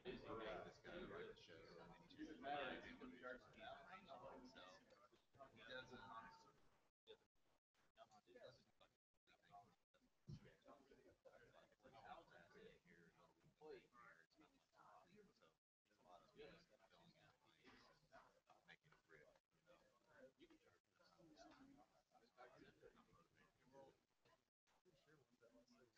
This guy who writes the show, and then he's just amazing. He himself. He doesn't honestly. He doesn't do like complete things. It's like half assassin here, a little bit of here. It's not like complete. So it's a lot of filling out things and making it rip. I'll send you what I have so far. You can kind of get an idea.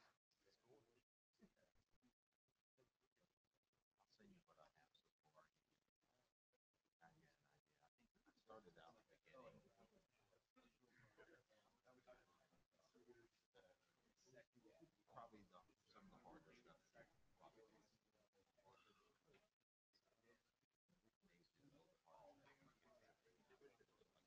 I think I started out at the beginning. Probably some of the harder stuff. Probably makes it a little bit harder. Pretty much put a lot of these front end from what we've done in the past. So we did a good gauge.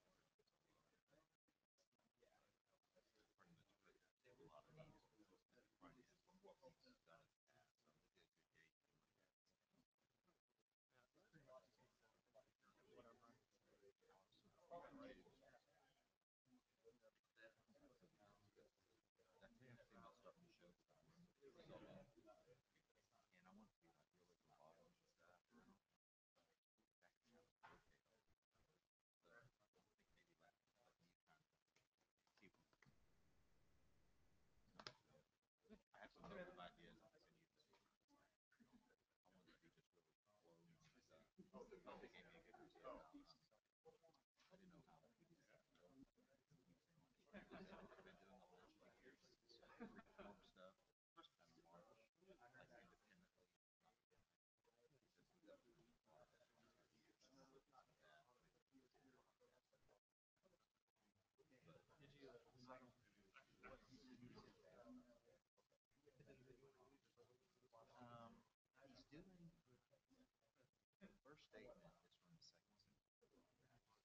That thing that's starting to show solo, and I want it to be like really robotic and stuff. That could sound okay. But I think maybe like you kind of keep. I have some other ideas I can use. I want it to be just really flowy and stuff. They gave me a good idea. I didn't know how to do that. I've been doing a whole bunch of years, freeform stuff, just kind of march like independently, not because we got to that. He's doing the first statement is from the second symphony,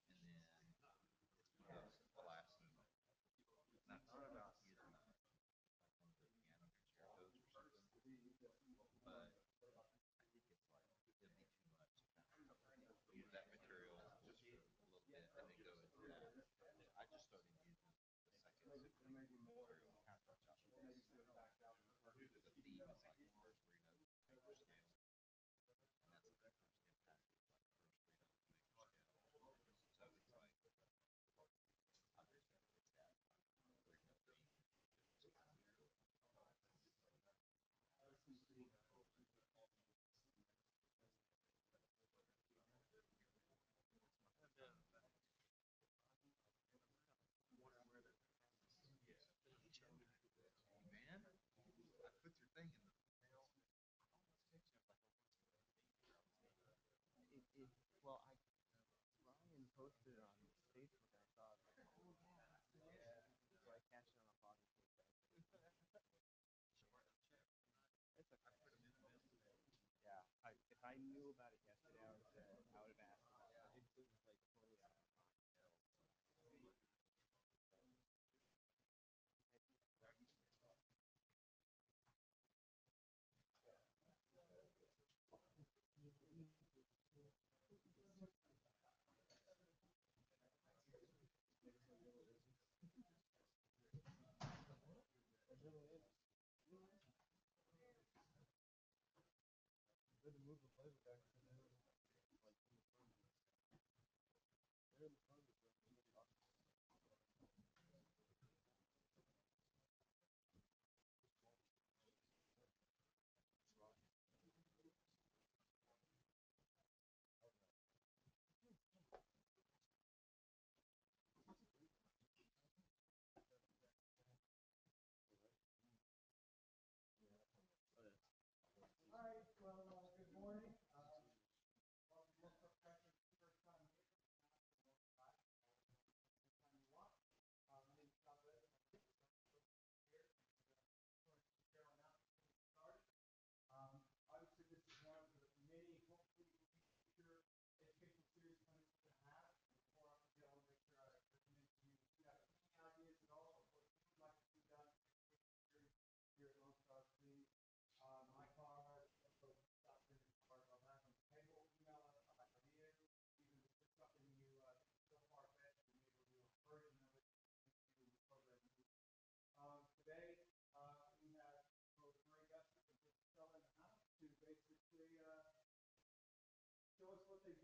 and then it's the last email. And I thought about using like one of the piano concertos or something, but I think it's like it'd be too much to kind of use that material just for a little bit and then go into that. I just started using the second symphony material and kind of touch out the theme is like the first three notes major scale, and that's the first impact is like the first three notes major scale. So it's like I'm just gonna pick that three note theme, just kind of do it. Man, I put your thing in the mail. It well, I Ryan posted it on Facebook and I saw it. Like, oh yeah. So I cashed it on a Father's Day thing. It's okay. I put them in the mail today. Yeah, if I knew about it yesterday, I would have asked. It was like totally out of my mind. Good to move the flavor back to the like in the front. They're in the front of the All right, well, good morning.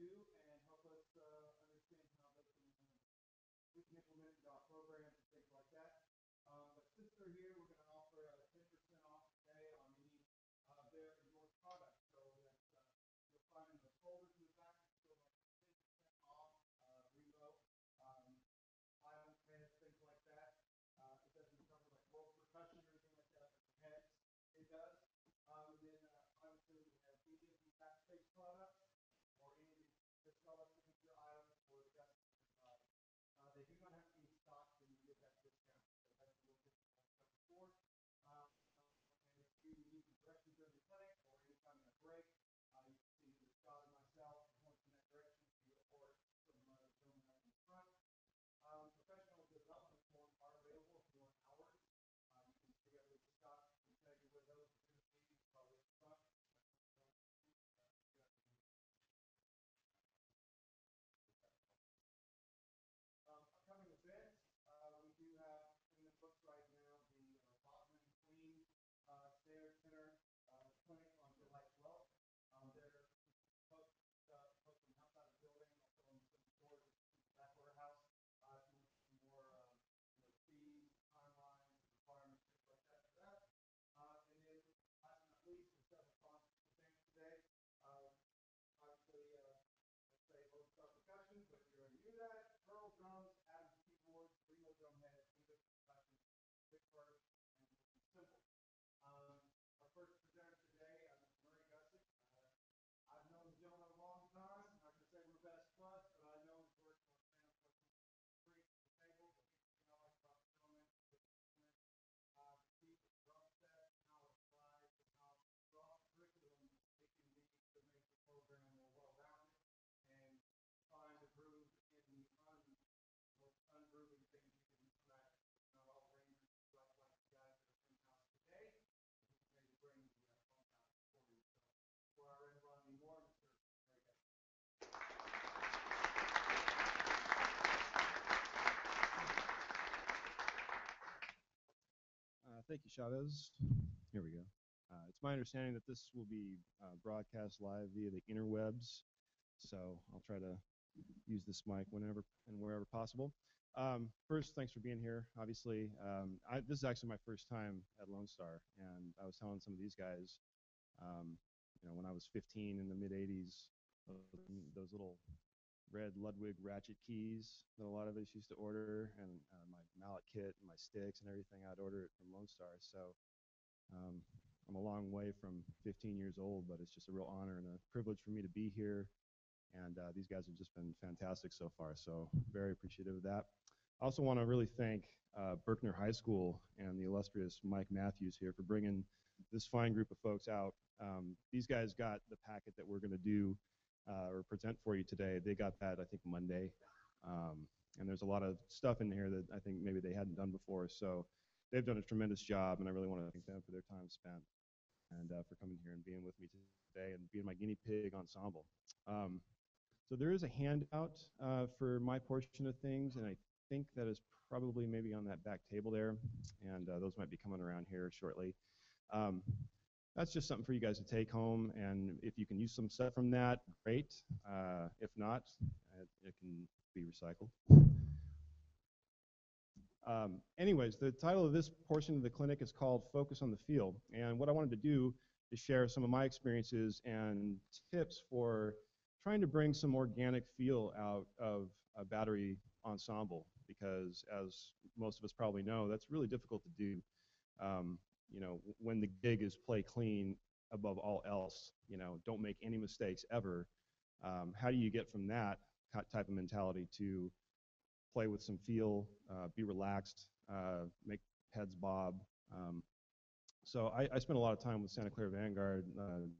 too and help us understand how we can implement programs and things like that. But since they're here, we're going to offer 10% off today on any their your products. So that you'll find in the folders in the back, still like 10% off Remo, iron heads, things like that. It doesn't cover like world percussion or anything like that, but for heads, it does. And then obviously we have medium and backspace products or any Casella signature items for the Gusseck. They do not have to be in stock when you get that discount. So that's a little different than stuff before. And if you need directions during the clinic or anytime in a break, you can see either Scott or myself pointing in that direction to you or some gentlemen up in the front. Professional development forms are available if you want hours. You can see up with Scott and tell you where those are going to be, probably up front. Upcoming events, we do have in the books right now the Botman Queen Stair Center Clinic on July 12th. They're folks from outside the building, also in some stores in the back warehouse. If you want some more fees, timelines, requirements, things like that for that. And then last but not least, there's several sponsors for things today. Obviously, let's say Lone Star Percussion, but you already knew that. Pearl drums, Adams keyboards, Remo drum heads, English percussion, Big Bird, and Simple. Our first presenter today, Mr. Murray Gusseck. I've known the gentleman a long time. I'm not going to say we're best buds, but I know his work on free to the table. The things you know like about the gentleman, the keep the drum set, how it flies, and how raw curriculum it can be to make the program more well-rounded and find the groove in the most ungrooving things you can imagine. Not all rangers like the guys that are in-house today. Maybe bring the funk out for you. So before I run any more, Mr. Murray Gusseck. Thank you, Chavez. Here we go. It's my understanding that this will be broadcast live via the interwebs, so I'll try to use this mic whenever and wherever possible. First, thanks for being here. Obviously, this is actually my first time at Lone Star, and I was telling some of these guys, when I was 15 in the mid-'80s, those little red Ludwig ratchet keys that a lot of us used to order, and my mallet kit and my sticks and everything, I'd order it from Lone Star. So I'm a long way from 15 years old, but it's just a real honor and a privilege for me to be here. And these guys have just been fantastic so far, so very appreciative of that. I also want to really thank Berkner High School and the illustrious Mike Matthews here for bringing this fine group of folks out. These guys got the packet that we're going to do or present for you today. They got that, I think, Monday. And there's a lot of stuff in here that I think maybe they hadn't done before. So they've done a tremendous job, and I really want to thank them for their time spent and for coming here and being with me today and being my guinea pig ensemble. So there is a handout for my portion of things, and I think that is probably maybe on that back table there, and those might be coming around here shortly. That's just something for you guys to take home, and if you can use some stuff from that, great. If not, it can be recycled. Anyways, the title of this portion of the clinic is called Focus on the Feel, and what I wanted to do is share some of my experiences and tips for trying to bring some organic feel out of a battery ensemble, because as most of us probably know, that's really difficult to do. When the gig is play clean above all else, don't make any mistakes ever. How do you get from that type of mentality to play with some feel, be relaxed, make heads bob? So I spent a lot of time with Santa Clara Vanguard,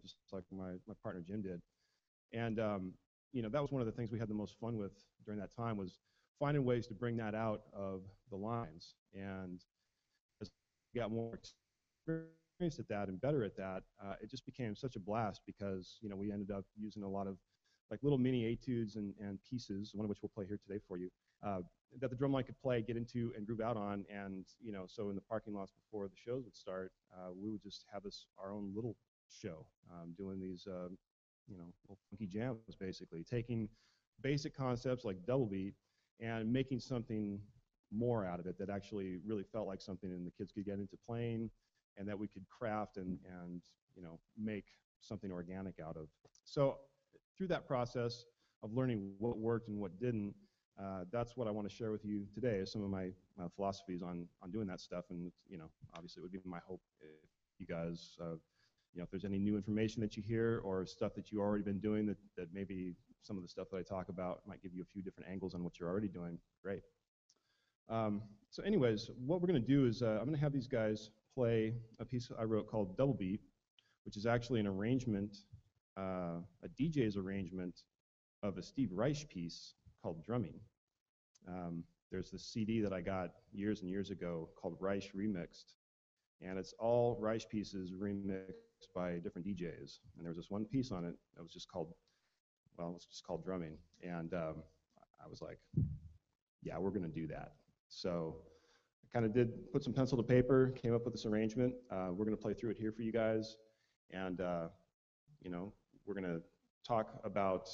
just like my partner Jim did. And that was one of the things we had the most fun with during that time, was finding ways to bring that out of the lines. And as we got more experienced at that and better at that, it just became such a blast, because we ended up using a lot of like little mini etudes and pieces, one of which we'll play here today for you, that the drumline could play, get into, and groove out on. And so in the parking lots before the shows would start, we would just have our own little show, doing these little funky jams, basically taking basic concepts like double beat and making something more out of it that actually really felt like something and the kids could get into playing and that we could craft and make something organic out of. So through that process of learning what worked and what didn't, that's what I want to share with you today is some of my philosophies on doing that stuff. And obviously it would be my hope if you guys if there's any new information that you hear or stuff that you've already been doing that maybe some of the stuff that I talk about might give you a few different angles on what you're already doing, great. So anyways, what we're going to do is I'm going to have these guys play a piece I wrote called Double Beat, which is actually an arrangement, a DJ's arrangement of a Steve Reich piece called Drumming. There's this CD that I got years and years ago called Reich Remixed, and it's all Reich pieces remixed by different DJs. And there was this one piece on it that was just called, Drumming. And I was like, yeah, we're going to do that. So I kind of put some pencil to paper, came up with this arrangement. We're going to play through it here for you guys. And, we're going to talk about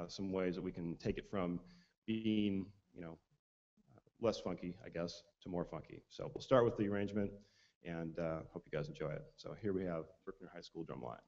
some ways that we can take it from being, less funky, I guess, to more funky. So we'll start with the arrangement and hope you guys enjoy it. So here we have Berkner High School Drumline.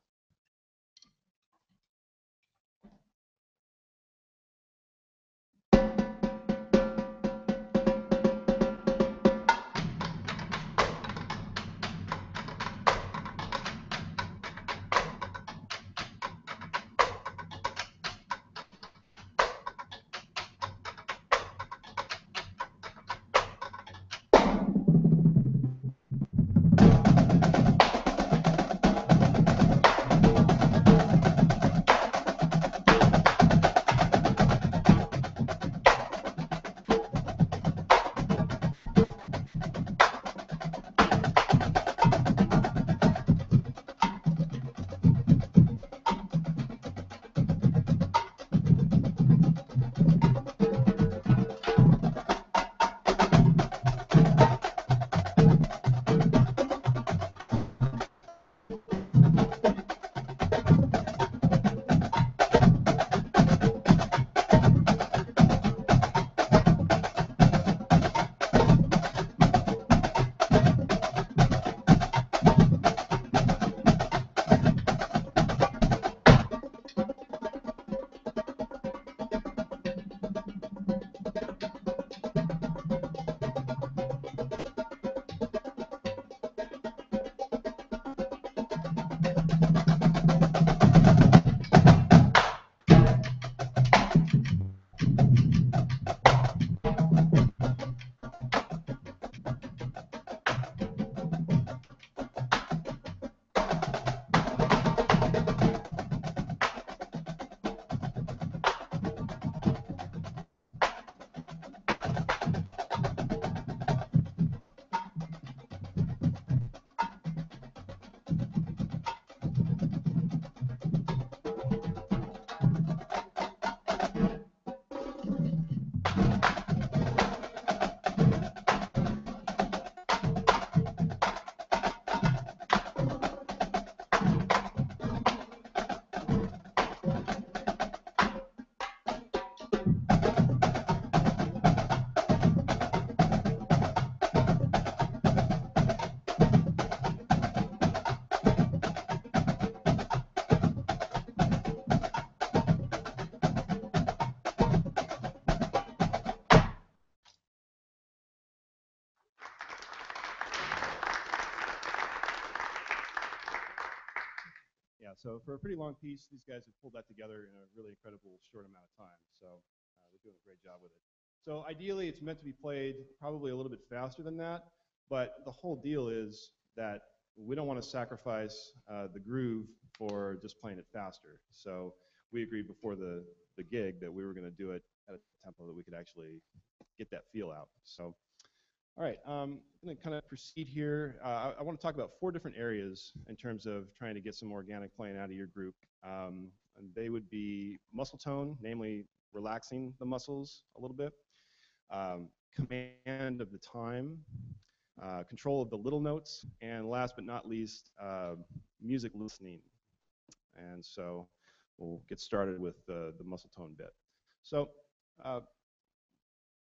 Yeah, so for a pretty long piece, these guys have pulled that together in a really incredible short amount of time. So they're doing a great job with it. So ideally, it's meant to be played probably a little bit faster than that. But the whole deal is that we don't want to sacrifice the groove for just playing it faster. So we agreed before the gig that we were going to do it at a tempo that we could actually get that feel out. So, all right, I'm going to kind of proceed here. I want to talk about 4 different areas in terms of trying to get some organic playing out of your group. And they would be muscle tone, namely relaxing the muscles a little bit, command of the time, control of the little notes, and last but not least, music listening. And so we'll get started with the muscle tone bit. So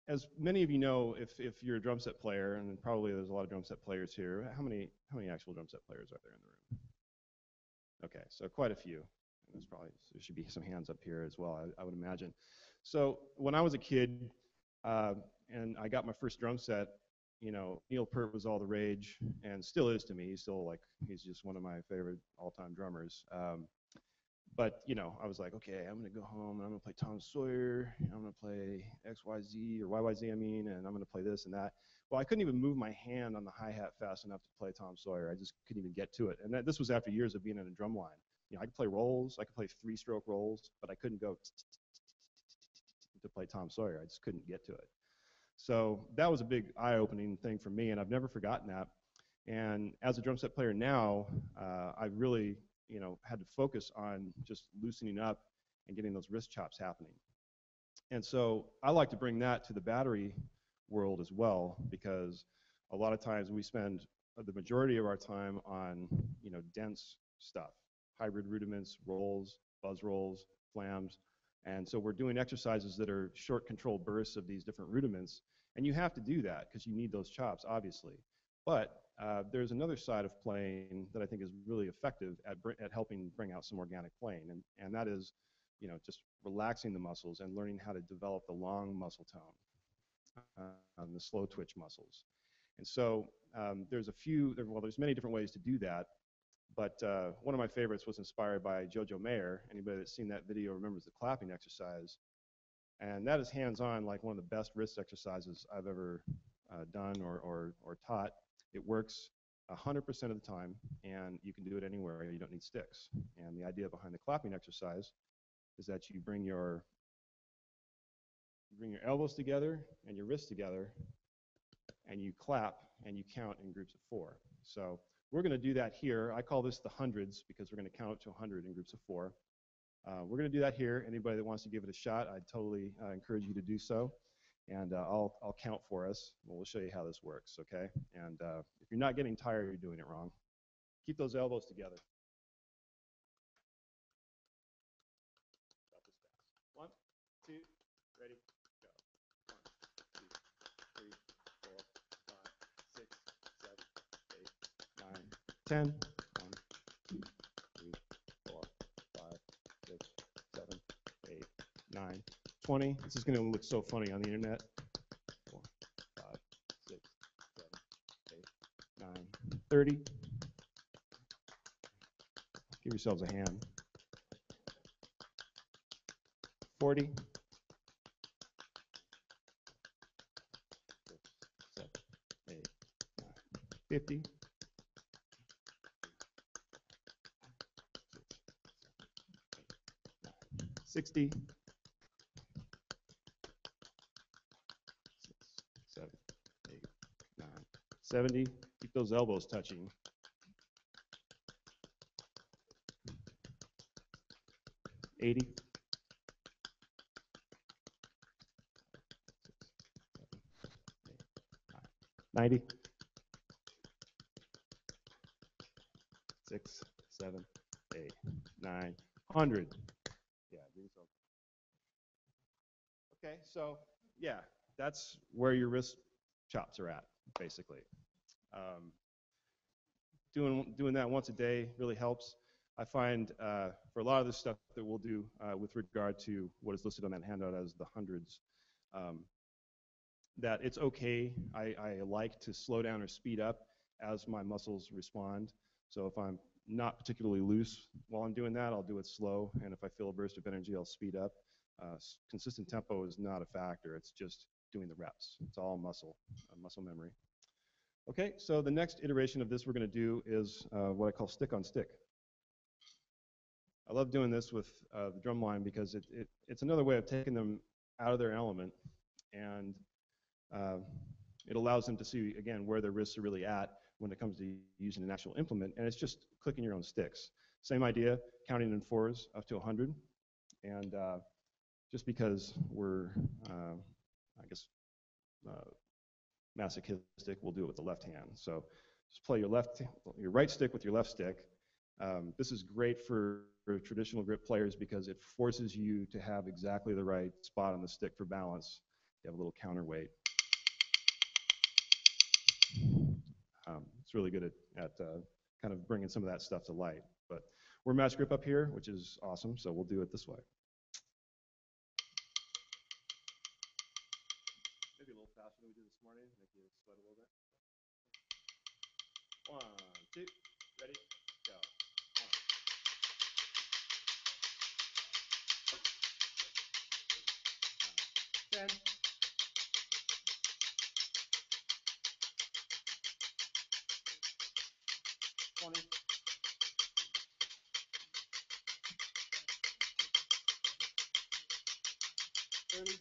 as many of you know, if you're a drum set player, and probably there's a lot of drum set players here, how many actual drum set players are there in the room? Okay, so quite a few. There should be some hands up here as well, I would imagine. So when I was a kid, and I got my first drum set, you know, Neil Peart was all the rage, and still is to me. He's just one of my favorite all-time drummers. But, you know, I was like, okay, I'm going to go home, and I'm going to play Tom Sawyer, and I'm going to play XYZ, or YYZ, I mean, and I'm going to play this and that. Well, I couldn't even move my hand on the hi-hat fast enough to play Tom Sawyer. I just couldn't even get to it. And this was after years of being in a drum line. You know, I could play rolls, I could play three-stroke rolls, but I couldn't go to play Tom Sawyer. I just couldn't get to it. So that was a big eye-opening thing for me, and I've never forgotten that. And as a drum set player now, I've really, you know, had to focus on just loosening up and getting those wrist chops happening. And so I like to bring that to the battery world as well, because a lot of times we spend the majority of our time on, you know, dense stuff, hybrid rudiments, rolls, buzz rolls, flams. And so we're doing exercises that are short controlled bursts of these different rudiments. And you have to do that because you need those chops, obviously. But there's another side of playing that I think is really effective at helping bring out some organic playing. And that is, you know, just relaxing the muscles and learning how to develop the long muscle tone, the slow twitch muscles. And so there's many different ways to do that. But one of my favorites was inspired by Jojo Mayer. Anybody that's seen that video remembers the clapping exercise. And that is hands-on, like one of the best wrist exercises I've ever done or taught. It works 100% of the time, and you can do it anywhere. You don't need sticks. And the idea behind the clapping exercise is that you bring your elbows together and your wrists together, and you clap and you count in groups of 4. So we're going to do that here. I call this the hundreds because we're going to count up to 100 in groups of 4. We're going to do that here. Anybody that wants to give it a shot, I'd totally encourage you to do so. And I'll count for us. We'll show you how this works, okay? And if you're not getting tired, you're doing it wrong. Keep those elbows together. About this fast. 1, 2, ready, go. 1, 2, 3, 4, 5, 6, 7, 8, 9, 10. 1, 2, 3, 4, 5, 6, 7, 8, 9, 20. This is going to look so funny on the internet. 4, 5, 6, 7, 8, 9, 30. Give yourselves a hand. 40. 6, 7, 8, 9, 50. 60. 6, 7, 8, 9, 70. Keep those elbows touching. 80. 6, 7, 8, 9, 90. 6, 7, 8, 9, 100. Yeah, okay, so yeah, that's where your wrist chops are at, basically. Doing that once a day really helps. I find for a lot of the stuff that we'll do with regard to what is listed on that handout as the hundreds, that it's okay. I like to slow down or speed up as my muscles respond. So if I'm not particularly loose while I'm doing that, I'll do it slow. And if I feel a burst of energy, I'll speed up. Consistent tempo is not a factor. It's just doing the reps. It's all muscle memory. Okay, so the next iteration of this we're going to do is what I call stick on stick. I love doing this with the Drumline because it's another way of taking them out of their element, and it allows them to see, again, where their wrists are really at when it comes to using an actual implement, and it's just clicking your own sticks. Same idea, counting in 4s up to 100, and just because we're, I guess, masochistic, we'll do it with the left hand. So just play your right stick with your left stick, This is great for traditional grip players because it forces you to have exactly the right spot on the stick for balance. You have a little counterweight. It's really good at kind of bringing some of that stuff to light. But we're match grip up here, which is awesome, so we'll do it this way. Maybe a little faster than we did this morning, make you sweat a little bit. 1, 2, ready, go. 10. 20. 30.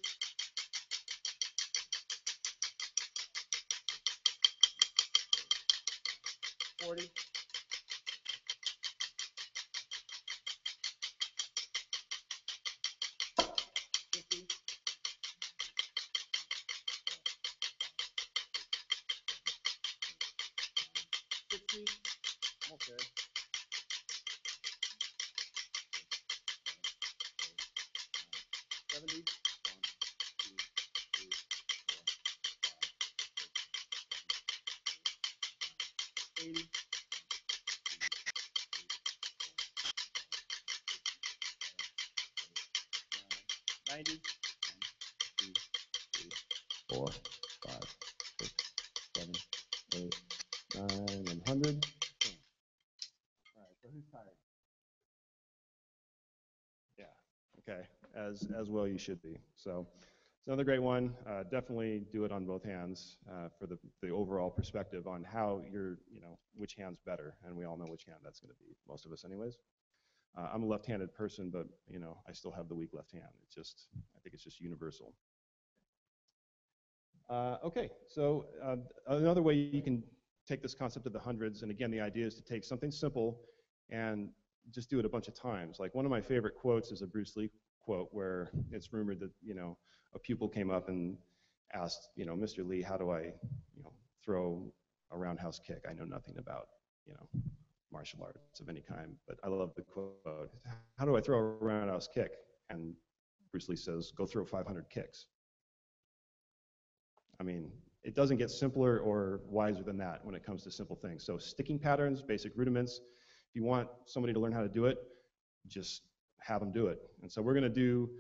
40. 50. 60. Almost there. 70. 1, 2, 3, 4, 5, 6, 7, 8, 80. 90. 1, 2, 3, 4, 5, 6, 7, 8, 9, and 100. All right, so who's tired? Yeah, okay, as well you should be. So it's another great one. Definitely do it on both hands for the overall perspective on how which hand's better, and we all know which hand that's going to be, most of us anyways. I'm a left-handed person, but I still have the weak left hand. I think it's just universal. Okay, so another way you can take this concept of the hundreds, and again, the idea is to take something simple and just do it a bunch of times. Like one of my favorite quotes is a Bruce Lee quote where it's rumored that a pupil came up and asked, Mr. Lee, how do I throw a roundhouse kick? I know nothing about martial arts of any kind, but I love the quote. How do I throw a roundhouse kick? And Bruce Lee says, go throw 500 kicks. I mean, it doesn't get simpler or wiser than that when it comes to simple things. So sticking patterns, basic rudiments. If you want somebody to learn how to do it, just have them do it. And so we're going to do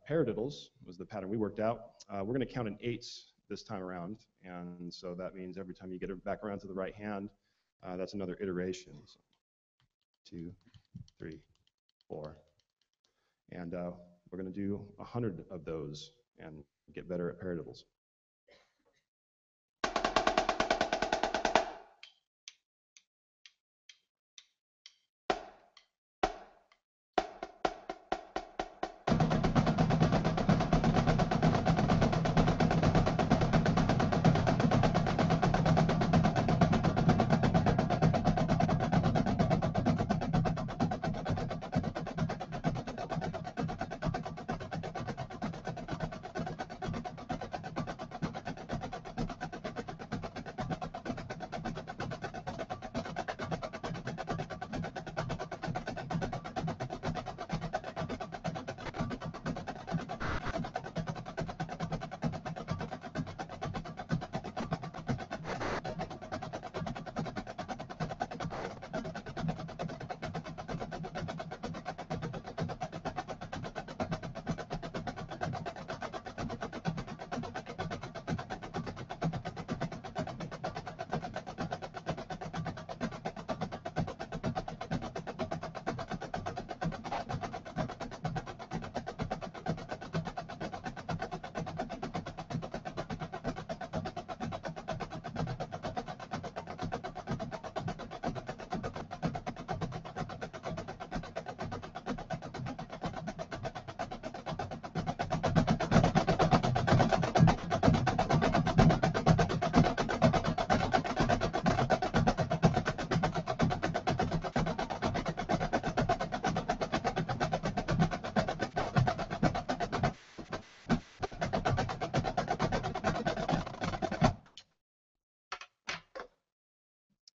paradiddles was the pattern we worked out. We're going to count in 8s this time around. And so that means every time you get it back around to the right hand, that's another iteration. So 2, 3, 4. And we're going to do 100 of those and get better at paradiddles.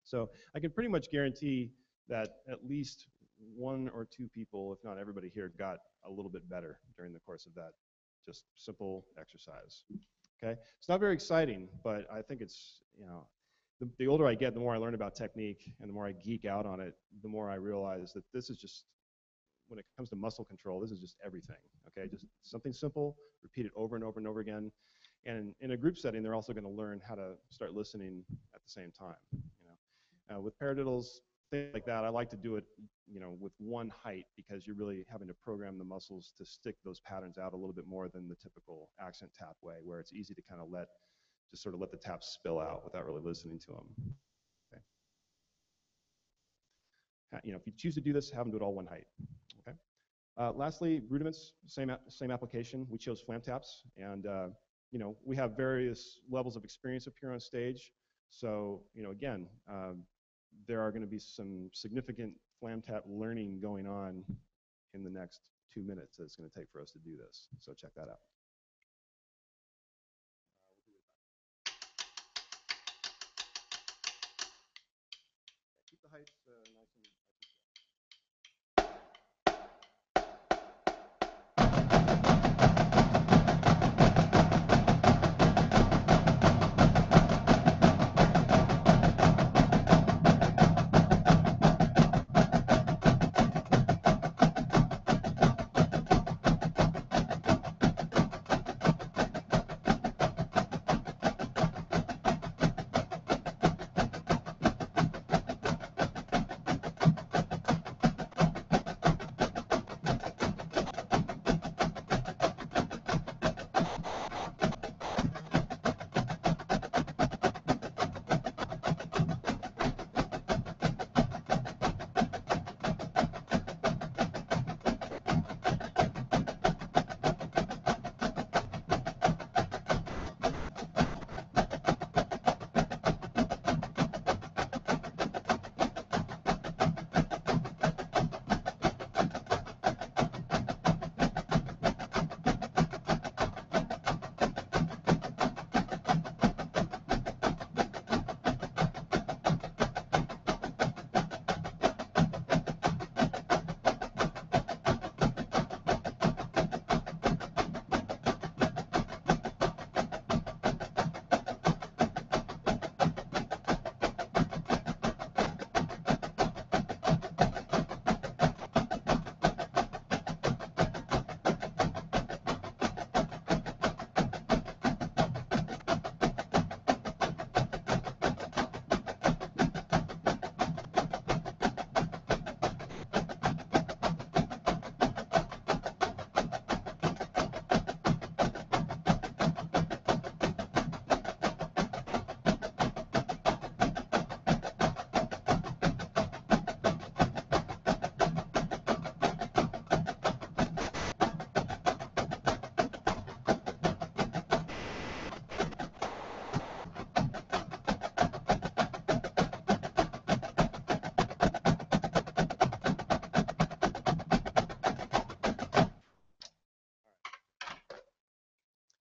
So I can pretty much guarantee that at least one or two people, if not everybody here, got a little bit better during the course of that just simple exercise. Okay, it's not very exciting, but I think it's, you know, the older I get, the more I learn about technique, and the more I geek out on it, the more I realize that this is just, when it comes to muscle control, this is just everything. Okay, just something simple, repeat it over and over and over again. And in a group setting, they're also going to learn how to start listening at the same time. You know, with paradiddles, things like that, I like to do it, you know, with one height, because you're really having to program the muscles to stick those patterns out a little bit more than the typical accent tap way, where it's easy to kind of just sort of let the taps spill out without really listening to them. Okay. You know, if you choose to do this, have them do it all one height. Okay. Lastly, rudiments, same application. We chose flam taps, and you know, we have various levels of experience up here on stage. So, you know, again, there are going to be some significant flam tap learning going on in the next 2 minutes that it's going to take for us to do this. So check that out. Keep the heights nice and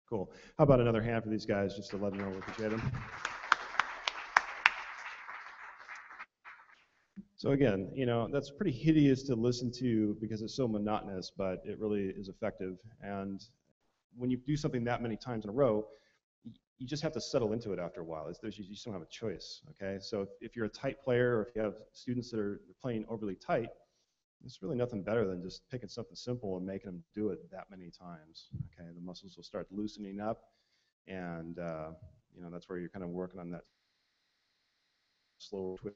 cool. How about another hand for these guys, just to let them know we appreciate them. So again, you know, that's pretty hideous to listen to because it's so monotonous, but it really is effective. And when you do something that many times in a row, you just have to settle into it after a while. You just don't have a choice, okay? So if you're a tight player, or if you have students that are playing overly tight, it's really nothing better than just picking something simple and making them do it that many times, okay? The muscles will start loosening up, and you know, that's where you're kind of working on that slow twitch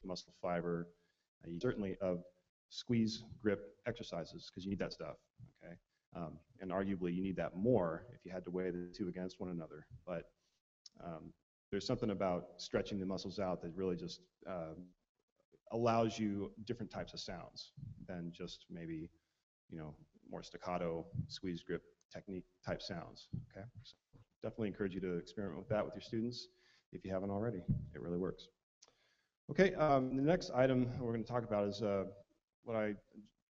muscle fiber. Certainly of squeeze grip exercises, because you need that stuff, okay? And arguably you need that more if you had to weigh the two against one another. But there's something about stretching the muscles out that really just allows you different types of sounds than just maybe, you know, more staccato squeeze grip technique type sounds, okay? So definitely encourage you to experiment with that with your students if you haven't already. It really works. Okay, the next item we're going to talk about is what I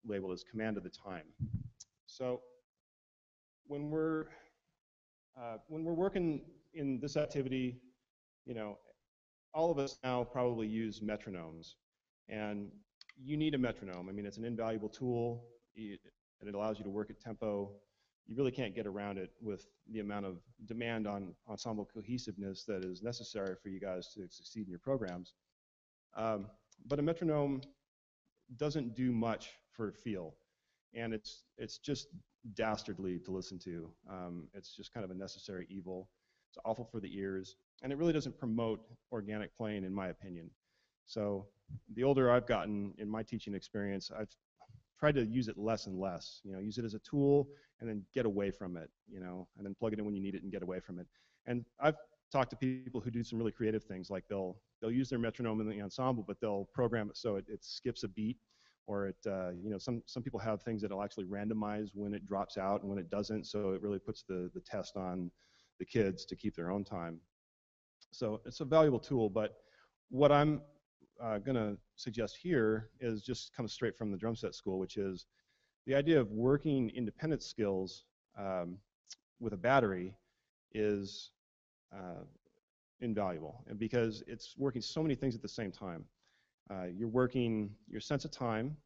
labeled as command of the time. So when we're working in this activity, you know, all of us now probably use metronomes. And you need a metronome. I mean, it's an invaluable tool, and it allows you to work at tempo. You really can't get around it with the amount of demand on ensemble cohesiveness that is necessary for you guys to succeed in your programs. But a metronome doesn't do much for feel, and it's just dastardly to listen to. It's just kind of a necessary evil. It's awful for the ears, and it really doesn't promote organic playing, in my opinion. So the older I've gotten in my teaching experience, I've tried to use it less and less. You know, use it as a tool and then get away from it. You know, and then plug it in when you need it and get away from it. And I've talked to people who do some really creative things, like they'll use their metronome in the ensemble, but they'll program it so it skips a beat, or it you know, some people have things that'll actually randomize when it drops out and when it doesn't, so it really puts the test on the kids to keep their own time. So it's a valuable tool, but what I'm going to suggest here is just comes straight from the drum set school, which is the idea of working independent skills with a battery is invaluable, and because it's working so many things at the same time. You're working your sense of time,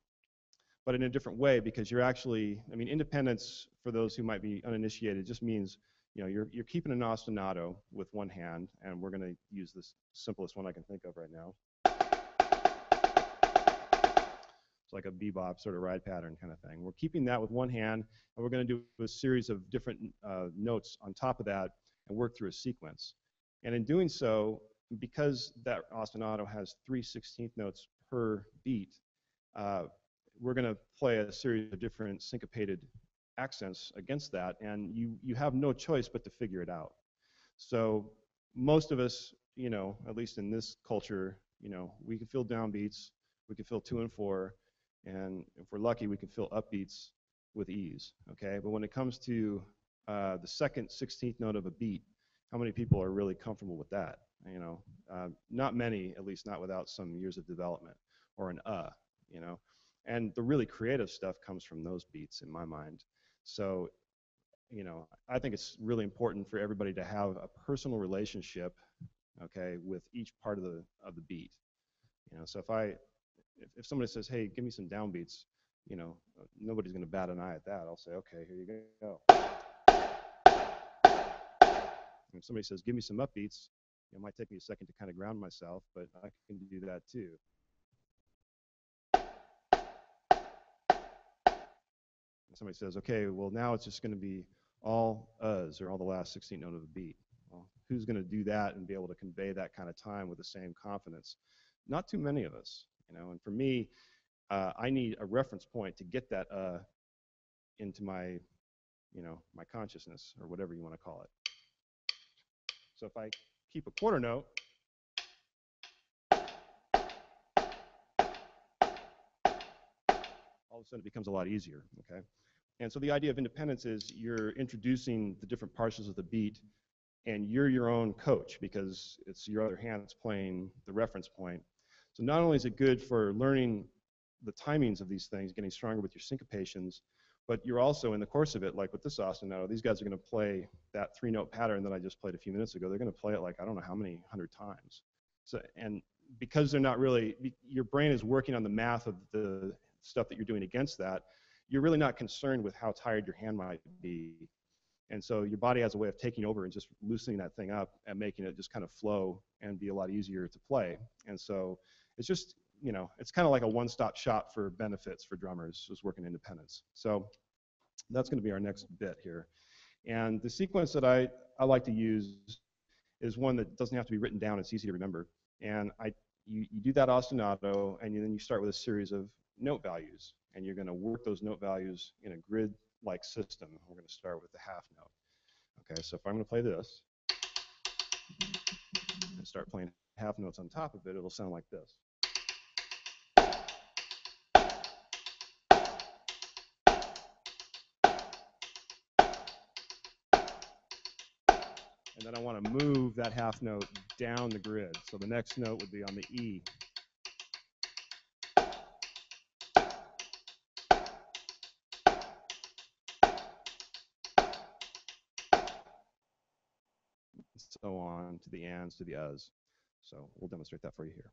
but in a different way, because you're actually, I mean, independence, for those who might be uninitiated, just means, you know, you're keeping an ostinato with one hand, and we're going to use this simplest one I can think of right now. It's like a bebop sort of ride pattern kind of thing. We're keeping that with one hand, and we're going to do a series of different notes on top of that and work through a sequence. And in doing so, because that ostinato has 3/16 notes per beat, we're going to play a series of different syncopated accents against that, and you have no choice but to figure it out. So most of us, you know, at least in this culture, you know, we can feel downbeats, we can feel 2 and 4, and if we're lucky, we can feel upbeats with ease, okay? But when it comes to the second 16th note of a beat, how many people are really comfortable with that? You know, not many, at least not without some years of development, or an you know? And the really creative stuff comes from those beats, in my mind. So, you know, I think it's really important for everybody to have a personal relationship, okay, with each part of the beat. You know, so if somebody says, "Hey, give me some downbeats," you know, nobody's going to bat an eye at that. I'll say, "Okay, here you go." And if somebody says, "Give me some upbeats," it might take me a second to kind of ground myself, but I can do that too. And somebody says, "Okay, well, now it's just going to be all uhs, or all the last 16th note of a beat." Well, who's going to do that and be able to convey that kind of time with the same confidence? Not too many of us, you know. And for me, I need a reference point to get that into my, you know, my consciousness, or whatever you want to call it. So if I keep a quarter note, all of a sudden it becomes a lot easier, okay? And so the idea of independence is you're introducing the different parcels of the beat, and you're your own coach, because it's your other hand that's playing the reference point. So not only is it good for learning the timings of these things, getting stronger with your syncopations, but you're also, in the course of it, like with this ostinato, these guys are going to play that 3-note pattern that I just played a few minutes ago. They're going to play it like, I don't know how many 100 times. So, and because they're not really, your brain is working on the math of the stuff that you're doing against that, you're really not concerned with how tired your hand might be. And so your body has a way of taking over and just loosening that thing up and making it just kind of flow and be a lot easier to play. And so it's just, you know, it's kind of like a one-stop shop for benefits for drummers, is working independence. So that's going to be our next bit here. And the sequence that I like to use is one that doesn't have to be written down. It's easy to remember. And you do that ostinato, and then you start with a series of note values. And you're going to work those note values in a grid-like system. We're going to start with the half note. Okay, so if I'm going to play this and start playing half notes on top of it, it'll sound like this. And then I want to move that half note down the grid. So the next note would be on the E. So on to the ands, to the uhs. So we'll demonstrate that for you here.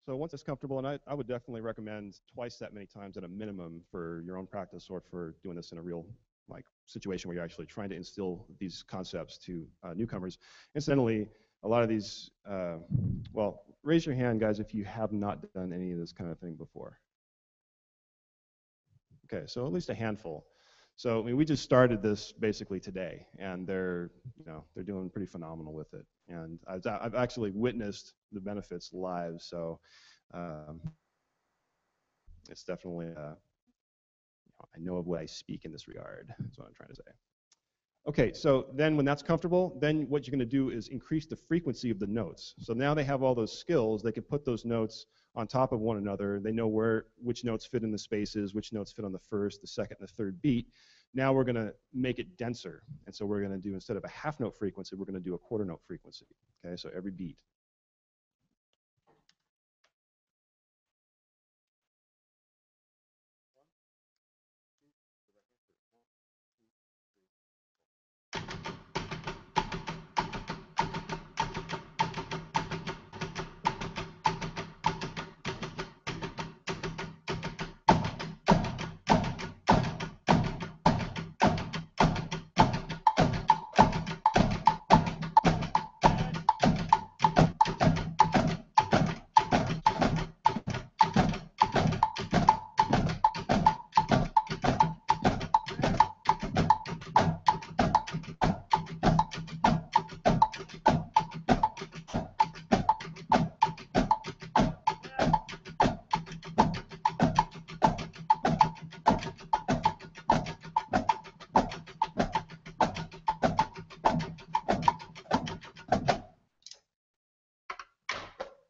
So once it's comfortable, and I would definitely recommend twice that many times at a minimum for your own practice or for doing this in a real like situation where you're actually trying to instill these concepts to newcomers. Incidentally, a lot of these, well, raise your hand, guys, if you have not done any of this kind of thing before. Okay, so at least a handful. So I mean, we just started this basically today, and they're doing pretty phenomenal with it. And I've actually witnessed the benefits live, so it's definitely I know of what I speak in this regard. That's what I'm trying to say. Okay, so then when that's comfortable, then what you're going to do is increase the frequency of the notes. So now they have all those skills. They can put those notes on top of one another. They know which notes fit in the spaces, which notes fit on the first, the second, and the third beat. Now we're going to make it denser. And so we're going to do, instead of a half note frequency, we're going to do a quarter note frequency. Okay, so every beat.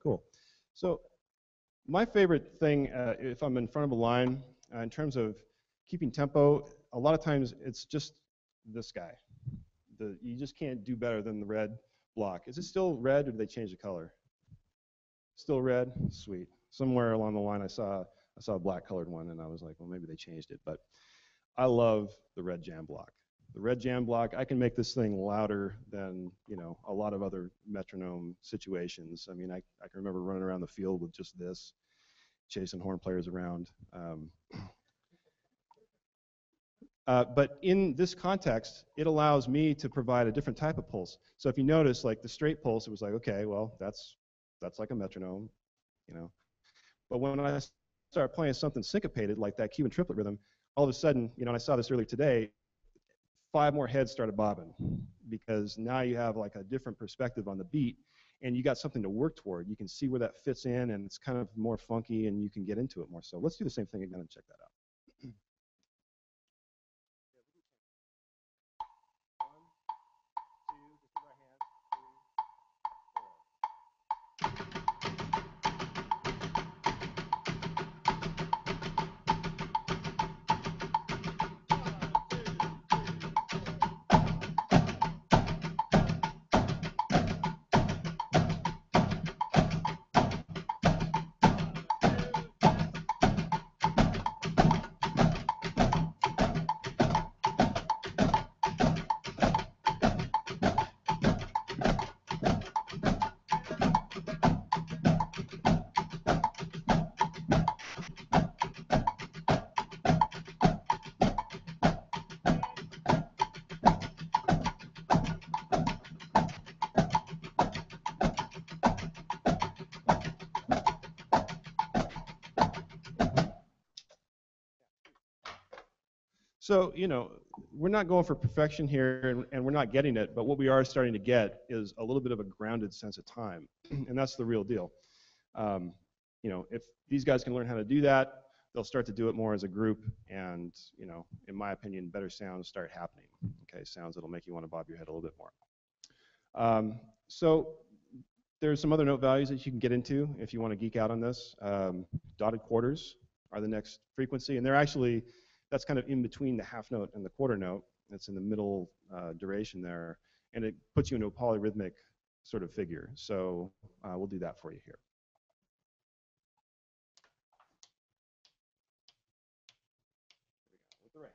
Cool. So my favorite thing, if I'm in front of a line, in terms of keeping tempo, a lot of times it's just this guy. You just can't do better than the red block. Is it still red, or did they change the color? Still red? Sweet. Somewhere along the line I saw a black colored one, and I was like, well, maybe they changed it. But I love the red jam block. The red jam block, I can make this thing louder than, a lot of other metronome situations. I mean, I can remember running around the field with just this, chasing horn players around. But in this context, it allows me to provide a different type of pulse. So if you notice, like the straight pulse, it was like, okay, well, that's like a metronome, But when I start playing something syncopated, like that Cuban triplet rhythm, all of a sudden, and I saw this earlier today, 5 more heads started bobbing, because now you have like a different perspective on the beat, and you got something to work toward. You can see where that fits in, and it's kind of more funky, and you can get into it more. So let's do the same thing again and check that out. So, we're not going for perfection here, and we're not getting it, but what we are starting to get is a little bit of a grounded sense of time, and that's the real deal. If these guys can learn how to do that, they'll start to do it more as a group, and, in my opinion, better sounds start happening. Okay, sounds that'll make you want to bob your head a little bit more. So there's some other note values that you can get into if you want to geek out on this. Dotted quarters are the next frequency, and they're actually, that's kind of in between the half note and the quarter note. It's in the middle duration there, and it puts you into a polyrhythmic sort of figure. So we'll do that for you here. With the right.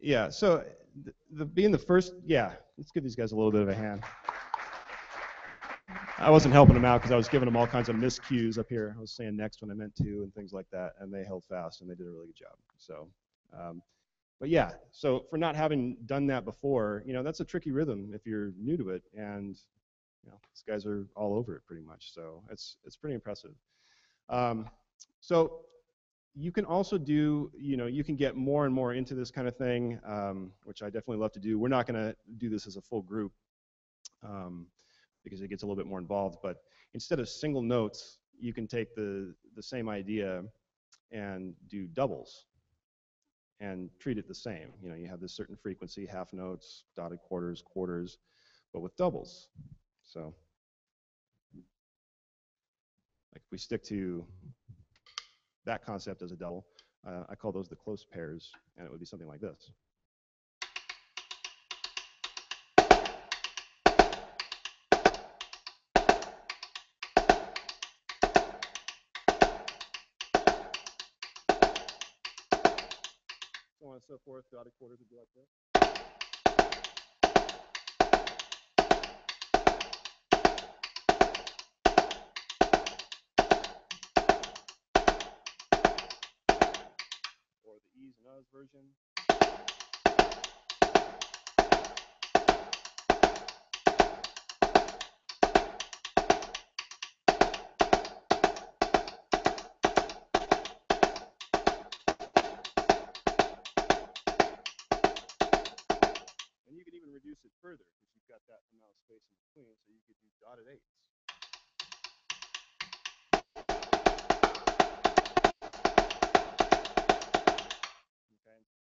Yeah, so being the first, yeah, let's give these guys a little bit of a hand. I wasn't helping them out because I was giving them all kinds of miscues up here. I was saying next when I meant to and things like that, and they held fast and they did a really good job. So, but yeah, so for not having done that before, you know, that's a tricky rhythm if you're new to it, and you know, these guys are all over it pretty much. So it's pretty impressive. So you can also do, you know, you can get more and more into this kind of thing, which I definitely love to do. We're not going to do this as a full group because it gets a little bit more involved. But instead of single notes, you can take the same idea and do doubles and treat it the same. You know, you have this certain frequency, half notes, dotted quarters, quarters, but with doubles. So like if we stick to that concept as a double, I call those the close pairs, and it would be something like this. So on and so forth, dotted quarters would be like this. Or the E's and U's version. And you could even reduce it further because you've got that amount of space in between, so you could do dotted eighths.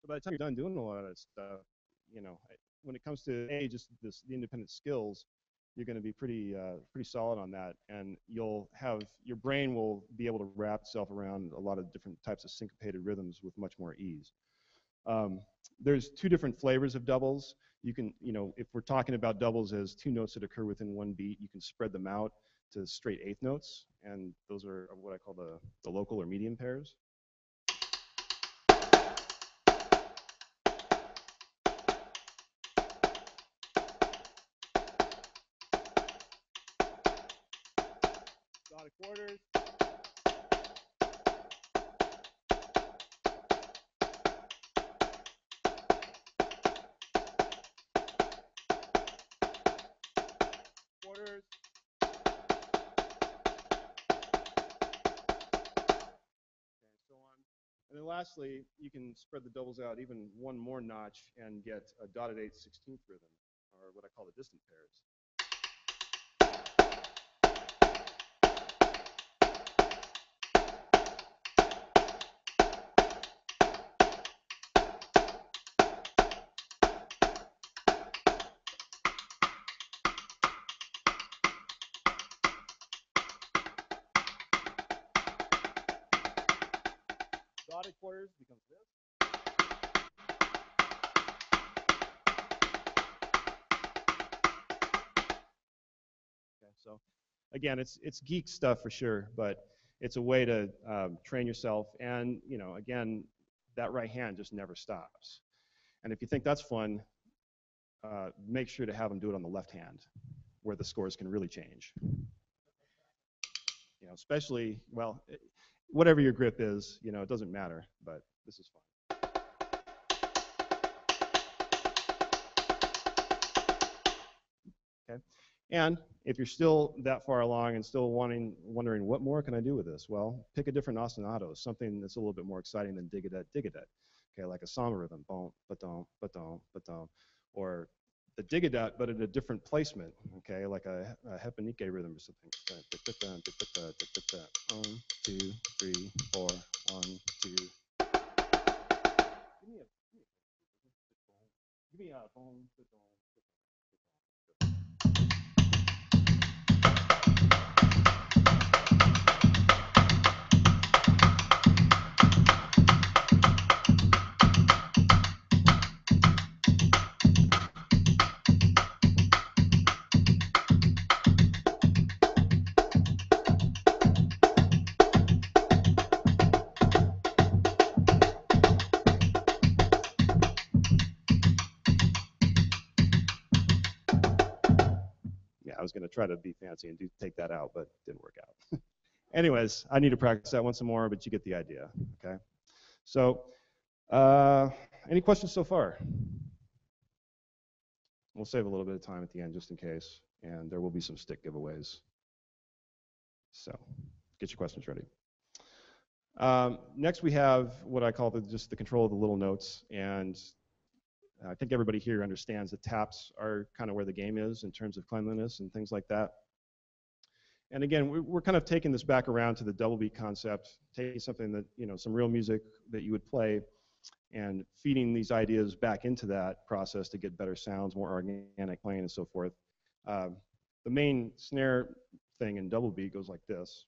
So by the time you're done doing a lot of that stuff, you know, when it comes to just the independent skills, you're going to be pretty solid on that, and you'll have your brain will be able to wrap itself around a lot of different types of syncopated rhythms with much more ease. There's two different flavors of doubles. You can, you know, if we're talking about doubles as two notes that occur within one beat, you can spread them out to straight eighth notes, and those are what I call the local or medium pairs. Dotted quarters. Quarters. And so on. And then lastly, you can spread the doubles out even one more notch and get a dotted eighth 16th rhythm, or what I call the distant pairs. Dotted quarters becomes this. Okay, so again, it's geek stuff for sure, but it's a way to train yourself, and you know, again, that right hand just never stops. And if you think that's fun, make sure to have them do it on the left hand, where the scores can really change. You know, especially, well, whatever your grip is, you know, it doesn't matter, but this is fun. Okay, and if you're still that far along and still wondering what more can I do with this, well, pick a different ostinato, something that's a little bit more exciting than dig-a-det, dig-a-det. Okay, like a samba rhythm, boom, ba-dum, ba-dum, ba-dum, or the dig-a-det, but in a different placement. Okay, like a hepanique rhythm or something. 1, 2, 3, 4, 1, 2. Give me a boom, ba-dum. going to try to be fancy and take that out, but it didn't work out. Anyways, I need to practice that once more, but you get the idea, okay? So, any questions so far? We'll save a little bit of time at the end just in case, and there will be some stick giveaways. So, get your questions ready. Next, we have what I call just the control of the little notes, and I think everybody here understands that taps are kind of where the game is in terms of cleanliness and things like that. And again, we're kind of taking this back around to the double beat concept, taking something that, you know, some real music that you would play and feeding these ideas back into that process to get better sounds, more organic playing and so forth. The main snare thing in double beat goes like this.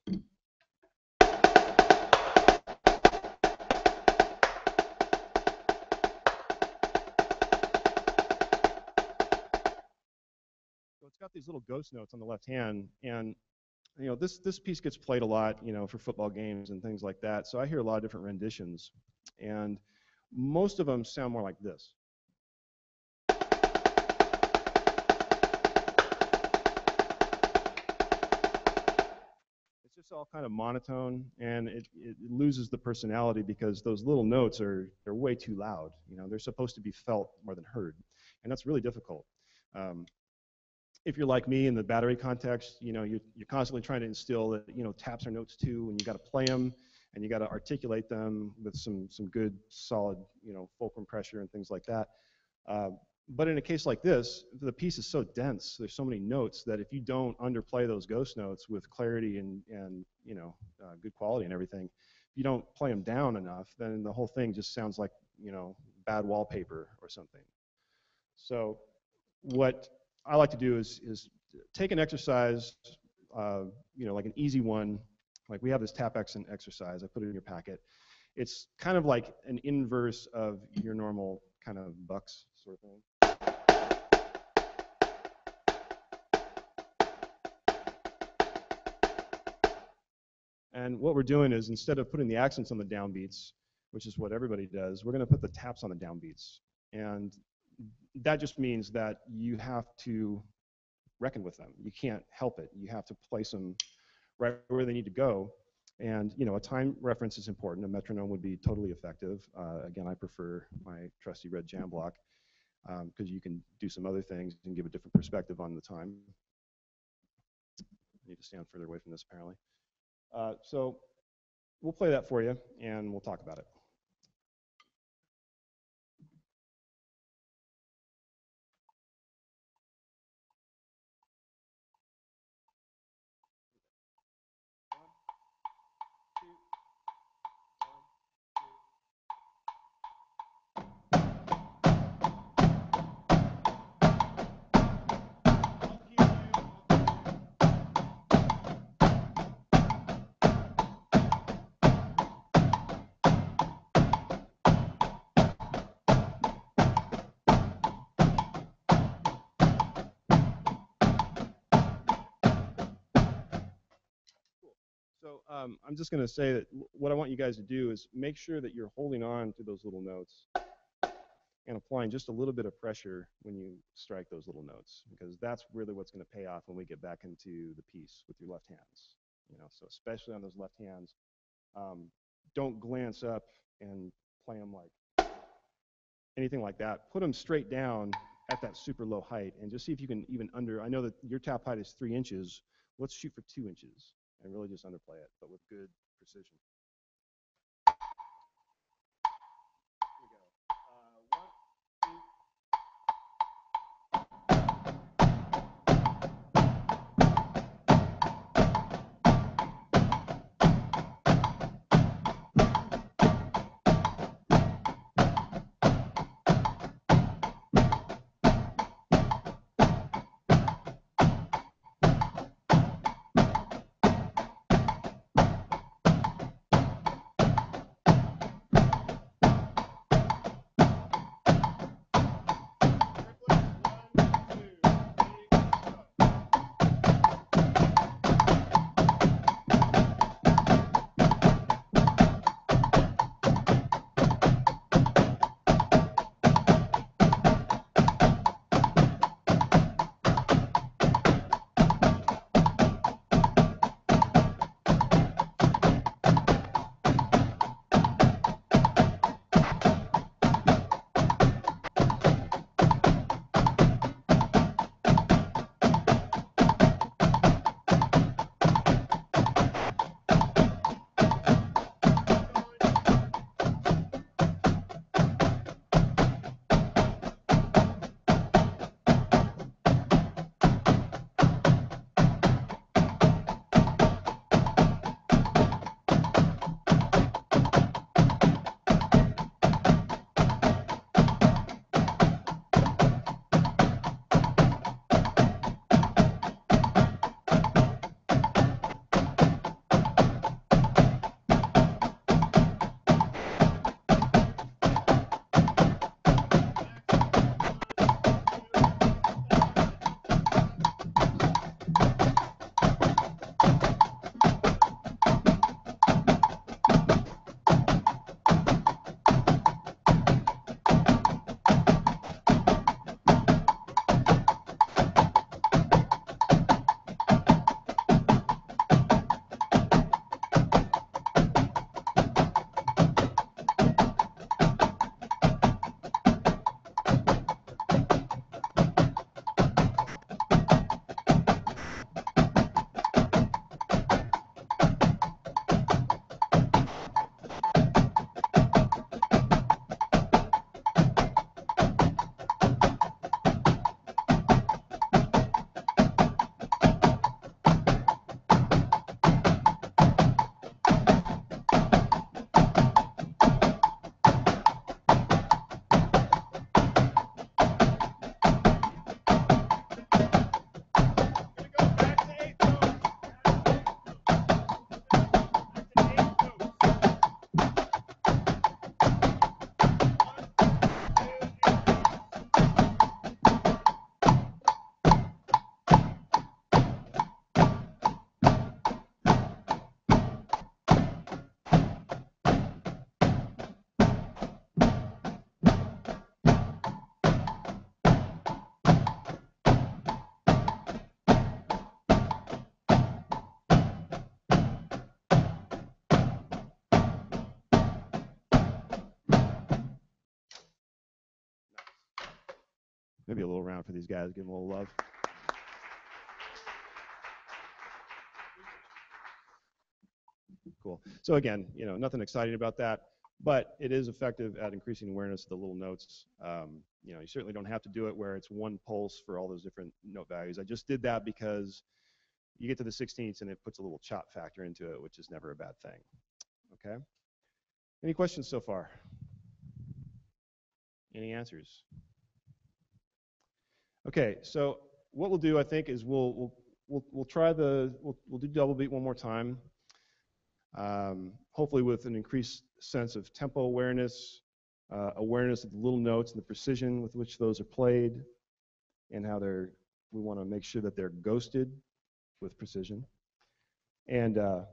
So it's got these little ghost notes on the left hand, and you know, this piece gets played a lot, you know, for football games and things like that. So I hear a lot of different renditions, and most of them sound more like this. It's just all kind of monotone, and it loses the personality because those little notes they're way too loud. You know, they're supposed to be felt more than heard, and that's really difficult. If you're like me in the battery context, you know, you're constantly trying to instill that, you know, taps are notes too, and you got to play them, and you got to articulate them with some good, solid, you know, fulcrum pressure and things like that. But in a case like this, the piece is so dense, there's so many notes that if you don't underplay those ghost notes with clarity and you know, good quality and everything, if you don't play them down enough, then the whole thing just sounds like, you know, bad wallpaper or something. So what I like to do is take an exercise, you know, like an easy one. Like we have this tap accent exercise. I put it in your packet. It's kind of like an inverse of your normal kind of bucks sort of thing. And what we're doing is instead of putting the accents on the downbeats, which is what everybody does, we're going to put the taps on the downbeats. And that just means that you have to reckon with them. You can't help it. You have to place them right where they need to go. And you know, a time reference is important. A metronome would be totally effective. Again, I prefer my trusty red jam block because you can do some other things and give a different perspective on the time. I need to stand further away from this apparently. So we'll play that for you and we'll talk about it. So I'm just going to say that what I want you guys to do is make sure that you're holding on to those little notes and applying just a little bit of pressure when you strike those little notes, because that's really what's going to pay off when we get back into the piece with your left hands. You know, so especially on those left hands, don't glance up and play them like anything like that. Put them straight down at that super low height and just see if you can even I know that your tap height is 3 inches. Let's shoot for 2 inches. And really just underplay it, but with good precision. Here we go. 1, 2. Maybe a little round for these guys. Give them a little love. Cool. So again, nothing exciting about that, but it is effective at increasing awareness of the little notes. You certainly don't have to do it where it's one pulse for all those different note values. I just did that because you get to the 16ths and it puts a little chop factor into it, which is never a bad thing. Okay? Any questions so far? Any answers? Okay, so what we'll do, I think, is we'll do double beat one more time. Hopefully with an increased sense of tempo awareness, awareness of the little notes and the precision with which those are played, and how we want to make sure that they're ghosted with precision. And we'll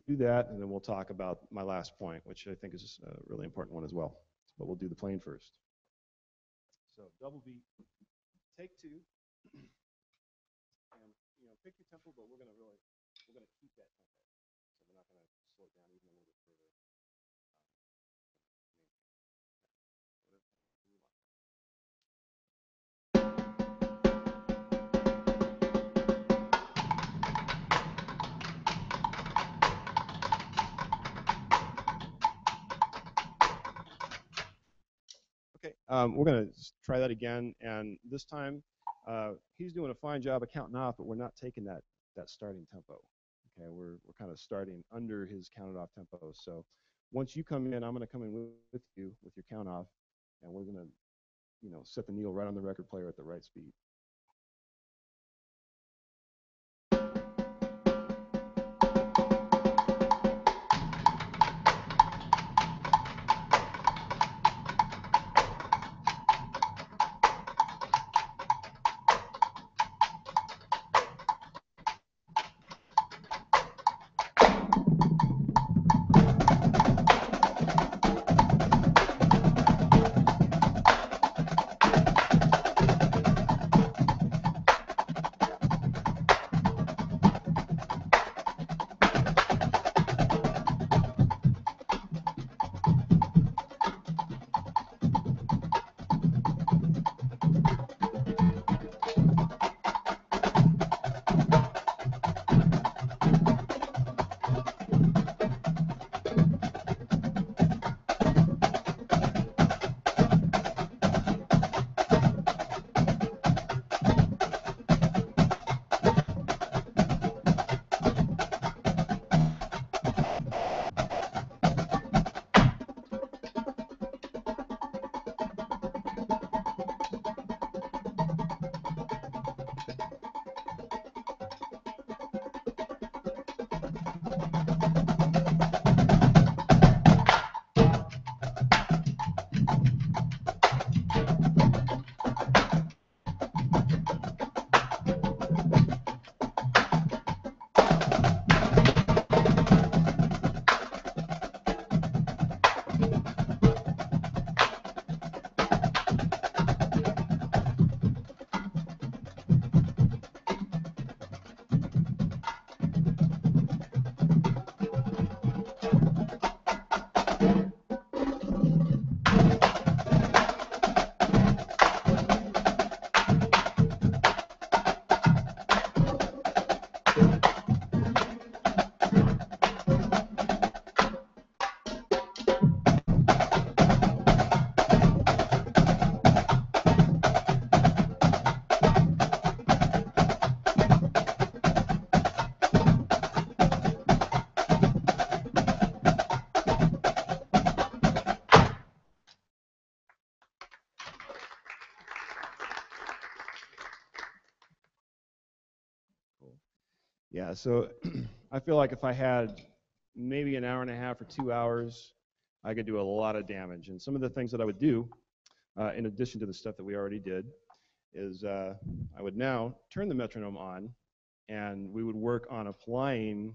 do that, and then we'll talk about my last point, which I think is a really important one as well. But we'll do the playing first. So double beat, take two, and pick your tempo, but we're gonna keep that tempo. So we're not gonna slow it down even a little bit further. Okay, we're going to try that again, and this time he's doing a fine job of counting off, but we're not taking that starting tempo. Okay, we're kind of starting under his counted off tempo. So once you come in, I'm going to come in with you with your count off, and we're going to set the needle right on the record player at the right speed. Yeah, so I feel like if I had maybe an hour and a half or 2 hours, I could do a lot of damage. And some of the things that I would do, in addition to the stuff that we already did, is I would now turn the metronome on, and we would work on applying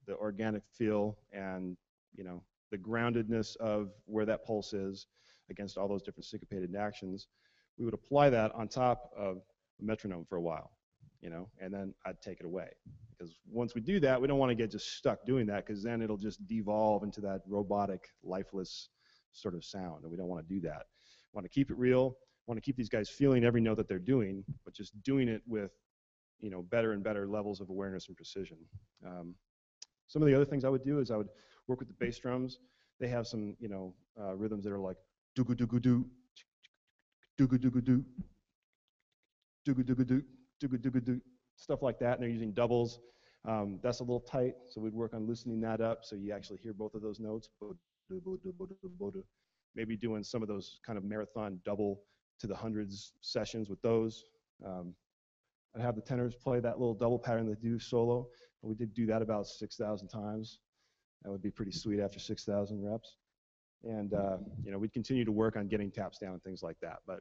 the organic feel and the groundedness of where that pulse is against all those different syncopated actions. We would apply that on top of a metronome for a while, and then I'd take it away. Because once we do that, we don't want to get just stuck doing that, because then it'll just devolve into that robotic, lifeless sort of sound, and we don't want to do that. We want to keep it real. want to keep these guys feeling every note that they're doing, but just doing it with, you know, better and better levels of awareness and precision. Some of the other things I would do is I would work with the bass drums. They have some, you know, rhythms that are like doo doo doo doo, doo doo doo doo, doo doo doo doo, doo doo doo, stuff like that. And they're using doubles. That's a little tight, so we'd work on loosening that up so you actually hear both of those notes. Maybe doing some of those kind of marathon double to the hundreds sessions with those. I'd have the tenors play that little double pattern they do solo. We did do that about 6,000 times. That would be pretty sweet after 6,000 reps. And you know, we'd continue to work on getting taps down and things like that. But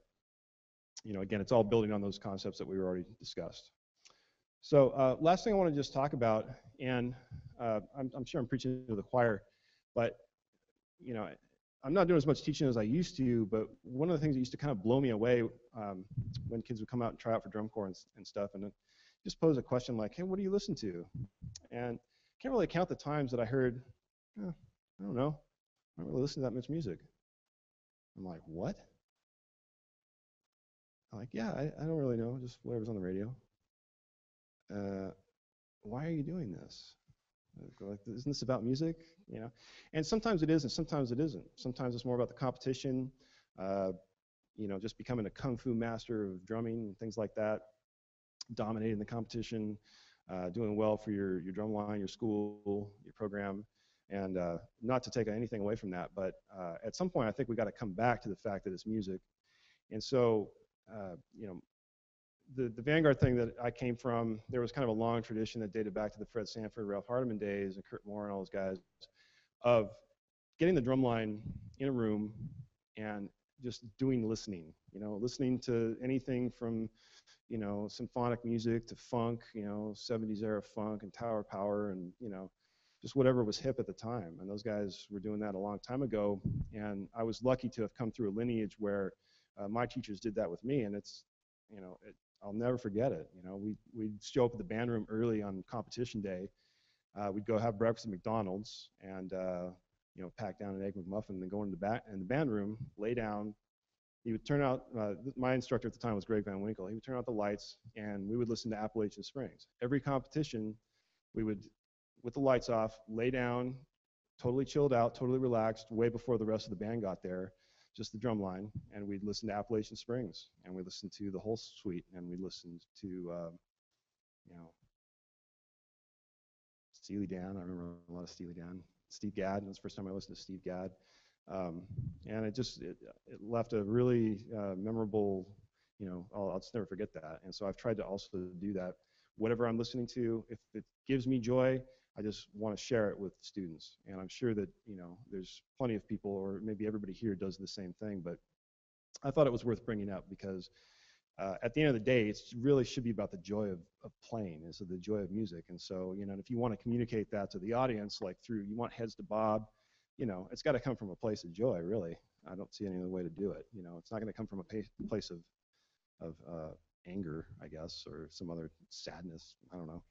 you know, again, it's all building on those concepts that we already discussed. So last thing I want to just talk about, and I'm sure I'm preaching to the choir, but you know, I'm not doing as much teaching as I used to, but one of the things that used to kind of blow me away when kids would come out and try out for drum corps and stuff, and just pose a question like, hey, what do you listen to? And I can't really count the times that I heard, oh, I don't know, I don't really listen to that much music. I'm like, what? I'm like, yeah, I don't really know, just whatever's on the radio. Why are you doing this? Like, isn't this about music? You know, and sometimes it is, and sometimes it isn't. Sometimes it's more about the competition. You know, just becoming a kung fu master of drumming and things like that, dominating the competition, doing well for your drum line, your school, your program, and not to take anything away from that, but at some point I think we got to come back to the fact that it's music. And so, you know, the Vanguard thing that I came from, there was kind of a long tradition that dated back to the Fred Sanford, Ralph Hardiman days, and Kurt Moore and all those guys, of getting the drum line in a room and just doing listening, you know, listening to anything from, you know, symphonic music to funk, you know, 70s era funk and Tower Power and, you know, just whatever was hip at the time. And those guys were doing that a long time ago. And I was lucky to have come through a lineage where my teachers did that with me. And it's, you know, I'll never forget it. You know, we'd show up at the band room early on competition day. We'd go have breakfast at McDonald's and, you know, pack down an Egg McMuffin and then go into the band room, lay down. He would turn out, my instructor at the time was Greg Van Winkle. He would turn out the lights and we would listen to Appalachian Springs. Every competition, we would, with the lights off, lay down, totally chilled out, totally relaxed, way before the rest of the band got there, just the drum line, and we'd listen to Appalachian Springs, and we listened to the whole suite, and we listened to, you know, Steely Dan. I remember a lot of Steely Dan. Steve Gadd, that was the first time I listened to Steve Gadd. And it left a really memorable, you know, I'll just never forget that. And so I've tried to also do that. Whatever I'm listening to, if it gives me joy, I just want to share it with students. And I'm sure that, you know, there's plenty of people, or maybe everybody here does the same thing, but I thought it was worth bringing up because at the end of the day, it really should be about the joy of playing, is the joy of music. And so, you know, if you want to communicate that to the audience, like through, you want heads to bob, you know, it's got to come from a place of joy, really. I don't see any other way to do it. You know, it's not going to come from a place of anger, I guess, or some other sadness. I don't know.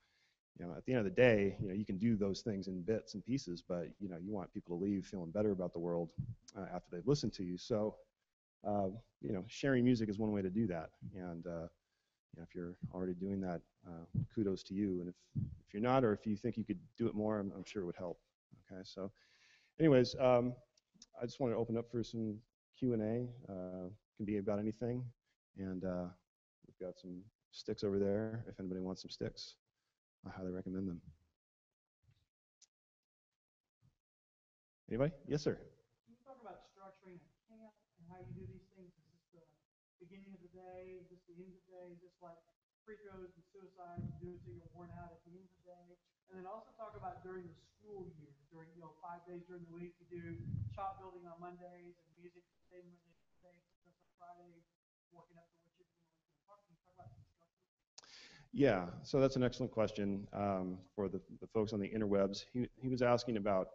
You know, at the end of the day, you know, you can do those things in bits and pieces, but, you know, you want people to leave feeling better about the world after they've listened to you. So, you know, sharing music is one way to do that. And, you know, if you're already doing that, kudos to you. And if you're not, or if you think you could do it more, I'm sure it would help. Okay, so anyways, I just want to open up for some Q&A. Can be about anything. And we've got some sticks over there if anybody wants some sticks. I highly recommend them. Anybody? Yes, sir. Can you talk about structuring a camp and how you do these things? Is this the beginning of the day? Is this the end of the day? Is this like free throws and suicides? You do it till you're worn out at the end of the day? And then also talk about during the school year, during, you know, 5 days during the week, you do shop building on Mondays and music on Friday, working up to what you're doing. Can you talk about structure? Yeah, so that's an excellent question for the folks on the interwebs. He was asking about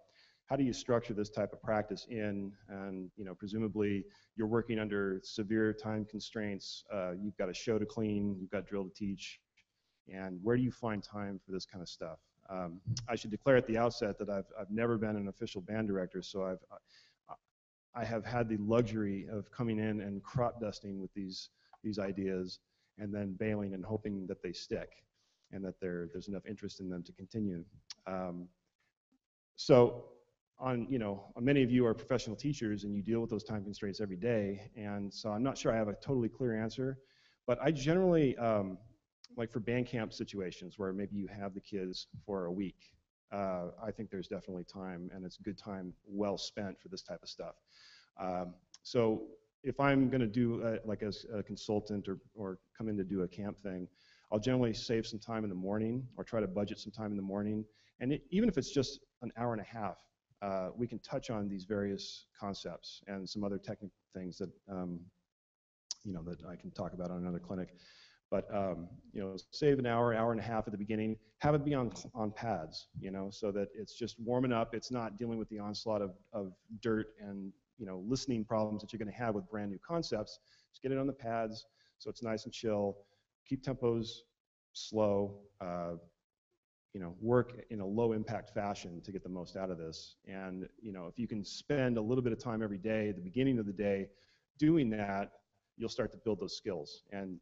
how do you structure this type of practice in, and you know, presumably you're working under severe time constraints. You've got a show to clean, you've got drill to teach, and where do you find time for this kind of stuff? I should declare at the outset that I've never been an official band director, so I have had the luxury of coming in and crop dusting with these ideas and then bailing and hoping that they stick and that there's enough interest in them to continue. So many of you are professional teachers and you deal with those time constraints every day. And so I'm not sure I have a totally clear answer, but I generally, like for band camp situations where maybe you have the kids for a week, I think there's definitely time, and it's a good time well spent for this type of stuff. So if I'm going to do like as a consultant or come in to do a camp thing, I'll generally save some time in the morning or try to budget some time in the morning. And even if it's just an hour and a half, we can touch on these various concepts and some other technical things that that I can talk about on another clinic. But save an hour, hour and a half at the beginning. Have it be on pads, so that it's just warming up. It's not dealing with the onslaught of dirt and listening problems that you're going to have with brand new concepts. Just get it on the pads so it's nice and chill. Keep tempos slow. Work in a low impact fashion to get the most out of this. And if you can spend a little bit of time every day at the beginning of the day doing that, you'll start to build those skills. And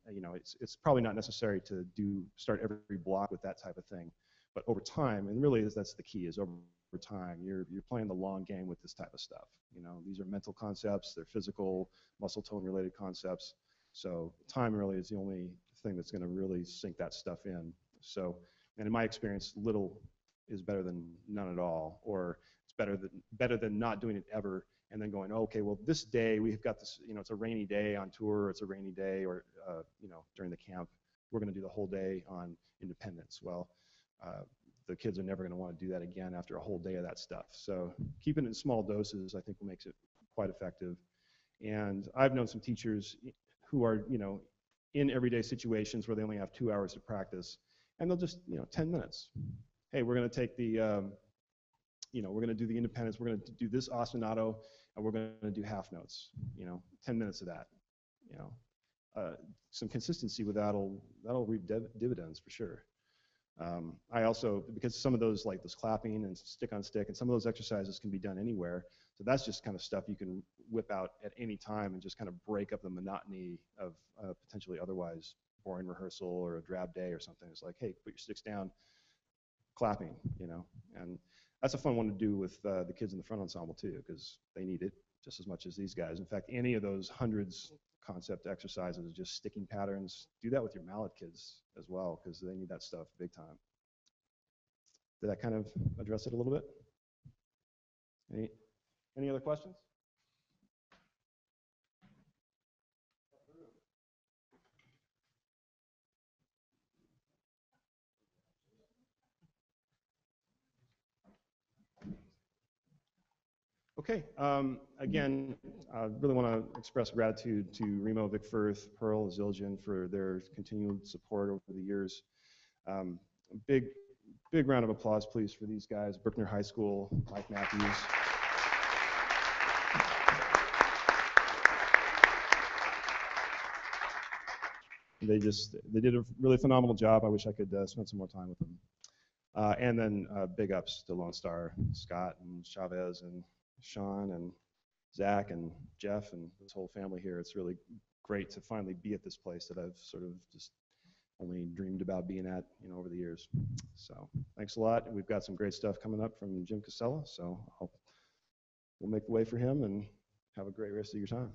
it's probably not necessary to start every block with that type of thing, but over time, and really that's the key, is over time you're playing the long game with this type of stuff. These are mental concepts, they're physical, muscle tone related concepts. So time really is the only thing that's going to really sink that stuff in. So, and in my experience, little is better than none at all, or it's better than not doing it ever and then going, okay, well, this day we've got this, it's a rainy day on tour, or it's a rainy day, or during the camp, we're going to do the whole day on independence. Well, the kids are never going to want to do that again after a whole day of that stuff. So keeping it in small doses, I think, makes it quite effective. And I've known some teachers who are, in everyday situations where they only have 2 hours to practice, and they'll just, 10 minutes. Hey, we're going to take the, we're going to do the independence, we're going to do this ostinato, and we're going to do half notes, 10 minutes of that. Some consistency with that'll reap dividends for sure. I also, because some of those, like this clapping and stick on stick, and some of those exercises can be done anywhere. So that's just kind of stuff you can whip out at any time and just kind of break up the monotony of potentially otherwise boring rehearsal or a drab day or something. It's like, hey, put your sticks down, clapping, and that's a fun one to do with the kids in the front ensemble too, because they need it just as much as these guys. In fact, any of those hundreds concept exercises, just sticking patterns, do that with your mallet kids as well, because they need that stuff big time. Did that kind of address it a little bit? Any other questions? Okay, again, I really want to express gratitude to Remo, Vic Firth, Pearl, Zildjian for their continued support over the years. Big round of applause, please, for these guys. Bruckner High School, Mike Matthews. They did a really phenomenal job. I wish I could spend some more time with them. And then big ups to Lone Star, Scott and Chavez and Sean and Zach and Jeff and this whole family here. It's really great to finally be at this place that I've sort of just only dreamed about being at, over the years. So thanks a lot. We've got some great stuff coming up from Jim Casella, so we'll make the way for him, and have a great rest of your time.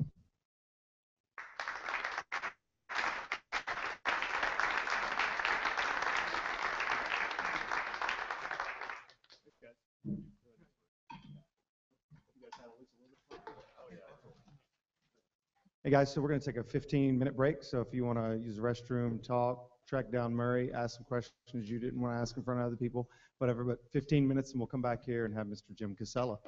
Hey guys, so we're going to take a 15-minute break. So if you want to use the restroom, talk, track down Murray, ask some questions you didn't want to ask in front of other people, whatever, but 15 minutes and we'll come back here and have Mr. Jim Casella.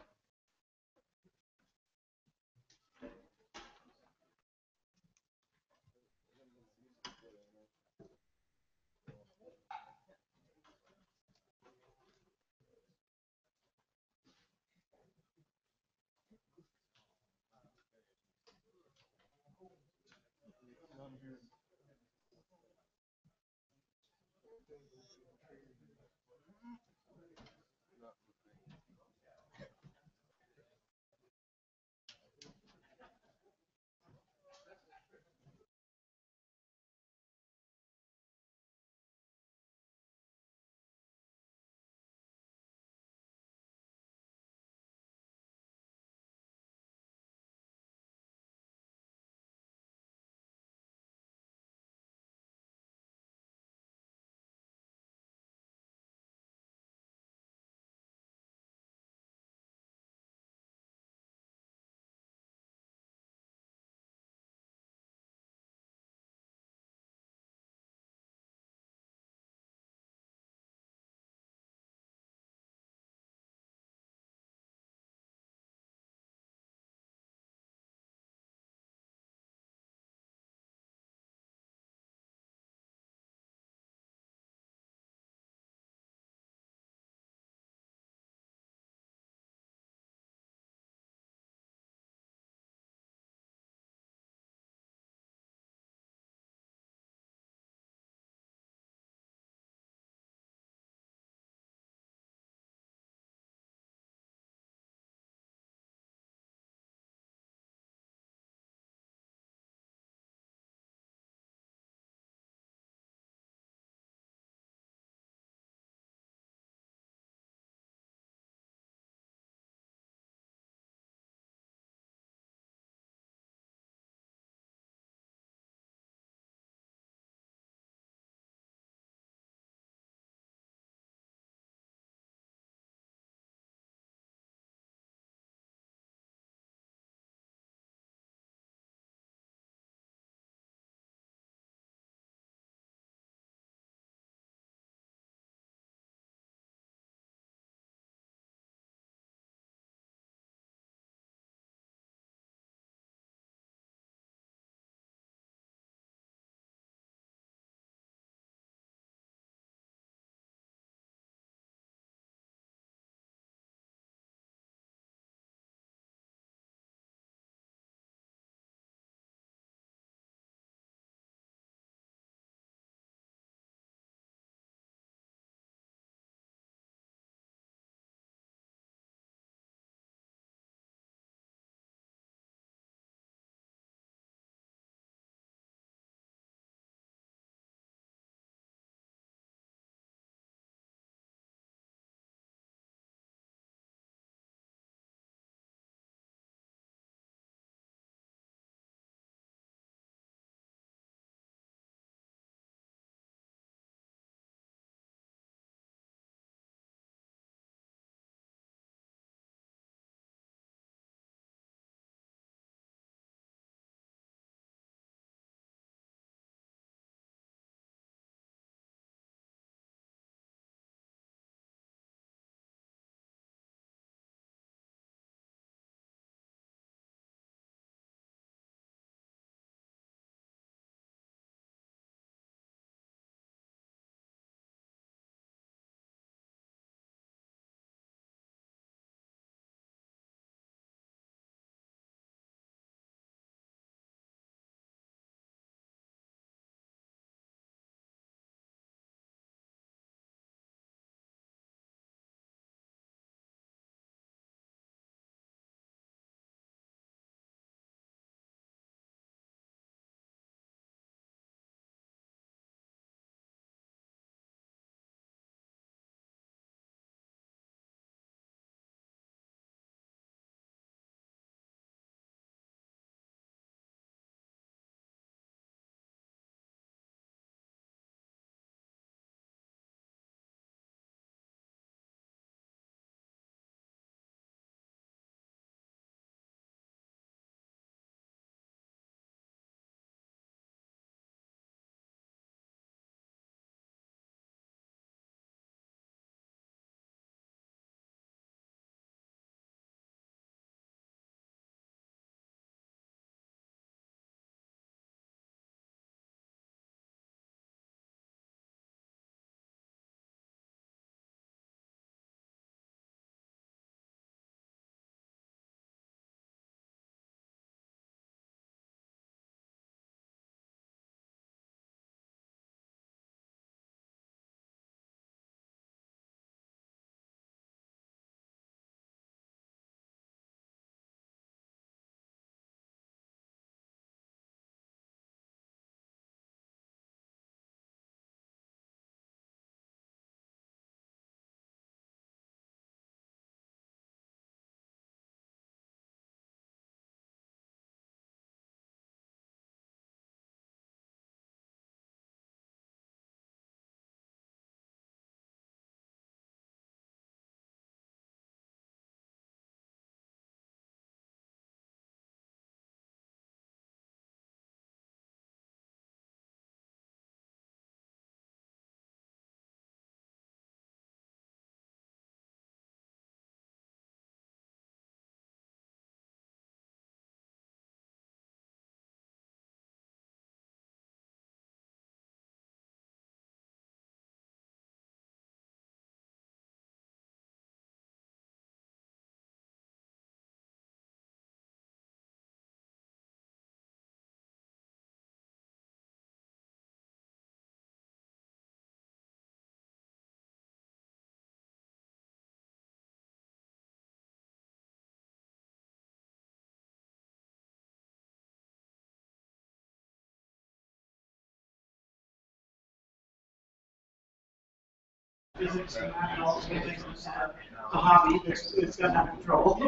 physics and math and all those good things. It's a hobby. It's got out of control.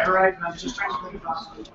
Right. And I'm just trying to think about it.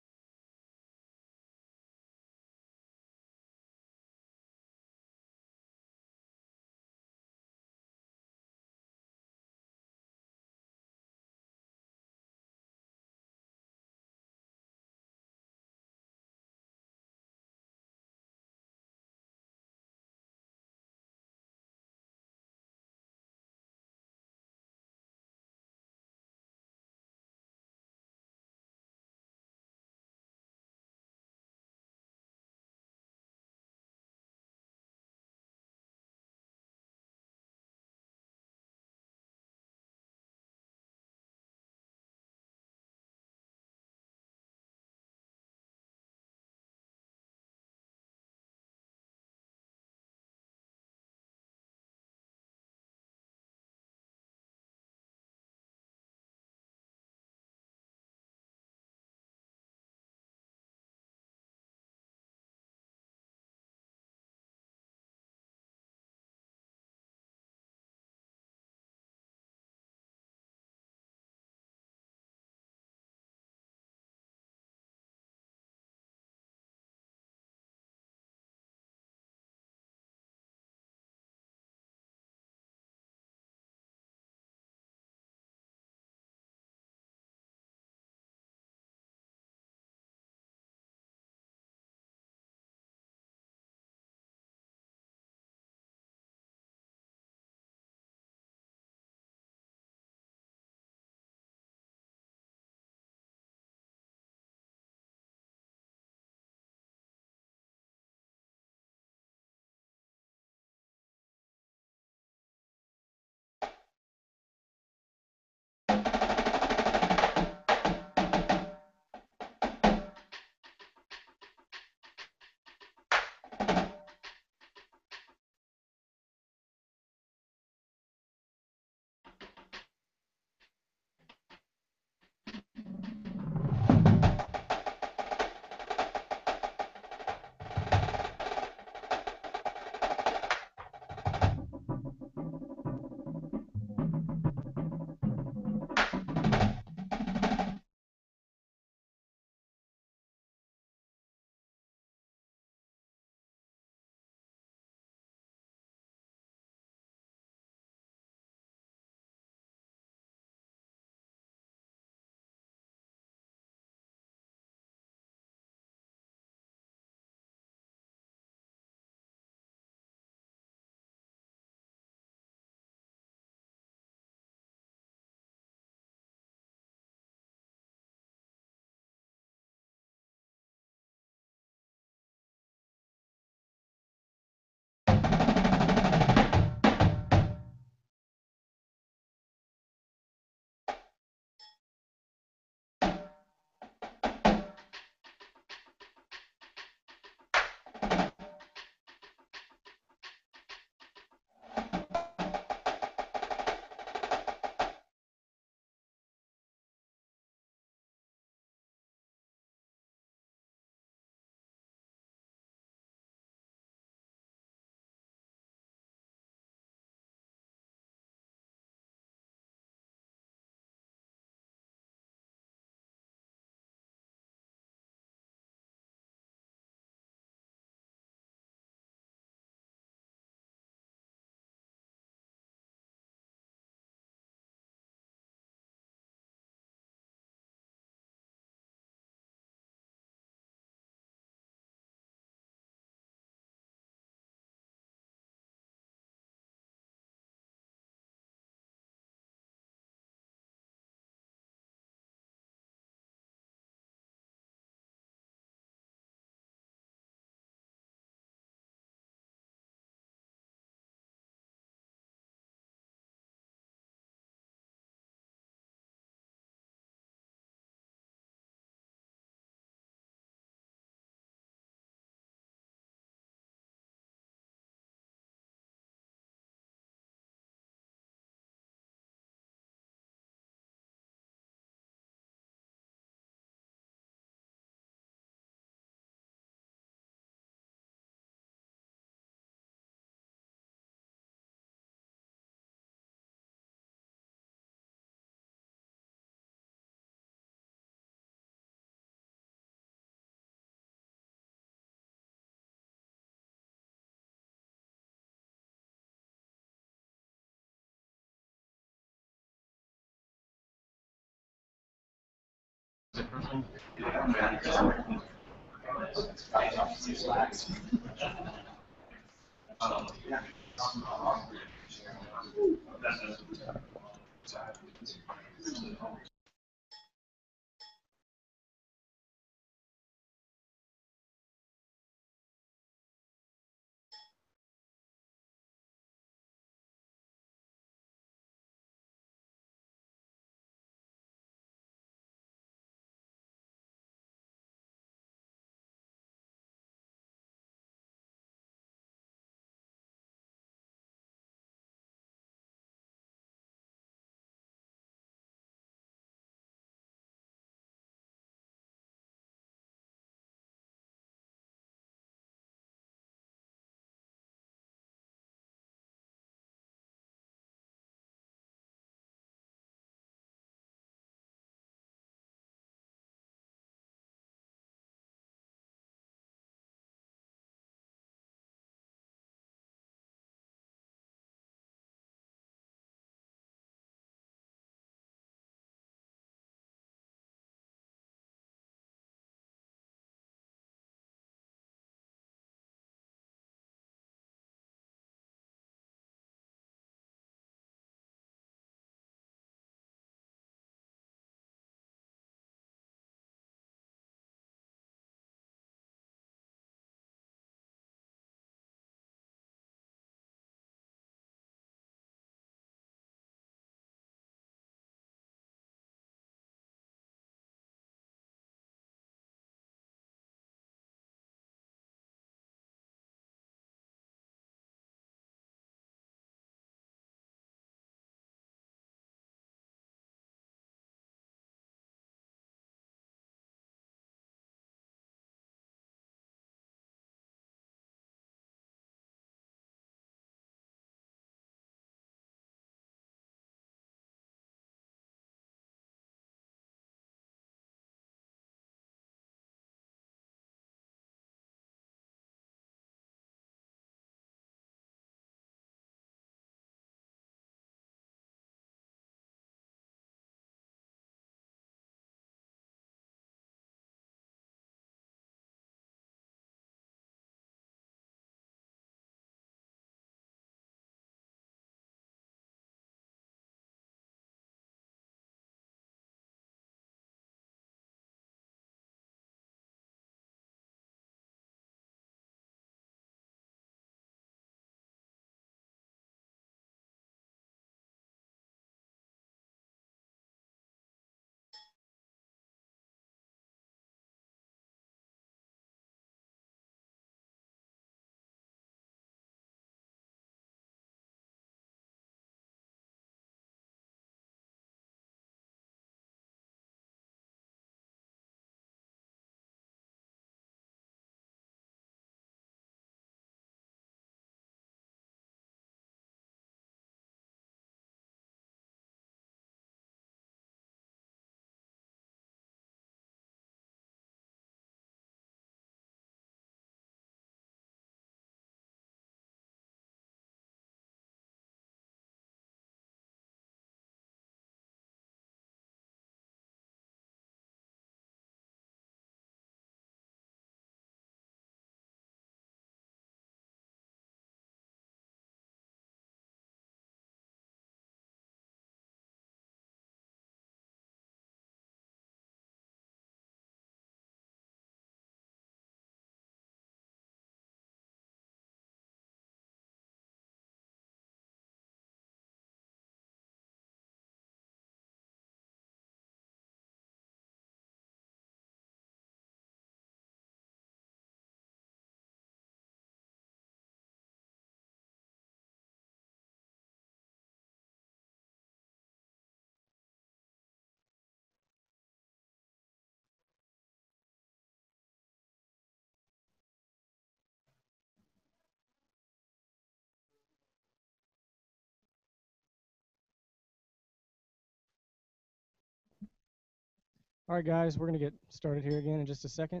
All right, guys, we're going to get started here again in just a second.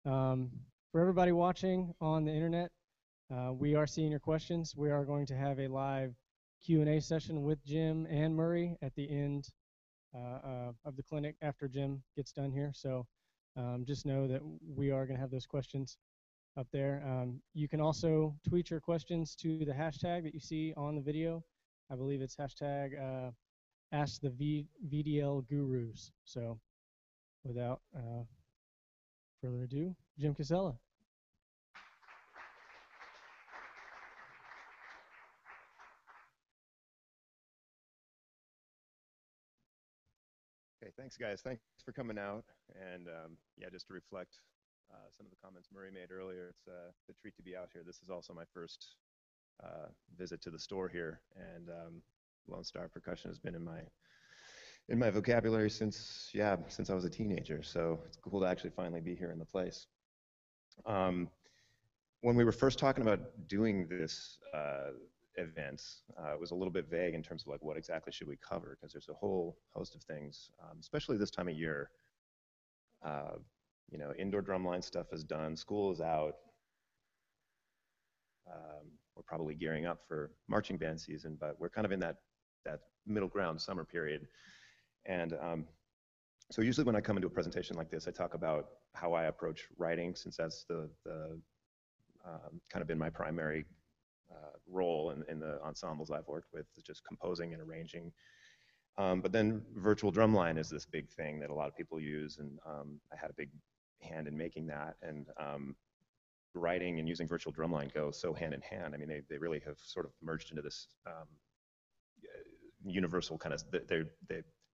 For everybody watching on the internet, we are seeing your questions. We are going to have a live Q&A session with Jim and Murray at the end of the clinic after Jim gets done here. So just know that we are going to have those questions up there. You can also tweet your questions to the hashtag that you see on the video. I believe it's hashtag Ask the VDL Gurus. So without further ado, Jim Casella. Okay, thanks guys. Thanks for coming out. And yeah, just to reflect some of the comments Murray made earlier, it's a treat to be out here. This is also my first visit to the store here, and Lone Star Percussion has been in my vocabulary since I was a teenager. So it's cool to actually finally be here in the place. When we were first talking about doing this event, it was a little bit vague in terms of like what exactly should we cover, because there's a whole host of things, especially this time of year. You know, indoor drumline stuff is done, school is out. We're probably gearing up for marching band season, but we're kind of in that middle ground summer period. And so usually when I come into a presentation like this, I talk about how I approach writing, since that's the kind of been my primary role in the ensembles I've worked with, is just composing and arranging. But then virtual drumline is this big thing that a lot of people use, and I had a big hand in making that. And writing and using virtual drumline go so hand in hand. I mean, they really have sort of merged into this universal kind of,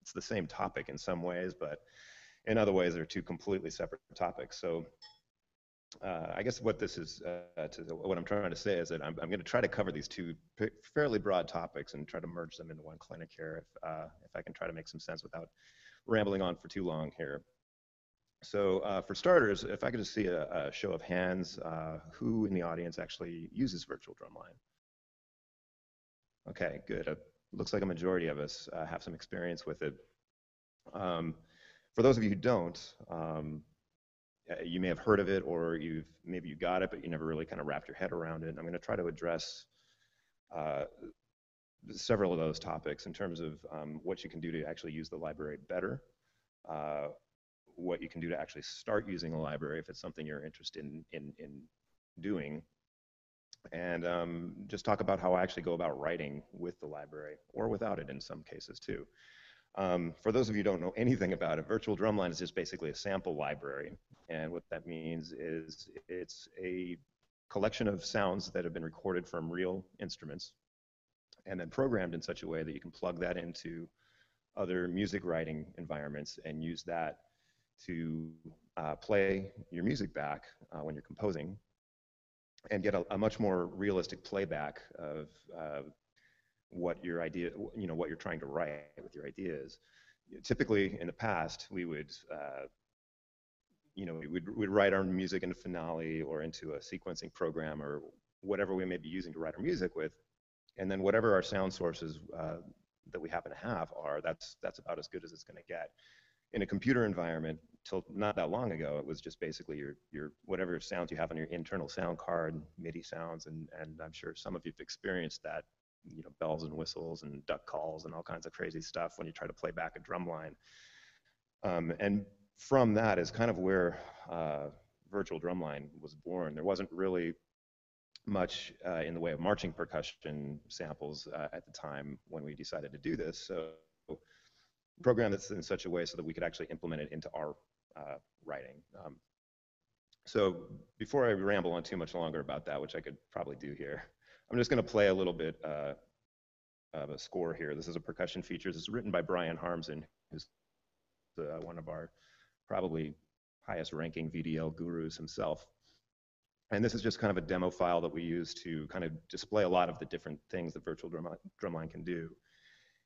it's the same topic in some ways, but in other ways they're two completely separate topics. So I guess what this is, what I'm trying to say is that I'm going to try to cover these two fairly broad topics and try to merge them into one clinic here, if I can try to make some sense without rambling on for too long here. So for starters, if I could just see a show of hands, who in the audience actually uses virtual drumline? Okay, good. Looks like a majority of us have some experience with it. For those of you who don't, you may have heard of it, or maybe you got it, but you never really kind of wrapped your head around it. I'm going to try to address several of those topics in terms of what you can do to actually use the library better, what you can do to actually start using the library if it's something you're interested in doing, and just talk about how I actually go about writing with the library, or without it in some cases too. For those of you who don't know anything about it, virtual drumline is just basically a sample library, and what that means is it's a collection of sounds that have been recorded from real instruments and then programmed in such a way that you can plug that into other music writing environments and use that to play your music back when you're composing, and get a much more realistic playback of what your idea, what you're trying to write with your ideas. Typically, in the past, we would, we'd write our music in a finale or into a sequencing program or whatever we may be using to write our music with, and then whatever our sound sources that we happen to have are, that's about as good as it's going to get. In a computer environment, till not that long ago, it was just basically your whatever sounds you have on your internal sound card, MIDI sounds, and I'm sure some of you've experienced that, bells and whistles and duck calls and all kinds of crazy stuff when you try to play back a drum line. And from that is kind of where virtual drumline was born. There wasn't really much in the way of marching percussion samples at the time when we decided to do this. So program this in such a way so that we could actually implement it into our writing. So before I ramble on too much longer about that, which I could probably do here, I'm just going to play a little bit of a score here. This is a percussion feature. This is written by Brian Harmsen, who's one of our probably highest ranking VDL gurus himself. And this is just kind of a demo file that we use to kind of display a lot of the different things that virtual drumline can do.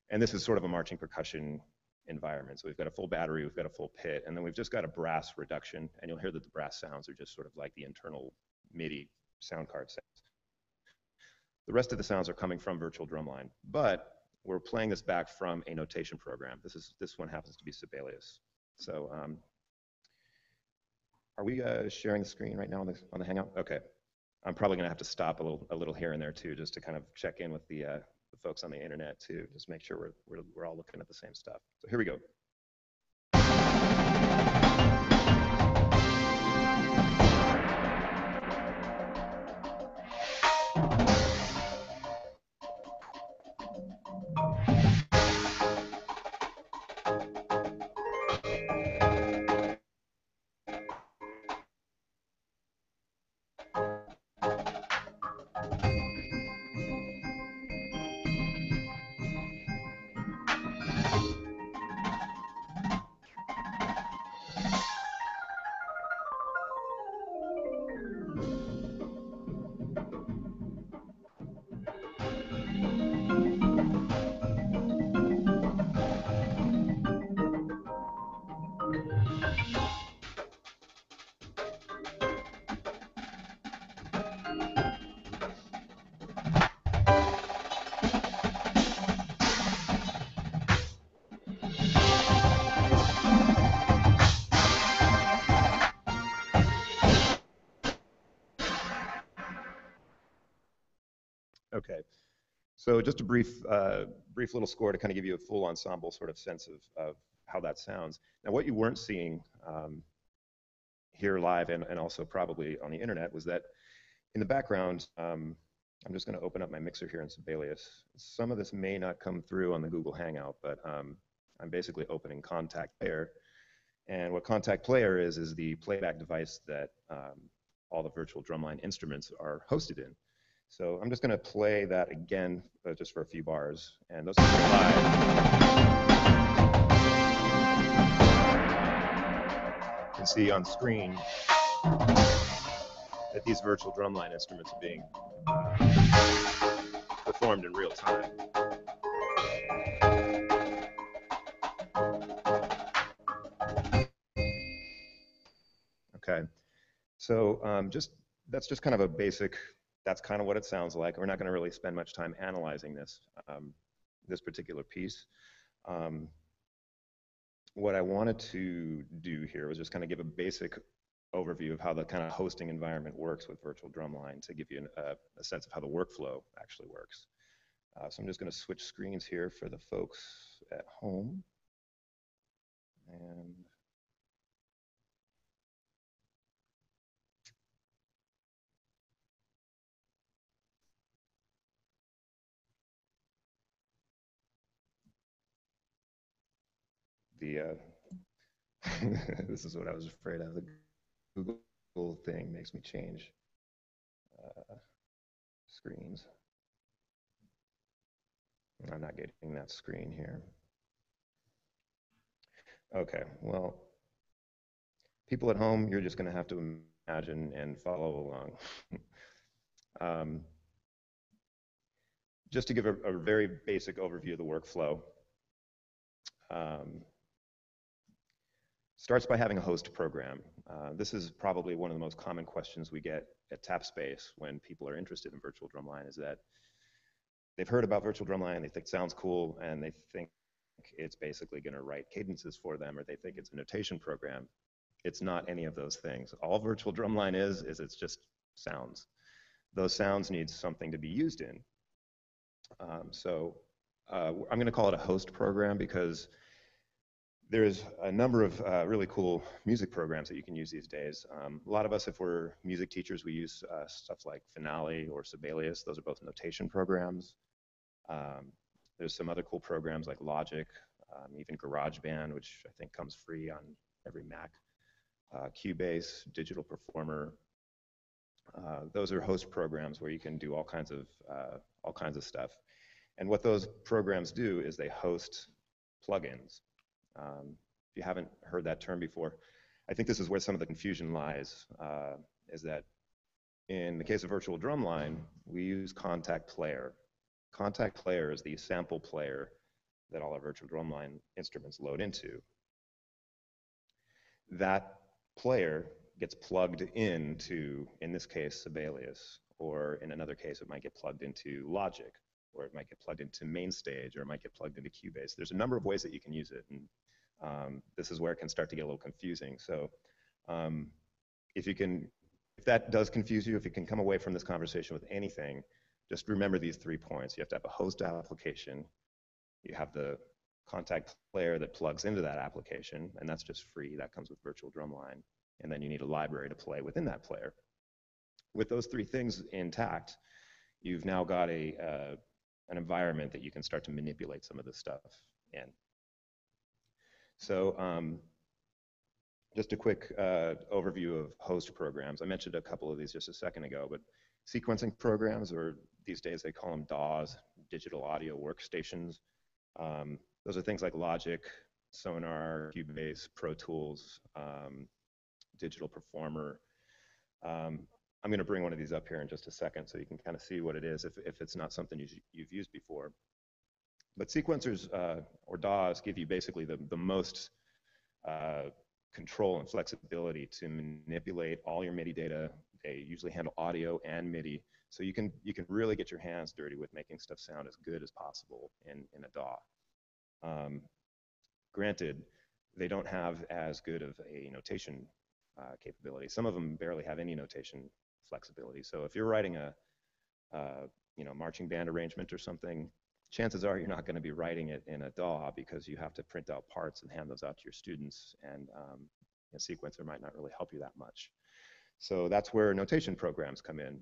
And this is sort of a marching percussion environment. So we've got a full battery, we've got a full pit, and then we've just got a brass reduction, and you'll hear that the brass sounds are just sort of like the internal MIDI sound card sounds. The rest of the sounds are coming from virtual drumline, but we're playing this back from a notation program. This one happens to be Sibelius. So are we sharing the screen right now on the Hangout? Okay. I'm probably going to have to stop a little here and there too, just to kind of check in with the the folks on the internet too. Just make sure we're all looking at the same stuff. So here we go. Okay, so just a brief little score to kind of give you a full ensemble sort of sense of how that sounds. Now, what you weren't seeing here live and also probably on the internet was that in the background, I'm just going to open up my mixer here in Sibelius. Some of this may not come through on the Google Hangout, but I'm basically opening Contact Player. And what Contact Player is the playback device that all the virtual drumline instruments are hosted in. So I'm just going to play that again just for a few bars, and those are live. You can see on screen that these virtual drumline instruments are being performed in real time. Okay, so that's just kind of a basic. That's kind of what it sounds like. We're not going to really spend much time analyzing this this particular piece. What I wanted to do here was just kind of give a basic overview of how the kind of hosting environment works with virtual drumline to give you a sense of how the workflow actually works. So I'm just going to switch screens here for the folks at home. And this is what I was afraid of. The Google thing makes me change screens. I'm not getting that screen here. Okay, well, people at home, you're just going to have to imagine and follow along. Just to give a very basic overview of the workflow. Starts by having a host program. This is probably one of the most common questions we get at TapSpace when people are interested in virtual drumline, is that they've heard about virtual drumline, they think it sounds cool, and they think it's basically going to write cadences for them, or they think it's a notation program. It's not any of those things. All virtual drumline is it's just sounds. Those sounds need something to be used in. I'm going to call it a host program because there's a number of really cool music programs that you can use these days. A lot of us, if we're music teachers, we use stuff like Finale or Sibelius. Those are both notation programs. There's some other cool programs like Logic, even GarageBand, which I think comes free on every Mac. Cubase, Digital Performer. Those are host programs where you can do all kinds of stuff. And what those programs do is they host plugins. If you haven't heard that term before, I think this is where some of the confusion lies, is that in the case of virtual drumline, we use Contact Player. Contact Player is the sample player that all our virtual drumline instruments load into. That player gets plugged into, in this case, Sibelius, or in another case, it might get plugged into Logic, or it might get plugged into MainStage, or it might get plugged into Cubase. There's a number of ways that you can use it, and this is where it can start to get a little confusing. So if that does confuse you, if you can come away from this conversation with anything, just remember these 3 points. You have to have a host application. You have the contact player that plugs into that application, and that's just free. That comes with Virtual Drumline. And then you need a library to play within that player. With those 3 things intact, you've now got an environment that you can start to manipulate some of this stuff in. So just a quick overview of host programs. I mentioned a couple of these just a second ago, but sequencing programs, or these days they call them DAWs, digital audio workstations. Those are things like Logic, Sonar, Cubase, Pro Tools, Digital Performer. I'm going to bring one of these up here in just a second so you can kind of see what it is if it's not something you've used before. But sequencers or DAWs give you basically the most control and flexibility to manipulate all your MIDI data. They usually handle audio and MIDI, so you can really get your hands dirty with making stuff sound as good as possible in a DAW. Granted, they don't have as good of a notation capability. Some of them barely have any notation flexibility. So if you're writing a marching band arrangement or something, chances are you're not going to be writing it in a DAW because you have to print out parts and hand those out to your students, and a sequencer might not really help you that much. So that's where notation programs come in.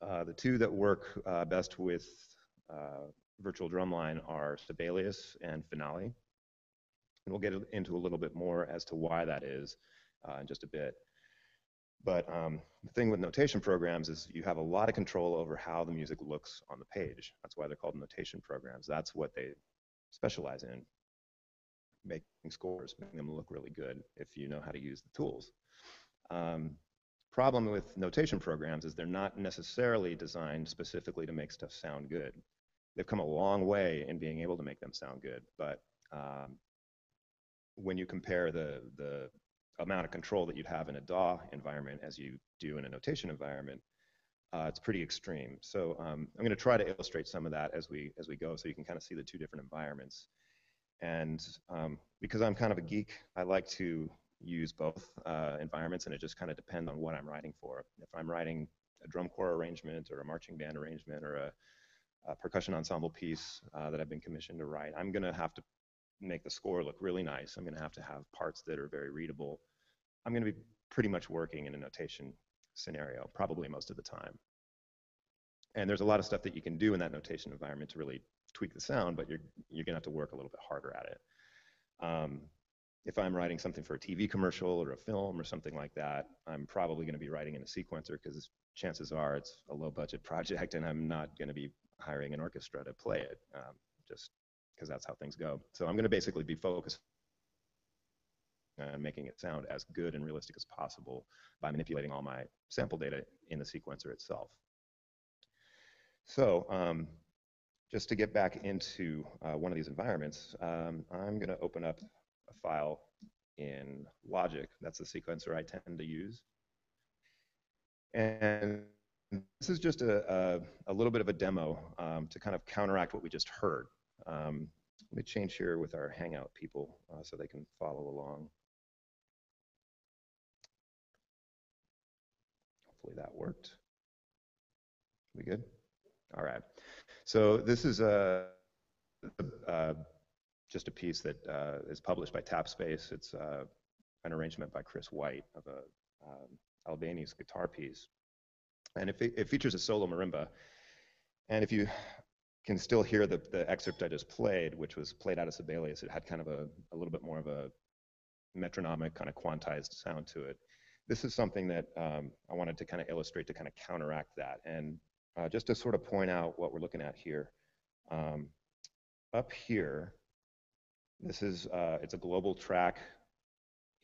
The 2 that work best with Virtual Drumline are Sibelius and Finale. And we'll get into a little bit more as to why that is in just a bit. But the thing with notation programs is you have a lot of control over how the music looks on the page. That's why they're called notation programs. That's what they specialize in, making scores, making them look really good if you know how to use the tools. Problem with notation programs is they're not necessarily designed specifically to make stuff sound good. They've come a long way in being able to make them sound good, but when you compare the amount of control that you'd have in a DAW environment as you do in a notation environment, it's pretty extreme. So I'm going to try to illustrate some of that as we go, so you can kind of see the 2 different environments. And because I'm kind of a geek, I like to use both environments, and it just kind of depends on what I'm writing for. If I'm writing a drum corps arrangement or a marching band arrangement or a percussion ensemble piece that I've been commissioned to write, I'm going to have to make the score look really nice. I'm going to have parts that are very readable. I'm going to be pretty much working in a notation scenario, probably most of the time. And there's a lot of stuff that you can do in that notation environment to really tweak the sound, but you're going to have to work a little bit harder at it. If I'm writing something for a TV commercial or a film or something like that, I'm probably going to be writing in a sequencer because chances are it's a low-budget project and I'm not going to be hiring an orchestra to play it, just because that's how things go. So I'm going to basically be focused on making it sound as good and realistic as possible by manipulating all my sample data in the sequencer itself. So just to get back into one of these environments, I'm going to open up a file in Logic. That's the sequencer I tend to use. And this is just a little bit of a demo to kind of counteract what we just heard. Let me change here with our Hangout people so they can follow along. Hopefully that worked. We good? All right. So this is just a piece that is published by TapSpace. It's an arrangement by Chris White of a Albanese guitar piece. And it features a solo marimba. And if you can still hear the excerpt I just played, which was played out of Sibelius, it had kind of a little bit more of a metronomic kind of quantized sound to it. This is something that I wanted to kind of illustrate to kind of counteract that. And just to sort of point out what we're looking at here, up here, this is it's a global track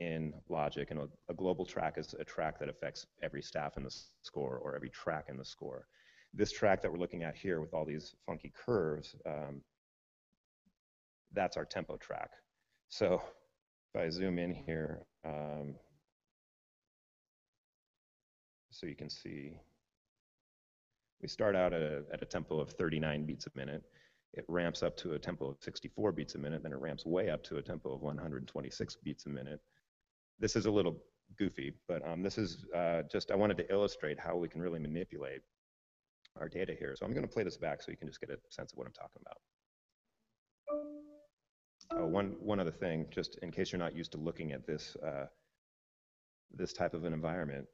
in Logic, and a global track is a track that affects every staff in the score or every track in the score. This track that we're looking at here with all these funky curves, that's our tempo track. So if I zoom in here, so you can see, we start out at a tempo of 39 beats a minute. It ramps up to a tempo of 64 beats a minute, then it ramps way up to a tempo of 126 beats a minute. This is a little goofy, but this is just, I wanted to illustrate how we can really manipulate our data here. So I'm going to play this back so you can just get a sense of what I'm talking about. Oh, one other thing, just in case you're not used to looking at this, this type of an environment,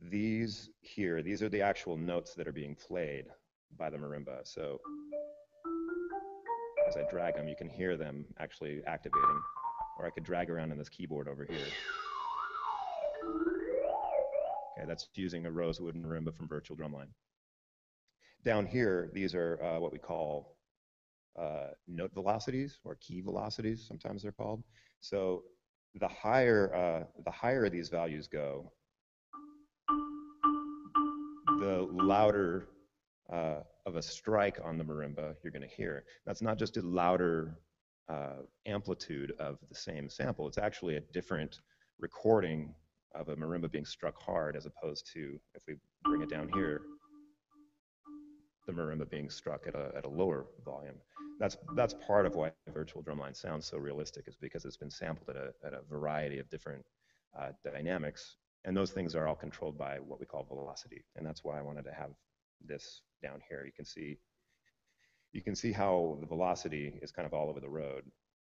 these are the actual notes that are being played by the marimba. So as I drag them, you can hear them actually activating. Or I could drag around on this keyboard over here. Okay, that's using a rosewood marimba from Virtual Drumline. Down here, these are what we call note velocities, or key velocities, sometimes they're called. So the higher these values go, the louder of a strike on the marimba you're going to hear. That's not just a louder amplitude of the same sample. It's actually a different recording of a marimba being struck hard, as opposed to, if we bring it down here, the marimba being struck at a lower volume. That's part of why Virtual Drumline sounds so realistic, is because it's been sampled at a variety of different dynamics, and those things are all controlled by what we call velocity. And that's why I wanted to have this down here. You can see how the velocity is kind of all over the road,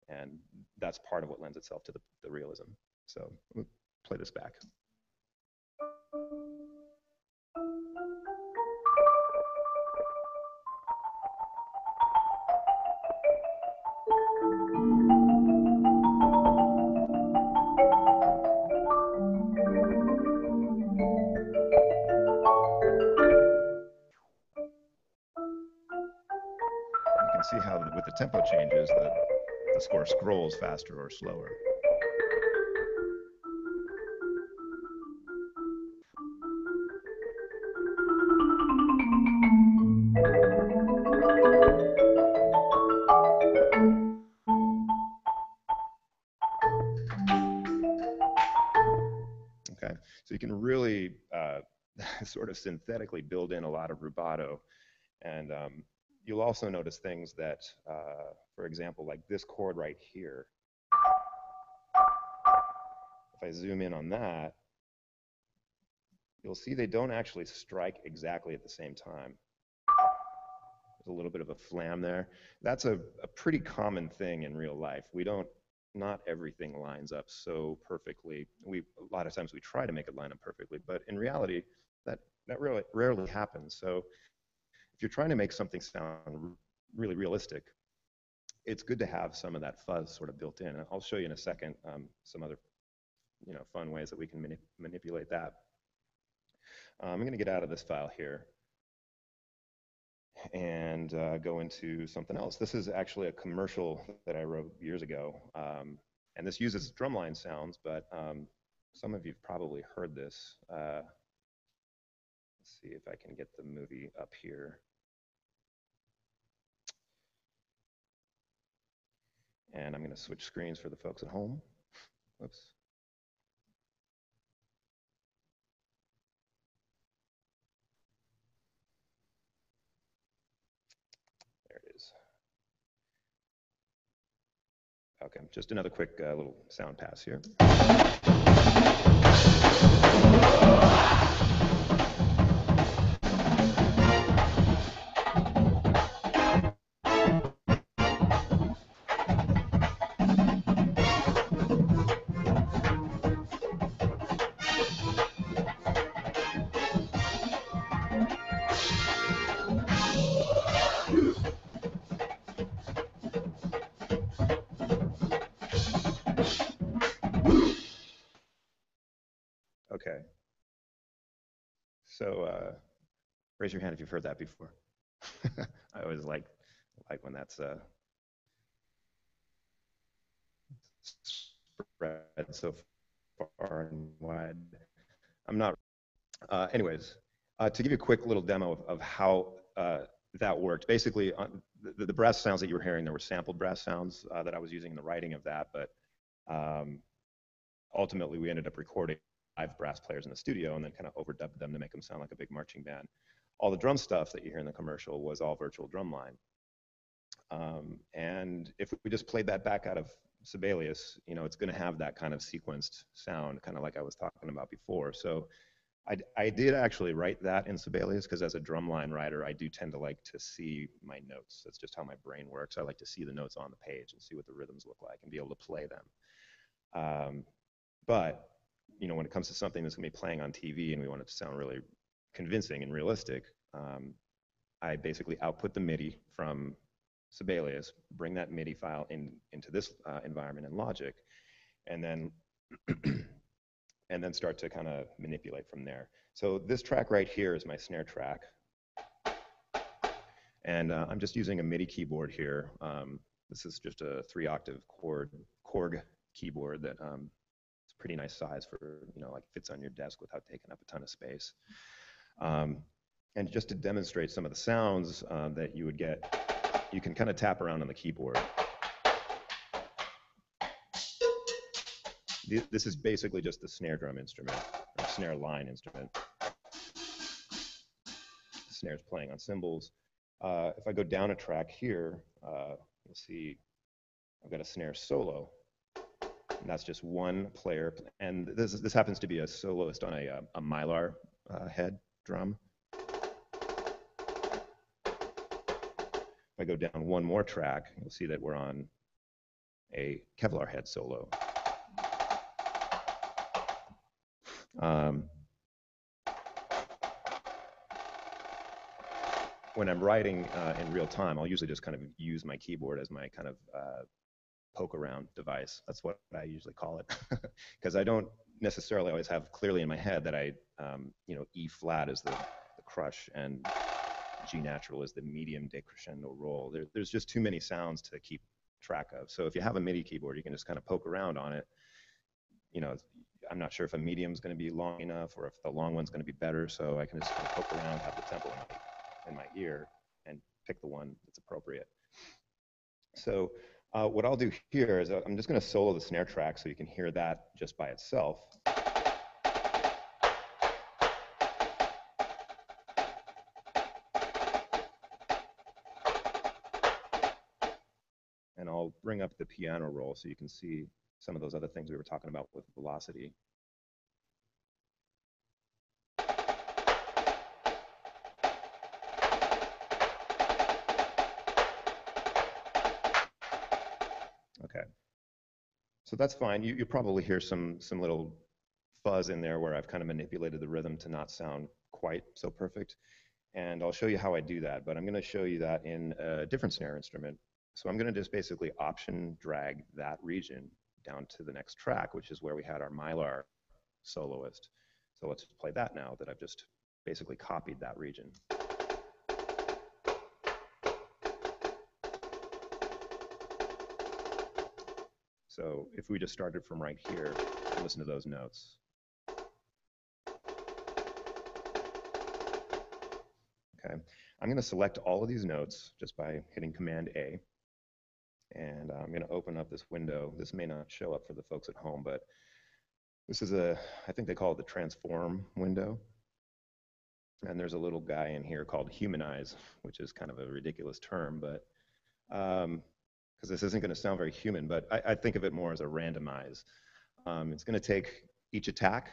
and that's part of what lends itself to the realism. So we'll play this back. See how with the tempo changes, the score scrolls faster or slower. Okay, so you can really sort of synthetically build in a lot of rubato, and you'll also notice things that, for example, like this chord right here. If I zoom in on that, you'll see they don't actually strike exactly at the same time. There's a little bit of a flam there. That's a pretty common thing in real life. Not everything lines up so perfectly. A lot of times we try to make it line up perfectly, but in reality, that really rarely happens. So if you're trying to make something sound really realistic, it's good to have some of that fuzz sort of built in. I'll show you in a second some other fun ways that we can manipulate that. I'm going to get out of this file here and go into something else. This is actually a commercial that I wrote years ago, and this uses drumline sounds, but some of you've probably heard this. Let's see if I can get the movie up here. And I'm going to switch screens for the folks at home. Whoops. There it is. Okay, just another quick little sound pass here. Okay. So raise your hand if you've heard that before. I always like when that's spread so far and wide. I'm not. Anyways, to give you a quick little demo of how that worked. Basically, the brass sounds that you were hearing, there were sampled brass sounds that I was using in the writing of that, but ultimately we ended up recording 5 brass players in the studio and then kind of overdubbed them to make them sound like a big marching band. All the drum stuff that you hear in the commercial was all Virtual Drumline. And if we just played that back out of Sibelius, it's going to have that kind of sequenced sound, kind of like I was talking about before. So I did actually write that in Sibelius because as a drumline writer, I do tend to like to see my notes. That's just how my brain works. I like to see the notes on the page and see what the rhythms look like and be able to play them. But you know, when it comes to something that's going to be playing on TV and we want it to sound really convincing and realistic, I basically output the MIDI from Sibelius, bring that MIDI file into this environment in Logic, and then and then start to kind of manipulate from there. So this track right here is my snare track. And I'm just using a MIDI keyboard here. This is just a 3-octave Korg keyboard that it's a pretty nice size for, you know, like fits on your desk without taking up a ton of space. And just to demonstrate some of the sounds that you would get, you can kind of tap around on the keyboard. This is basically just the snare drum instrument, or snare line instrument. The snare's playing on cymbals. If I go down a track here, you'll see I've got a snare solo. And that's just one player. And this happens to be a soloist on a Mylar head drum. If I go down one more track, you'll see that we're on a Kevlar head solo. When I'm writing in real time, I'll usually just kind of use my keyboard as my kind of poke around device. That's what I usually call it, because I don't necessarily always have clearly in my head that you know, E flat is the crush and G natural is the medium decrescendo roll. There's just too many sounds to keep track of. So if you have a MIDI keyboard, you can just kind of poke around on it. You know, I'm not sure if a medium is going to be long enough or if the long one's going to be better, so I can just kind of poke around, have the tempo in my ear, and pick the one that's appropriate. So what I'll do here is I'm just going to solo the snare track so you can hear that just by itself. And I'll bring up the piano roll so you can see some of those other things we were talking about with velocity. Okay, so that's fine. You probably hear some little fuzz in there where I've kind of manipulated the rhythm to not sound quite so perfect. And I'll show you how I do that, but I'm going to show you that in a different snare instrument. So I'm going to just basically option drag that region down to the next track, which is where we had our Mylar soloist. So let's play that now that I've just basically copied that region. So if we just started from right here, listen to those notes. Okay, I'm going to select all of these notes just by hitting Command A. And I'm going to open up this window. This may not show up for the folks at home, but this is I think they call it the transform window. And there's a little guy in here called humanize, which is kind of a ridiculous term, but because this isn't going to sound very human, but I think of it more as a randomize. It's going to take each attack,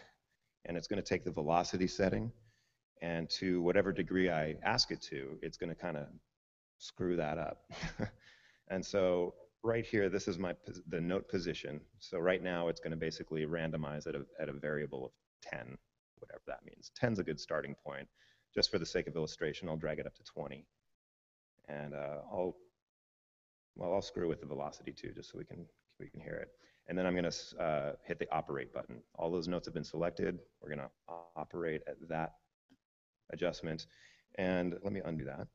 and it's going to take the velocity setting, and to whatever degree I ask it to, it's going to kind of screw that up. And so right here, this is the note position. So right now, it's going to basically randomize at a variable of 10, whatever that means. 10's a good starting point. Just for the sake of illustration, I'll drag it up to 20. And I'll screw with the velocity too, just so we can hear it. And then I'm going to hit the operate button. All those notes have been selected. We're going to operate at that adjustment. And let me undo that.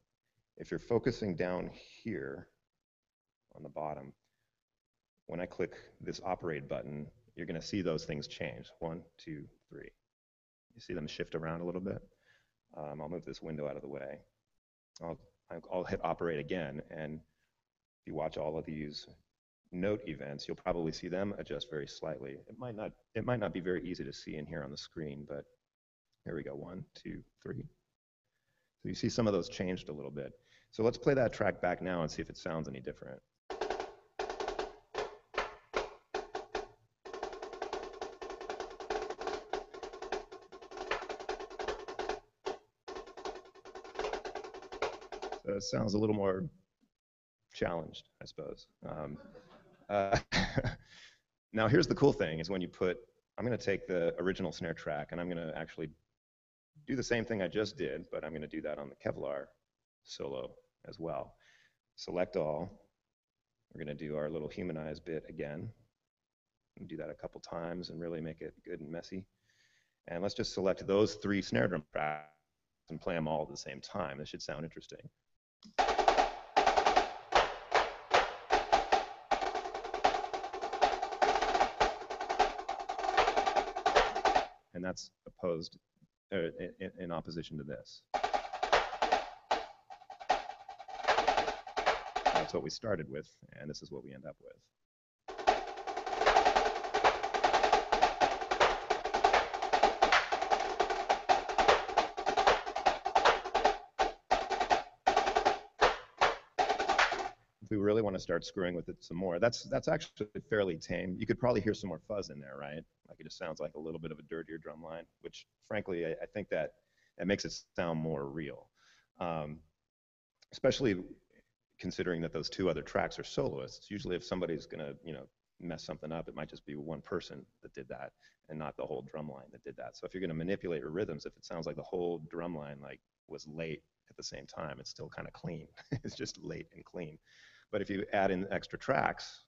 If you're focusing down here on the bottom, when I click this operate button, you're going to see those things change. 1, 2, 3. You see them shift around a little bit. I'll move this window out of the way. I'll hit operate again, and if you watch all of these note events, you'll probably see them adjust very slightly. It might not be very easy to see in here on the screen, but here we go. 1, 2, 3. So you see some of those changed a little bit. So let's play that track back now and see if it sounds any different. sounds a little more challenged, I suppose. Uh, now here's the cool thing is when you put, I'm going to take the original snare track and I'm going to actually do the same thing I just did, but I'm going to do that on the Kevlar solo as well. Select all. We're going to do our little humanized bit again. And do that a couple times and really make it good and messy. And let's just select those 3 snare drum tracks and play them all at the same time. This should sound interesting. And that's opposed, in opposition to this. That's what we started with, and this is what we end up with. If we really want to start screwing with it some more, that's actually fairly tame. You could probably hear some more fuzz in there, right? Like it just sounds like a little bit of a dirtier drum line, which frankly, I think that makes it sound more real. Especially considering that those 2 other tracks are soloists. Usually if somebody's gonna, mess something up, it might just be one person that did that and not the whole drum line that did that. So if you're gonna manipulate your rhythms, if it sounds like the whole drum line like was late at the same time, it's still kind of clean. It's just late and clean. But if you add in extra tracks,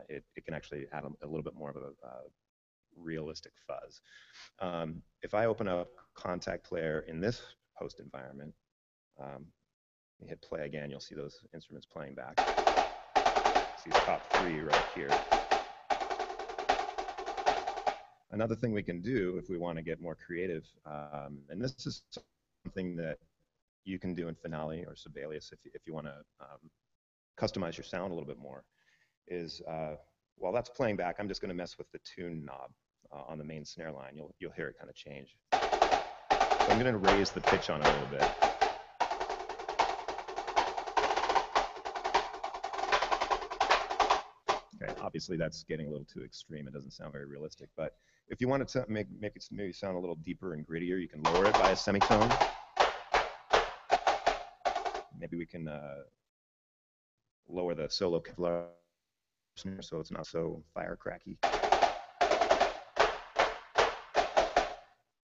it can actually add a little bit more of a realistic fuzz. If I open up Contact Player in this host environment, you hit play again, you'll see those instruments playing back. See the top 3 right here. Another thing we can do if we want to get more creative, and this is something that you can do in Finale or Sibelius if you want to customize your sound a little bit more, is while that's playing back, I'm just going to mess with the tune knob on the main snare line. You'll hear it kind of change. So I'm going to raise the pitch on it a little bit. Okay, obviously that's getting a little too extreme. It doesn't sound very realistic. But if you wanted to make it maybe sound a little deeper and grittier, you can lower it by a semitone. Maybe we can lower the solo Kevlar snare so it's not so firecracky.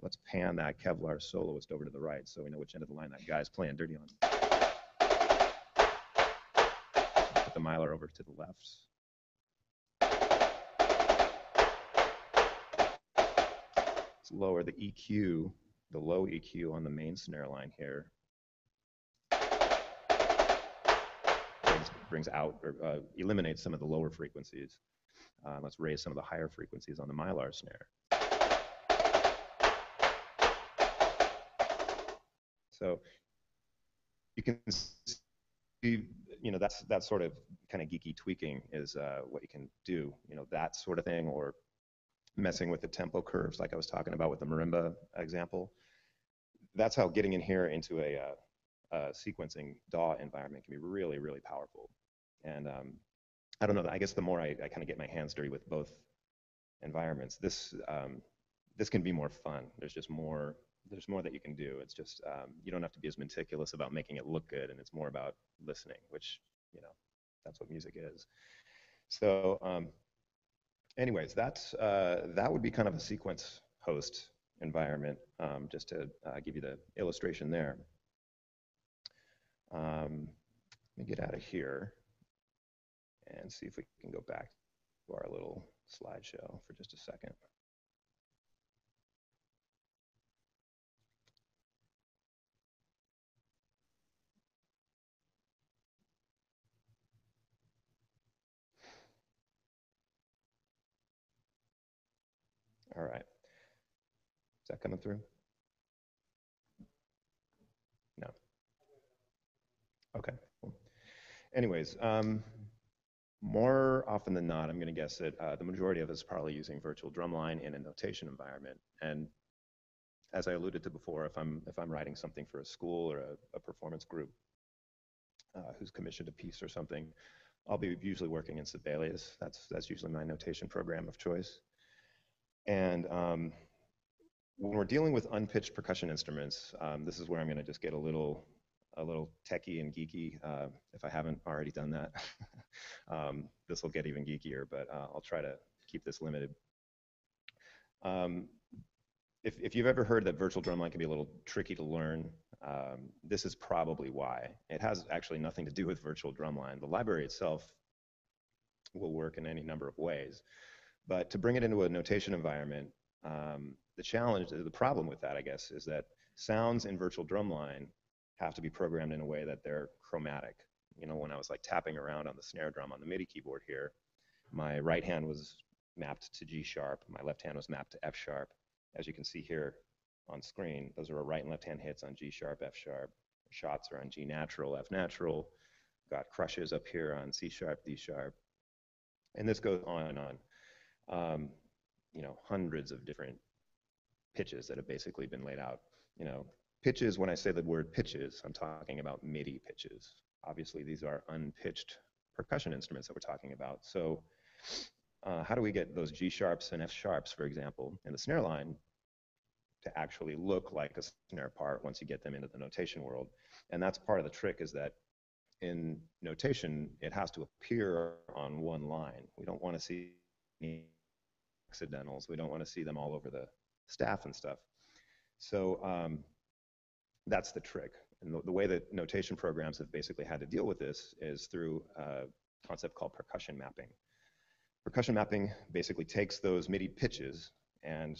Let's pan that Kevlar soloist over to the right so we know which end of the line that guy's playing dirty on. Put the Mylar over to the left. Let's lower the EQ, the low EQ on the main snare line here. Brings out or eliminates some of the lower frequencies. Let's raise some of the higher frequencies on the Mylar snare. So you can see, that's sort of kind of geeky tweaking is what you can do, that sort of thing, or messing with the tempo curves like I was talking about with the marimba example. That's how getting in here into a sequencing DAW environment can be really, really powerful. And I don't know, I guess the more I kind of get my hands dirty with both environments, this can be more fun. There's more that you can do. It's just, you don't have to be as meticulous about making it look good, and it's more about listening, which, that's what music is. So anyways, that would be kind of a sequence host environment, just to give you the illustration there. Let me get out of here and see if we can go back to our little slideshow for just a second. All right. Is that coming through? No. Okay. Cool. Anyways, more often than not, I'm going to guess that the majority of us is probably using virtual drumline in a notation environment. And as I alluded to before, if I'm writing something for a school or a performance group who's commissioned a piece or something, I'll be usually working in Sibelius. That's usually my notation program of choice. And when we're dealing with unpitched percussion instruments, this is where I'm going to just get a little a little techie and geeky, if I haven't already done that. This will get even geekier, but I'll try to keep this limited. If you've ever heard that virtual drumline can be a little tricky to learn, this is probably why. It has actually nothing to do with virtual drumline. The library itself will work in any number of ways. But to bring it into a notation environment, the problem with that, I guess, is that sounds in virtual drumline have to be programmed in a way that they're chromatic. You know, when I was like tapping around on the snare drum on the MIDI keyboard here, my right hand was mapped to G sharp, my left hand was mapped to F sharp. As you can see here on screen, those are our right and left hand hits on G sharp, F sharp. Shots are on G natural, F natural. Got crushes up here on C sharp, D sharp. And this goes on and on. You know, hundreds of different pitches that have basically been laid out. You know, pitches, when I say the word pitches, I'm talking about MIDI pitches. Obviously, these are unpitched percussion instruments that we're talking about. So how do we get those G sharps and F sharps, for example, in the snare line to actually look like a snare part once you get them into the notation world? And that's part of the trick, is that in notation, it has to appear on one line. We don't want to see any accidentals. We don't want to see them all over the staff and stuff. So that's the trick. And the way that notation programs have basically had to deal with this is through a concept called percussion mapping. Percussion mapping basically takes those MIDI pitches and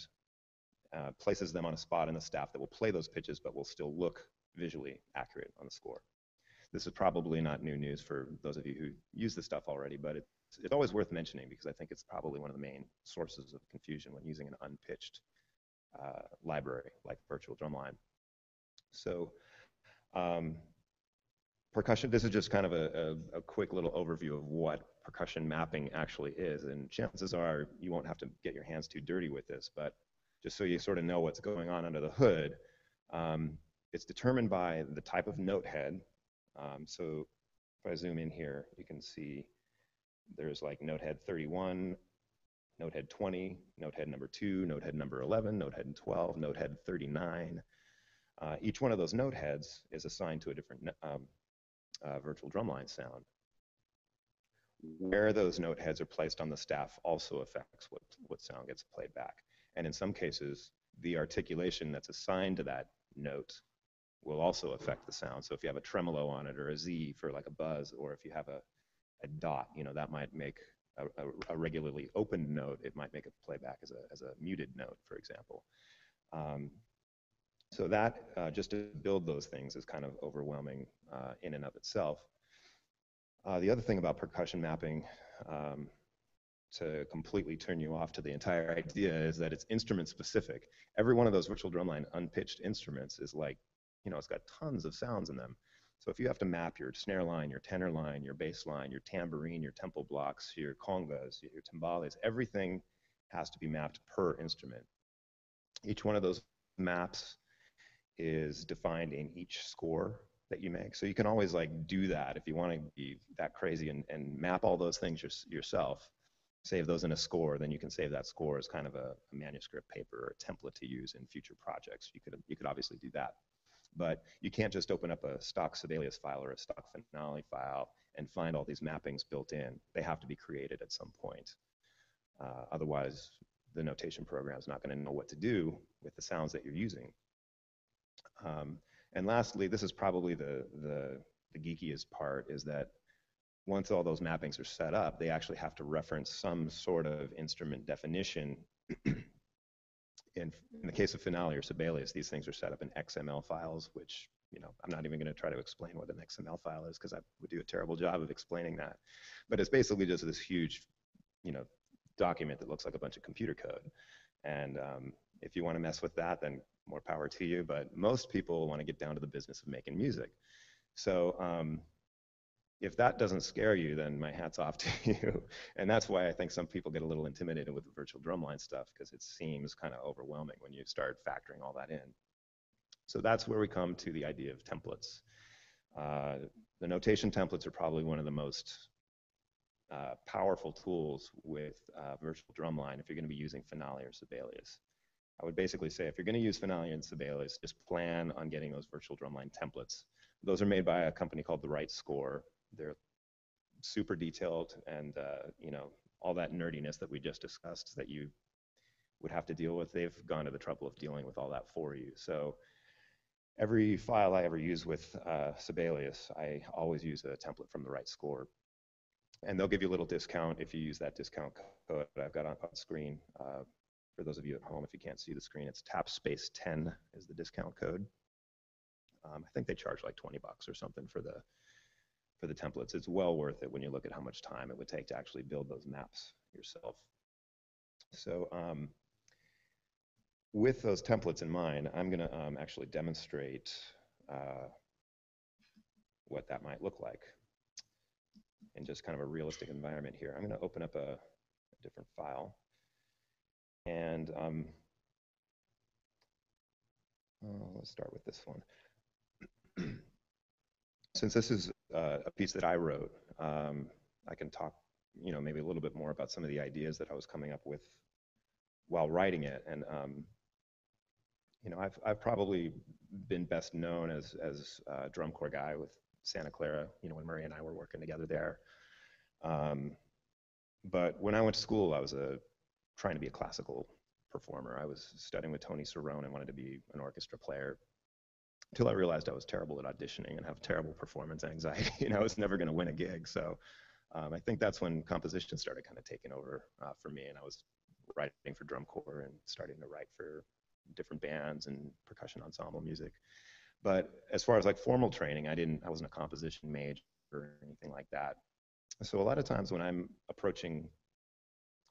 places them on a spot in the staff that will play those pitches but will still look visually accurate on the score. This is probably not new news for those of you who use this stuff already, but it's always worth mentioning because I think it's probably one of the main sources of confusion when using an unpitched library like virtual drumline. So percussion, this is just kind of a quick little overview of what percussion mapping actually is, and chances are you won't have to get your hands too dirty with this, but just so you sort of know what's going on under the hood, it's determined by the type of note head. So if I zoom in here, you can see there's like note head 31, note head 20, note head number 2, note head number 11, note head 12, note head 39. Each one of those note heads is assigned to a different virtual drumline sound. Where those note heads are placed on the staff also affects what sound gets played back. And in some cases, the articulation that's assigned to that note will also affect the sound. So if you have a tremolo on it, or a Z for like a buzz, or if you have a dot, you know, that might make a regularly opened note, it might make it play back as a muted note, for example. So that, just to build those things, is kind of overwhelming in and of itself. The other thing about percussion mapping, to completely turn you off to the entire idea, is that it's instrument specific. Every one of those virtual drumline unpitched instruments is like, you know, it's got tons of sounds in them. So if you have to map your snare line, your tenor line, your bass line, your tambourine, your tempo blocks, your congas, your timbales, everything has to be mapped per instrument. Each one of those maps is defined in each score that you make. So you can always like do that if you want to be that crazy and map all those things yourself, save those in a score, then you can save that score as kind of a manuscript paper or a template to use in future projects. You could obviously do that. But you can't just open up a stock Sibelius file or a stock Finale file and find all these mappings built in. They have to be created at some point. Otherwise, the notation program is not going to know what to do with the sounds that you're using. And lastly, this is probably the geekiest part, is that once all those mappings are set up, they actually have to reference some sort of instrument definition. In the case of Finale or Sibelius, these things are set up in XML files, which, you know, I'm not even going to try to explain what an XML file is because I would do a terrible job of explaining that. But it's basically just this huge, you know, document that looks like a bunch of computer code. And if you want to mess with that, then more power to you. But most people want to get down to the business of making music. So if that doesn't scare you, then my hat's off to you. And that's why I think some people get a little intimidated with the virtual drumline stuff, because it seems kind of overwhelming when you start factoring all that in. So that's where we come to the idea of templates. The notation templates are probably one of the most powerful tools with virtual drumline if you're going to be using Finale or Sibelius. I would basically say if you're going to use Finale and Sibelius, just plan on getting those virtual drumline templates. Those are made by a company called The Right Score. They're super detailed, and you know, all that nerdiness that we just discussed that you would have to deal with, they've gone to the trouble of dealing with all that for you. So every file I ever use with Sibelius, I always use a template from The Right Score. And they'll give you a little discount if you use that discount code that I've got on screen. For those of you at home, if you can't see the screen, it's TAPSpace10 is the discount code. I think they charge like 20 bucks or something for the templates. It's well worth it when you look at how much time it would take to actually build those maps yourself. So with those templates in mind, I'm going to actually demonstrate what that might look like in just kind of a realistic environment here. I'm going to open up a different file. And let's start with this one. Since this is a piece that I wrote, I can talk, you know, maybe a little bit more about some of the ideas that I was coming up with while writing it. And you know, I've probably been best known as a drum corps guy with Santa Clara, you know, when Murray and I were working together there. But when I went to school, I was trying to be a classical performer. I was studying with Tony Cerrone and wanted to be an orchestra player, until I realized I was terrible at auditioning and have terrible performance anxiety, and I was never going to win a gig. So I think that's when composition started kind of taking over for me, and I was writing for drum corps and starting to write for different bands and percussion ensemble music. But as far as like formal training, I wasn't a composition major or anything like that. So a lot of times when I'm approaching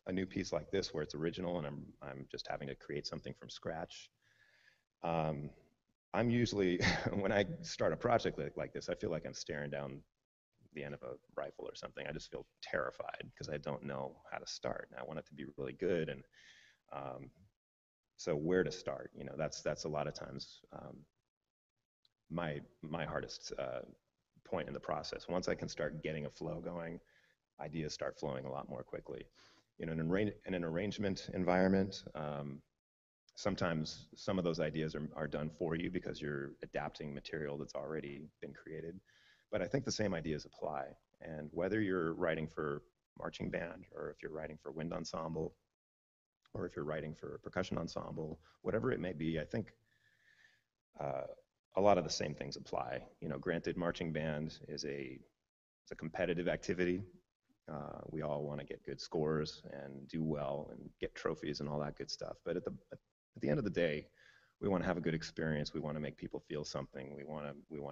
a new piece like this, where it's original and I'm just having to create something from scratch, I'm usually, when I start a project like this, I feel like I'm staring down the end of a rifle or something. I just feel terrified because I don't know how to start, and I want it to be really good. And so where to start? You know, that's a lot of times my hardest point in the process. Once I can start getting a flow going, ideas start flowing a lot more quickly. In an arrangement environment, sometimes some of those ideas are done for you because you're adapting material that's already been created. But I think the same ideas apply. And whether you're writing for marching band, or if you're writing for wind ensemble, or if you're writing for a percussion ensemble, whatever it may be, I think a lot of the same things apply. You know, granted, marching band is it's a competitive activity. We all want to get good scores and do well and get trophies and all that good stuff. But at the end of the day, we want to have a good experience. We want to make people feel something. We want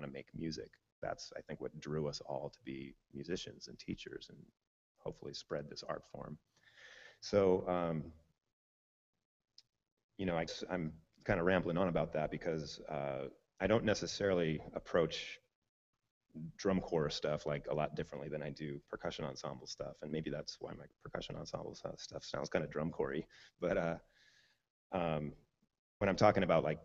to make music. That's, I think, what drew us all to be musicians and teachers and hopefully spread this art form. So, you know, I'm kind of rambling on about that because I don't necessarily approach drum corps stuff like a lot differently than I do percussion ensemble stuff, and maybe that's why my percussion ensemble stuff sounds kind of drum corps-y. But when I'm talking about like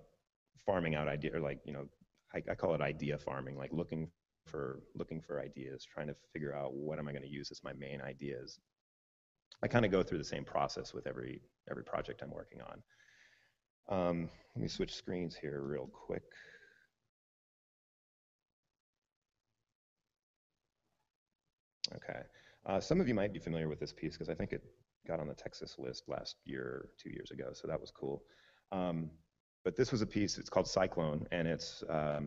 farming out idea, or like, you know, I call it idea farming, like looking for ideas, trying to figure out what am I going to use as my main ideas. I kind of go through the same process with every project I'm working on. Let me switch screens here real quick. Okay. Some of you might be familiar with this piece because I think it got on the Texas list last year, 2 years ago, so that was cool. But this was a piece, it's called Cyclone, and it's, I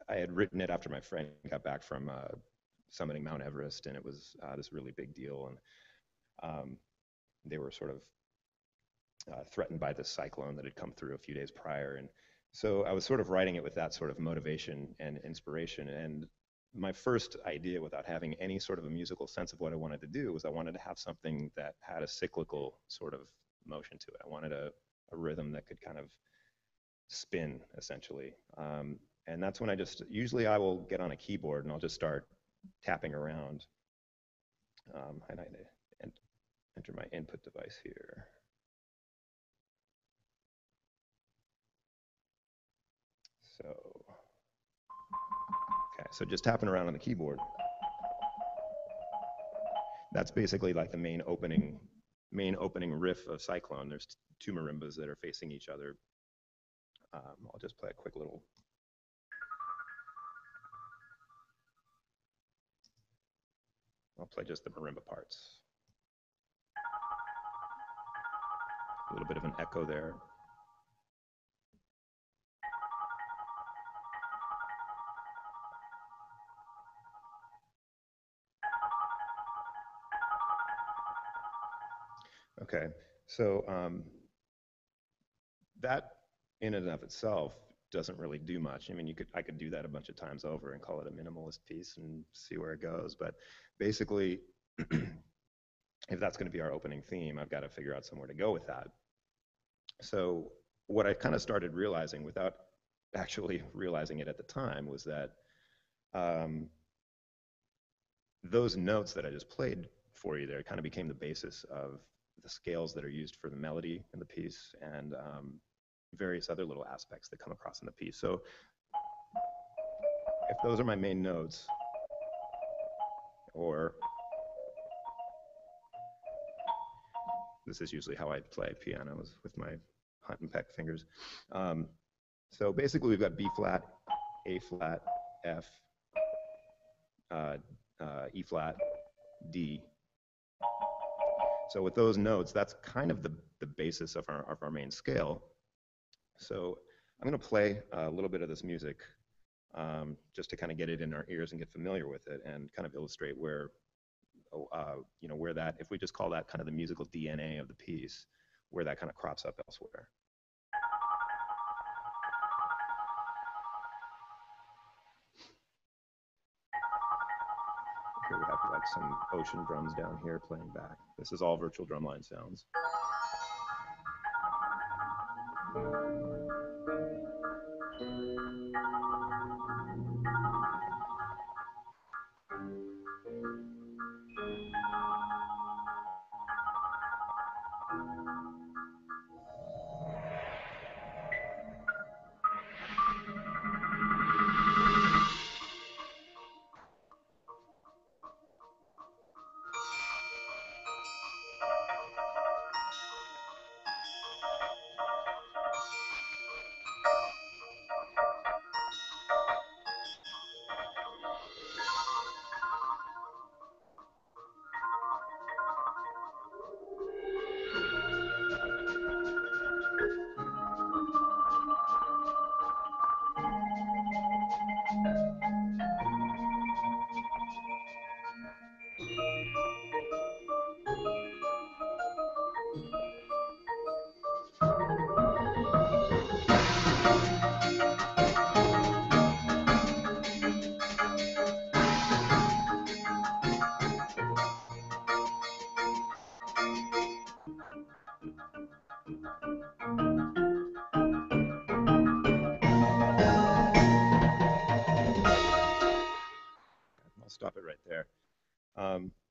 had written it after my friend got back from summiting Mount Everest, and it was this really big deal, and they were sort of threatened by this cyclone that had come through a few days prior. And so I was sort of writing it with that sort of motivation and inspiration. And my first idea, without having any sort of a musical sense of what I wanted to do, was I wanted to have something that had a cyclical sort of motion to it. I wanted a rhythm that could kind of spin, essentially. And that's when usually I will get on a keyboard and I'll just start tapping around. And I enter my input device here. So just tapping around on the keyboard. That's basically like the main opening riff of Cyclone. There's two marimbas that are facing each other. I'll just play a quick little. I'll play just the marimba parts. A little bit of an echo there. Okay, so that in and of itself doesn't really do much. I mean, I could do that a bunch of times over and call it a minimalist piece and see where it goes. But basically, if that's going to be our opening theme, I've got to figure out somewhere to go with that. So what I kind of started realizing without actually realizing it at the time was that those notes that I just played for you there kind of became the basis of the scales that are used for the melody in the piece and various other little aspects that come across in the piece. So if those are my main notes, or this is usually how I play pianos with my hunt and peck fingers. So basically we've got B flat, A flat, F, E flat, D. So with those notes, that's kind of the basis of our main scale. So I'm going to play a little bit of this music just to kind of get it in our ears and get familiar with it and kind of illustrate where, you know, where that, if we just call that kind of the musical DNA of the piece, where that kind of crops up elsewhere. Here we have like some ocean drums down here playing back. This is all virtual drumline sounds. I'll stop it right there.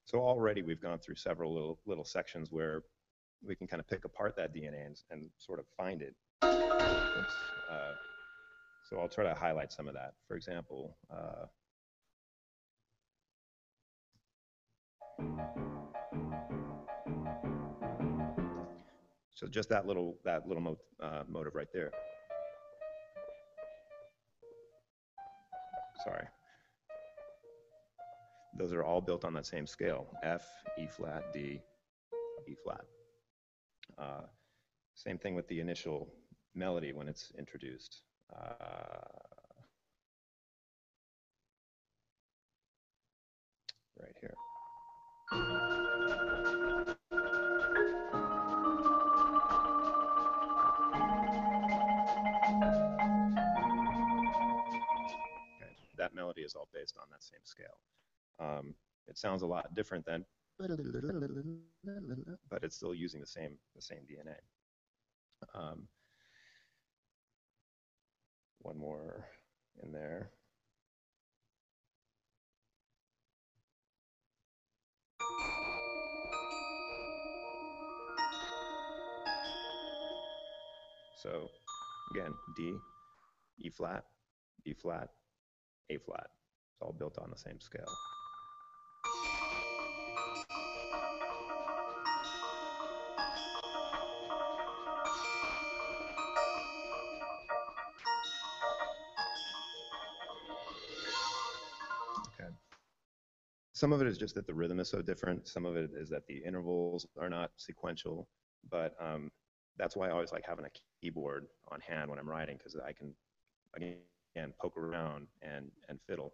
So already we've gone through several little sections where we can kind of pick apart that DNA and sort of find it. Oops. So I'll try to highlight some of that. For example, so just that little motive right there. Sorry. Those are all built on that same scale: F, E flat, D, E flat. Same thing with the initial melody when it's introduced. Right here. Okay, that melody is all based on that same scale. It sounds a lot different than, but it's still using the same DNA. One more in there. So again, D, E flat, B flat, A flat. It's all built on the same scale. some of it is just that the rhythm is so different. Some of it is that the intervals are not sequential. But that's why I always like having a keyboard on hand when I'm writing, because I can, again, poke around and fiddle.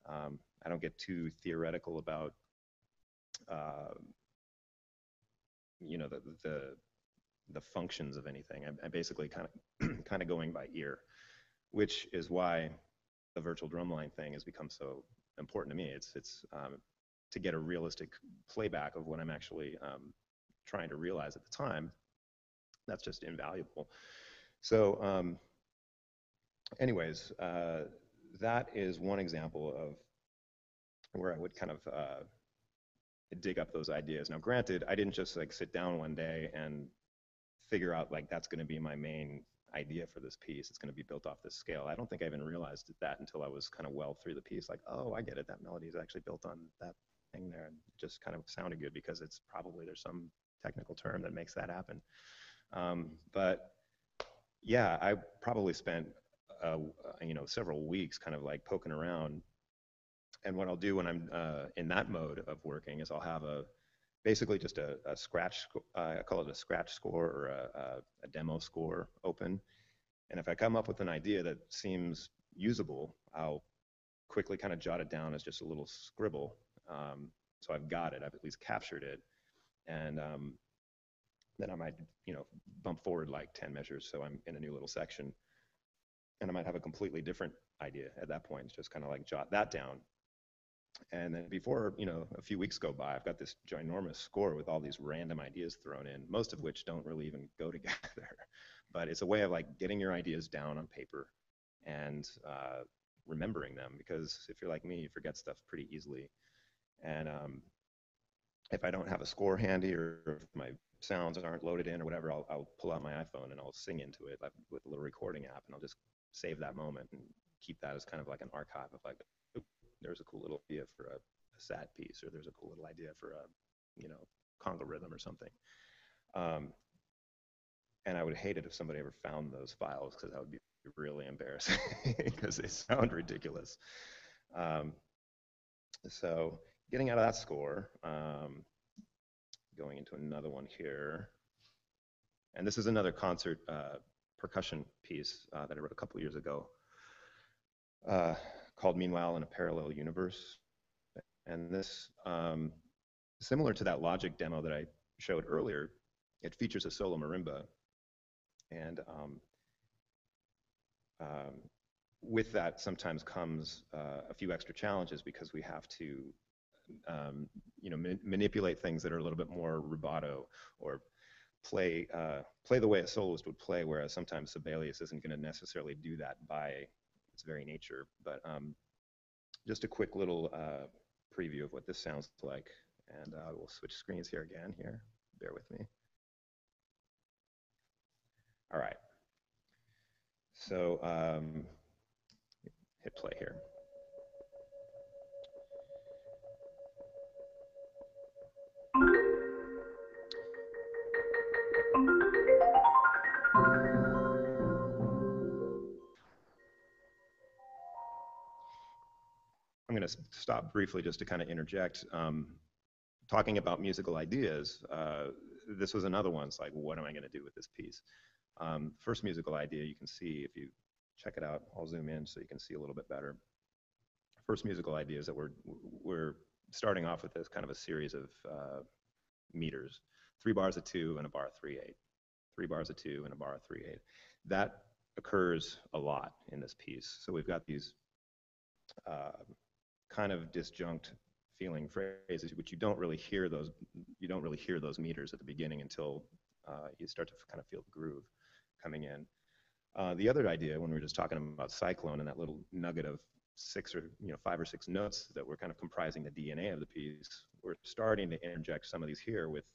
I don't get too theoretical about, you know, the functions of anything. I basically kind of going by ear, which is why the virtual drumline thing has become so important to me. It's to get a realistic playback of what I'm actually trying to realize at the time. That's just invaluable. So anyways, that is one example of where I would kind of dig up those ideas. Now, granted, I didn't just like sit down one day and figure out like that's going to be my main idea for this piece. It's going to be built off this scale. I don't think I even realized that until I was kind of well through the piece. Like, oh, I get it. That melody is actually built on that thing there, and it just kind of sounded good because it's probably there's some technical term that makes that happen. But yeah, I probably spent you know, several weeks kind of like poking around. And what I'll do when I'm in that mode of working is I'll have basically just a scratch, I call it a scratch score or a demo score open. And if I come up with an idea that seems usable, I'll quickly kind of jot it down as just a little scribble. So I've got it, I've at least captured it. And then I might, you know, bump forward like 10 measures so I'm in a new little section. And I might have a completely different idea at that point. It's just kind of like jot that down. And then before, you know, a few weeks go by, I've got this ginormous score with all these random ideas thrown in, most of which don't really even go together. But it's a way of like getting your ideas down on paper and remembering them, because if you're like me, you forget stuff pretty easily. And if I don't have a score handy, or if my sounds aren't loaded in or whatever, I'll pull out my iPhone and I'll sing into it like with a little recording app, and I'll just save that moment and keep that as kind of like an archive of like, there's a cool little idea for a sad piece, or there's a cool little idea for a, you know, conga rhythm or something. And I would hate it if somebody ever found those files, because that would be really embarrassing because they sound ridiculous. So getting out of that score, going into another one here. And this is another concert percussion piece that I wrote a couple years ago. Called Meanwhile in a Parallel Universe. And this, similar to that Logic demo that I showed earlier, it features a solo marimba. And with that sometimes comes a few extra challenges, because we have to you know, manipulate things that are a little bit more rubato, or play the way a soloist would play, whereas sometimes Sibelius isn't going to necessarily do that by its very nature. But just a quick little preview of what this sounds like, and we'll switch screens here again. Here, bear with me. All right. So hit play here. I'm going to stop briefly just to kind of interject. Talking about musical ideas, this was another one. It's like, what am I going to do with this piece? First musical idea, you can see, if you check it out, I'll zoom in so you can see a little bit better. First musical idea is that we're starting off with this kind of a series of meters, 3 bars of 2 and a bar of 3/8, 3 bars of 2 and a bar of 3/8. That occurs a lot in this piece. So we've got these kind of disjunct feeling phrases, which you don't really hear those meters at the beginning until you start to kind of feel the groove coming in. The other idea, when we were just talking about Cyclone and that little nugget of 5 or 6 notes that were kind of comprising the DNA of the piece, we're starting to interject some of these here with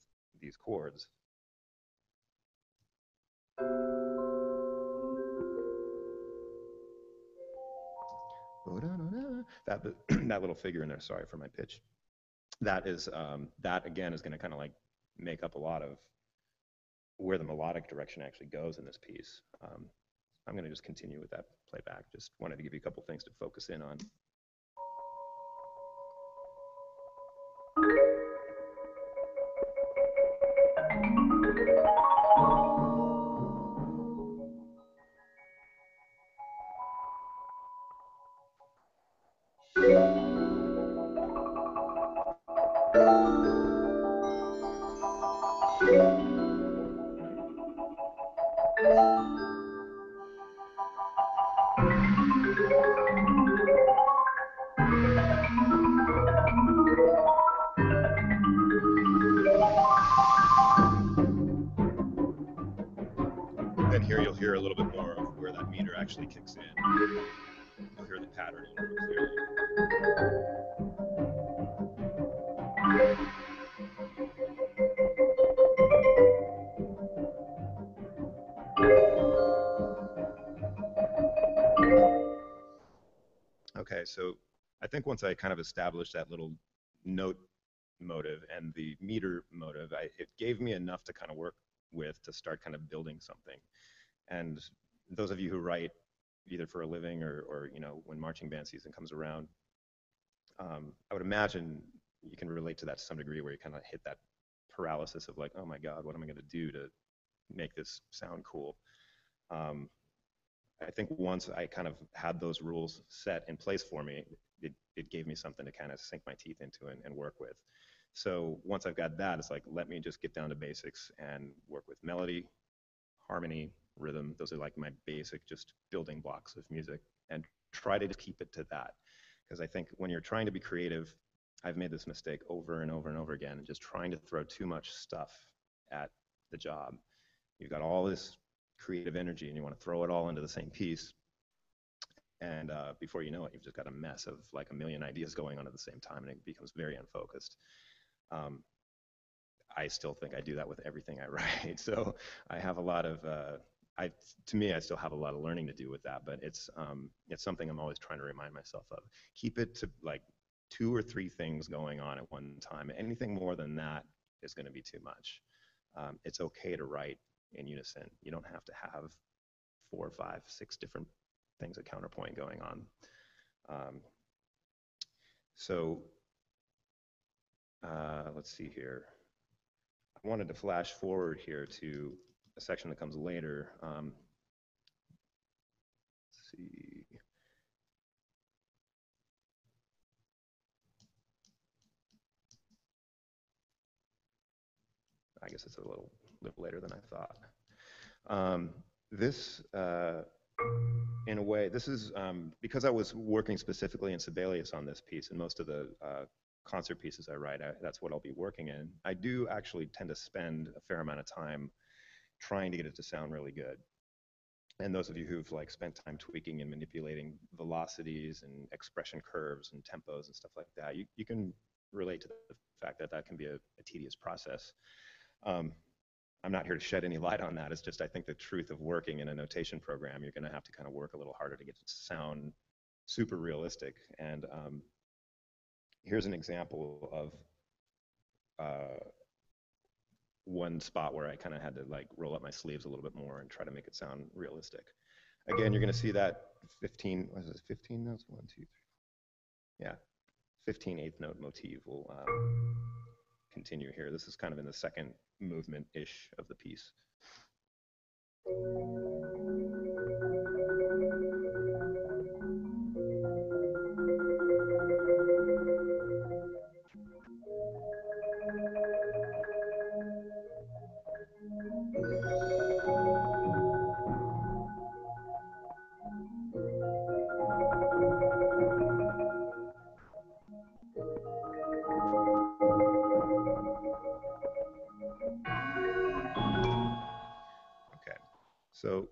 these chords. That little figure in there, sorry for my pitch. That is, that again is going to kind of like make up a lot of where the melodic direction actually goes in this piece. I'm going to just continue with that playback. Just wanted to give you a couple things to focus in on. Then here you'll hear a little bit more of where that meter actually kicks in. You'll hear the pattern a little more clearly. Okay, so I think once I kind of established that little note motive and the meter motive, it gave me enough to kind of work with to start kind of building something. And those of you who write either for a living or you know, when marching band season comes around, I would imagine you can relate to that to some degree, where you kind of hit that paralysis of like, oh my God, what am I going to do to make this sound cool? I think once I kind of had those rules set in place for me, it gave me something to kind of sink my teeth into and work with. So once I've got that, it's like, let me just get down to basics and work with melody, harmony, rhythm. Those are like my basic just building blocks of music, and try to just keep it to that. Because I think when you're trying to be creative, I've made this mistake over and over and over again, just trying to throw too much stuff at the job. You've got all this creative energy and you want to throw it all into the same piece, and before you know it, you've just got a mess of like a million ideas going on at the same time, and it becomes very unfocused. I still think I do that with everything I write, so I have a lot of to me, I still have a lot of learning to do with that, but it's something I'm always trying to remind myself of. Keep it to like 2 or 3 things going on at one time. Anything more than that is going to be too much. It's okay to write in unison. You don't have to have 4, 5, 6 different things at counterpoint going on. So let's see here. I wanted to flash forward here to a section that comes later. Let's see. I guess it's a little later than I thought. This, in a way, this is because I was working specifically in Sibelius on this piece, and most of the concert pieces I write, that's what I'll be working in. I do actually tend to spend a fair amount of time trying to get it to sound really good. And those of you who've like spent time tweaking and manipulating velocities and expression curves and tempos and stuff like that, you can relate to the fact that that can be a tedious process. I'm not here to shed any light on that. It's just, I think the truth of working in a notation program, you're going to have to kind of work a little harder to get it to sound super realistic. And here's an example of one spot where I kind of had to like roll up my sleeves a little bit more and try to make it sound realistic. Again, you're going to see that 15, what is it, 15 notes? 1, 2, 3. Yeah, 15 eighth note motif will continue here. This is kind of in the second movement-ish of the piece. So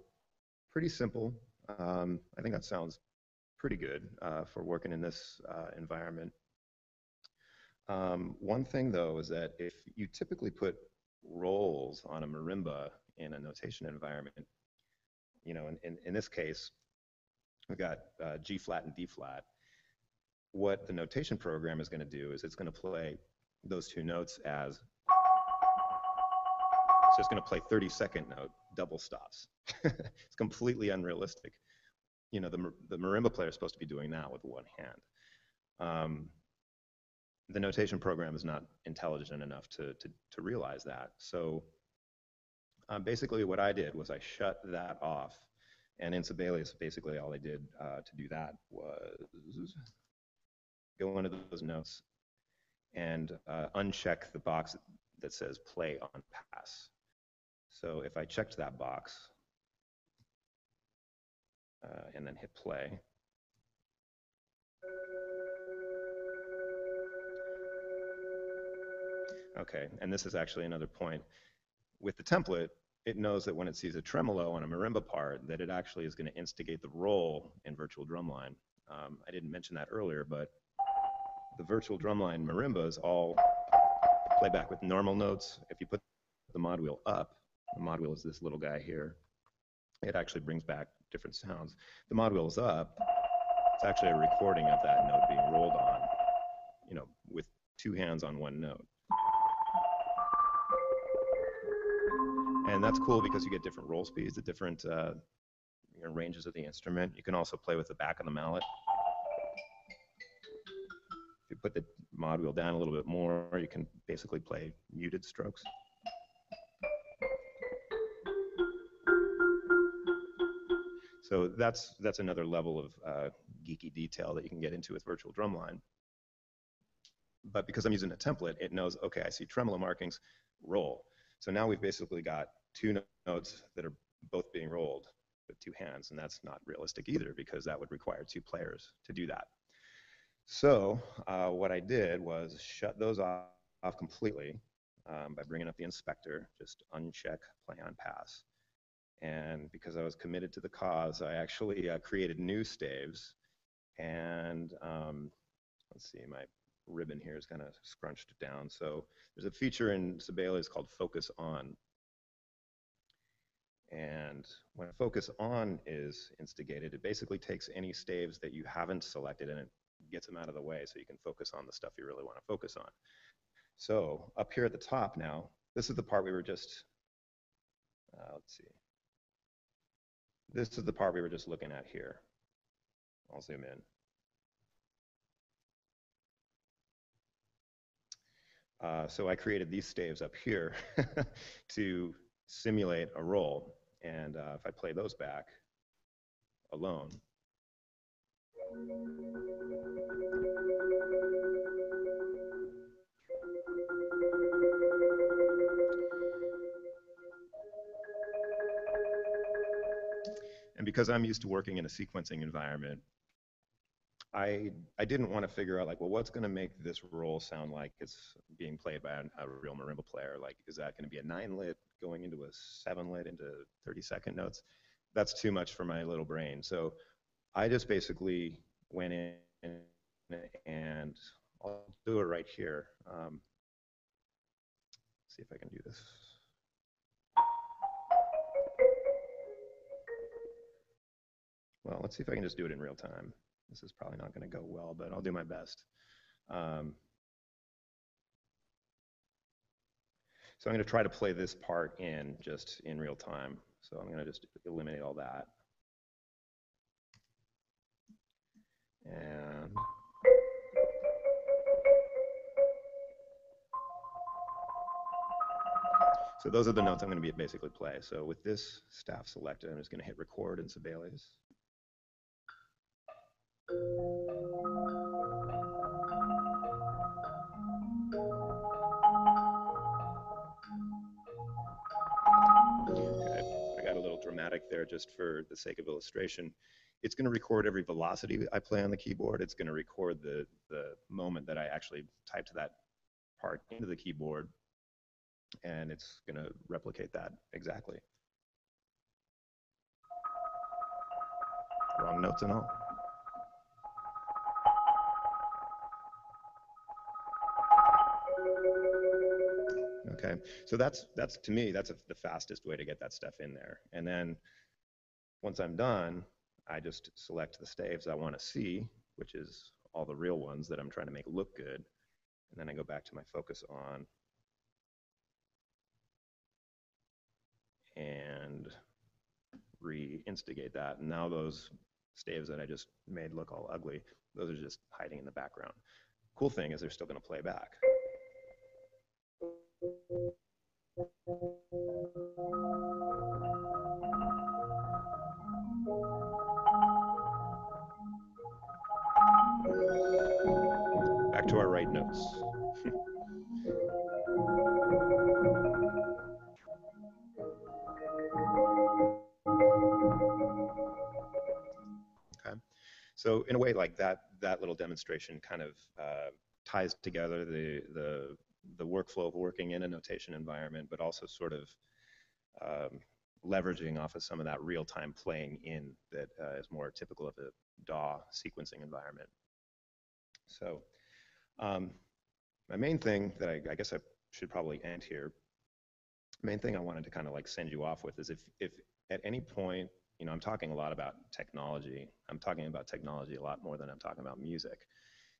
pretty simple. I think that sounds pretty good for working in this environment. One thing though is that if you typically put rolls on a marimba in a notation environment, you know, in this case, we've got G flat and D flat. What the notation program is going to do is it's going to play those 2 notes as, so it's going to play 30-second note double stops. It's completely unrealistic. You know, the marimba player is supposed to be doing that with one hand. the notation program is not intelligent enough to realize that. So basically what I did was I shut that off. And in Sibelius, basically all I did to do that was go into those notes and uncheck the box that says play on pass. So if I checked that box and then hit play, okay, and this is actually another point. With the template, it knows that when it sees a tremolo on a marimba part, that it actually is going to instigate the roll in virtual drumline. I didn't mention that earlier, but the virtual drumline marimbas all play back with normal notes. If you put the mod wheel up, the mod wheel is this little guy here, it actually brings back different sounds. The mod wheel is up, it's actually a recording of that note being rolled on, you know, with two hands on one note. And that's cool because you get different roll speeds, the different ranges of the instrument. You can also play with the back of the mallet. If you put the mod wheel down a little bit more, you can basically play muted strokes. So that's another level of geeky detail that you can get into with virtual drumline. But because I'm using a template, it knows, okay, I see tremolo markings, roll. So now we've basically got two notes that are both being rolled with two hands, and that's not realistic either because that would require two players to do that. So what I did was shut those off completely by bringing up the inspector, just uncheck play on pass. And because I was committed to the cause, I actually created new staves. And let's see, my ribbon here is kind of scrunched down. So there's a feature in Sibelius called Focus On. And when Focus On is instigated, it basically takes any staves that you haven't selected and it gets them out of the way so you can focus on the stuff you really want to focus on. So up here at the top now, this is the part we were just, let's see. This is the part we were just looking at here. I'll zoom in. So I created these staves up here to simulate a roll. And if I play those back alone, and because I'm used to working in a sequencing environment, I didn't want to figure out like, well, what's going to make this roll sound like it's being played by a real marimba player? Like, is that going to be a 9-lit going into a 7-lit into 30-second notes? That's too much for my little brain. So I just basically went in and I'll do it right here. See if I can do this. Well, let's see if I can just do it in real time. This is probably not going to go well, but I'll do my best. So I'm going to try to play this part in just in real time. So I'm going to just eliminate all that. And so those are the notes I'm going to basically play. So with this staff selected, I'm just going to hit record in Sibelius. Okay, I got a little dramatic there just for the sake of illustration. It's going to record every velocity I play on the keyboard. It's going to record the moment that I actually typed that part into the keyboard, and it's going to replicate that exactly. Wrong notes and all. Okay, so that's to me, that's the fastest way to get that stuff in there. And then once I'm done, I just select the staves I want to see, which is all the real ones that I'm trying to make look good. And then I go back to my focus on and re-instigate that. And now those staves that I just made look all ugly, those are just hiding in the background. cool thing is they're still going to play back. Back to our right notes. Okay. So in a way, like that little demonstration kind of ties together the workflow of working in a notation environment, but also sort of leveraging off of some of that real-time playing in that is more typical of a DAW sequencing environment. So my main thing that I guess I should probably end here, main thing I wanted to kind of like send you off with is if at any point, you know, I'm talking a lot about technology. I'm talking about technology a lot more than I'm talking about music.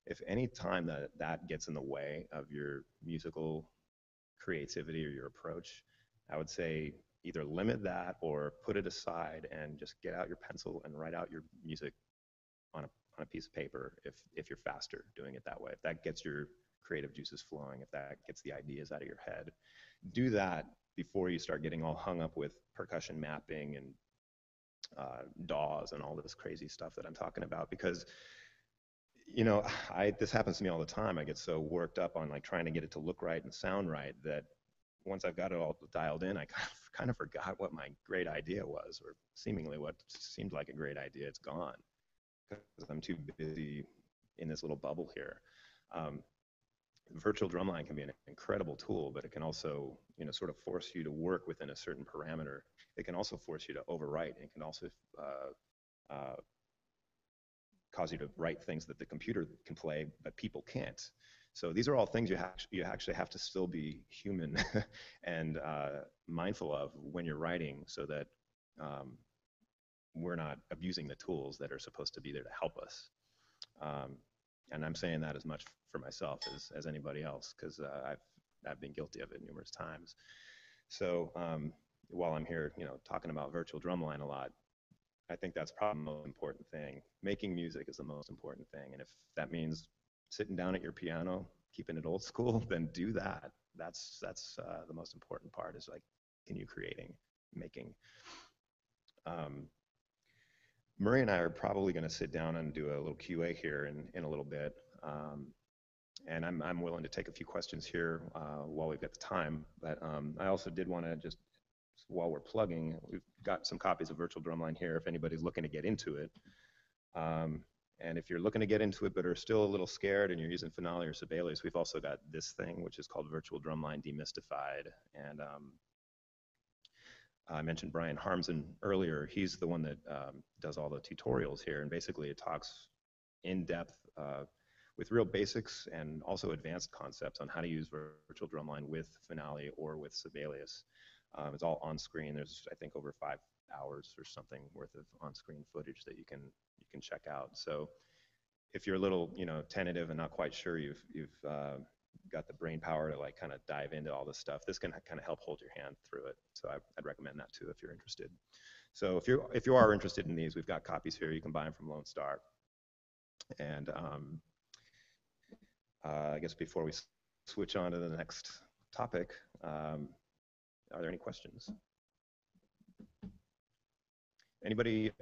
If any time that gets in the way of your musical creativity or your approach, I would say either limit that or put it aside and just get out your pencil and write out your music on a piece of paper if you're faster doing it that way. If that gets your creative juices flowing, if that gets the ideas out of your head, do that before you start getting all hung up with percussion mapping and DAWs and all this crazy stuff that I'm talking about, because you know, this happens to me all the time. I get so worked up on like trying to get it to look right and sound right that once I've got it all dialed in, I kind of forgot what my great idea was, or seemingly what seemed like a great idea. It's gone because I'm too busy in this little bubble here. Virtual Drumline can be an incredible tool, but it can also, you know, sort of force you to work within a certain parameter. It can also force you to overwrite. It can also cause you to write things that the computer can play, but people can't. So these are all things you actually have to still be human and mindful of when you're writing, so that we're not abusing the tools that are supposed to be there to help us. And I'm saying that as much for myself as anybody else, because I've been guilty of it numerous times. So while I'm here, you know, talking about Virtual Drumline a lot, I think that's probably the most important thing. Making music is the most important thing, and if that means sitting down at your piano, keeping it old school, then do that. That's the most important part, is like, continue creating, making. Murray and I are probably going to sit down and do a little QA here in a little bit, and I'm willing to take a few questions here while we've got the time. But I also did want to just, while we're plugging, we've got some copies of Virtual Drumline here if anybody's looking to get into it. And if you're looking to get into it but are still a little scared and you're using Finale or Sibelius, we've also got this thing, which is called Virtual Drumline Demystified. And I mentioned Brian Harmsen earlier. He's the one that does all the tutorials here, and basically it talks in depth with real basics and also advanced concepts on how to use Virtual Drumline with Finale or with Sibelius. It's all on screen. There's, I think, over 5 hours or something worth of on-screen footage that you can check out. So if you're a little, you know, tentative and not quite sure you've got the brain power to like kind of dive into all this stuff, this can kind of help hold your hand through it. So I'd recommend that too if you're interested. So if you are interested in these, we've got copies here. You can buy them from Lone Star. And I guess before we switch on to the next topic, are there any questions? Anybody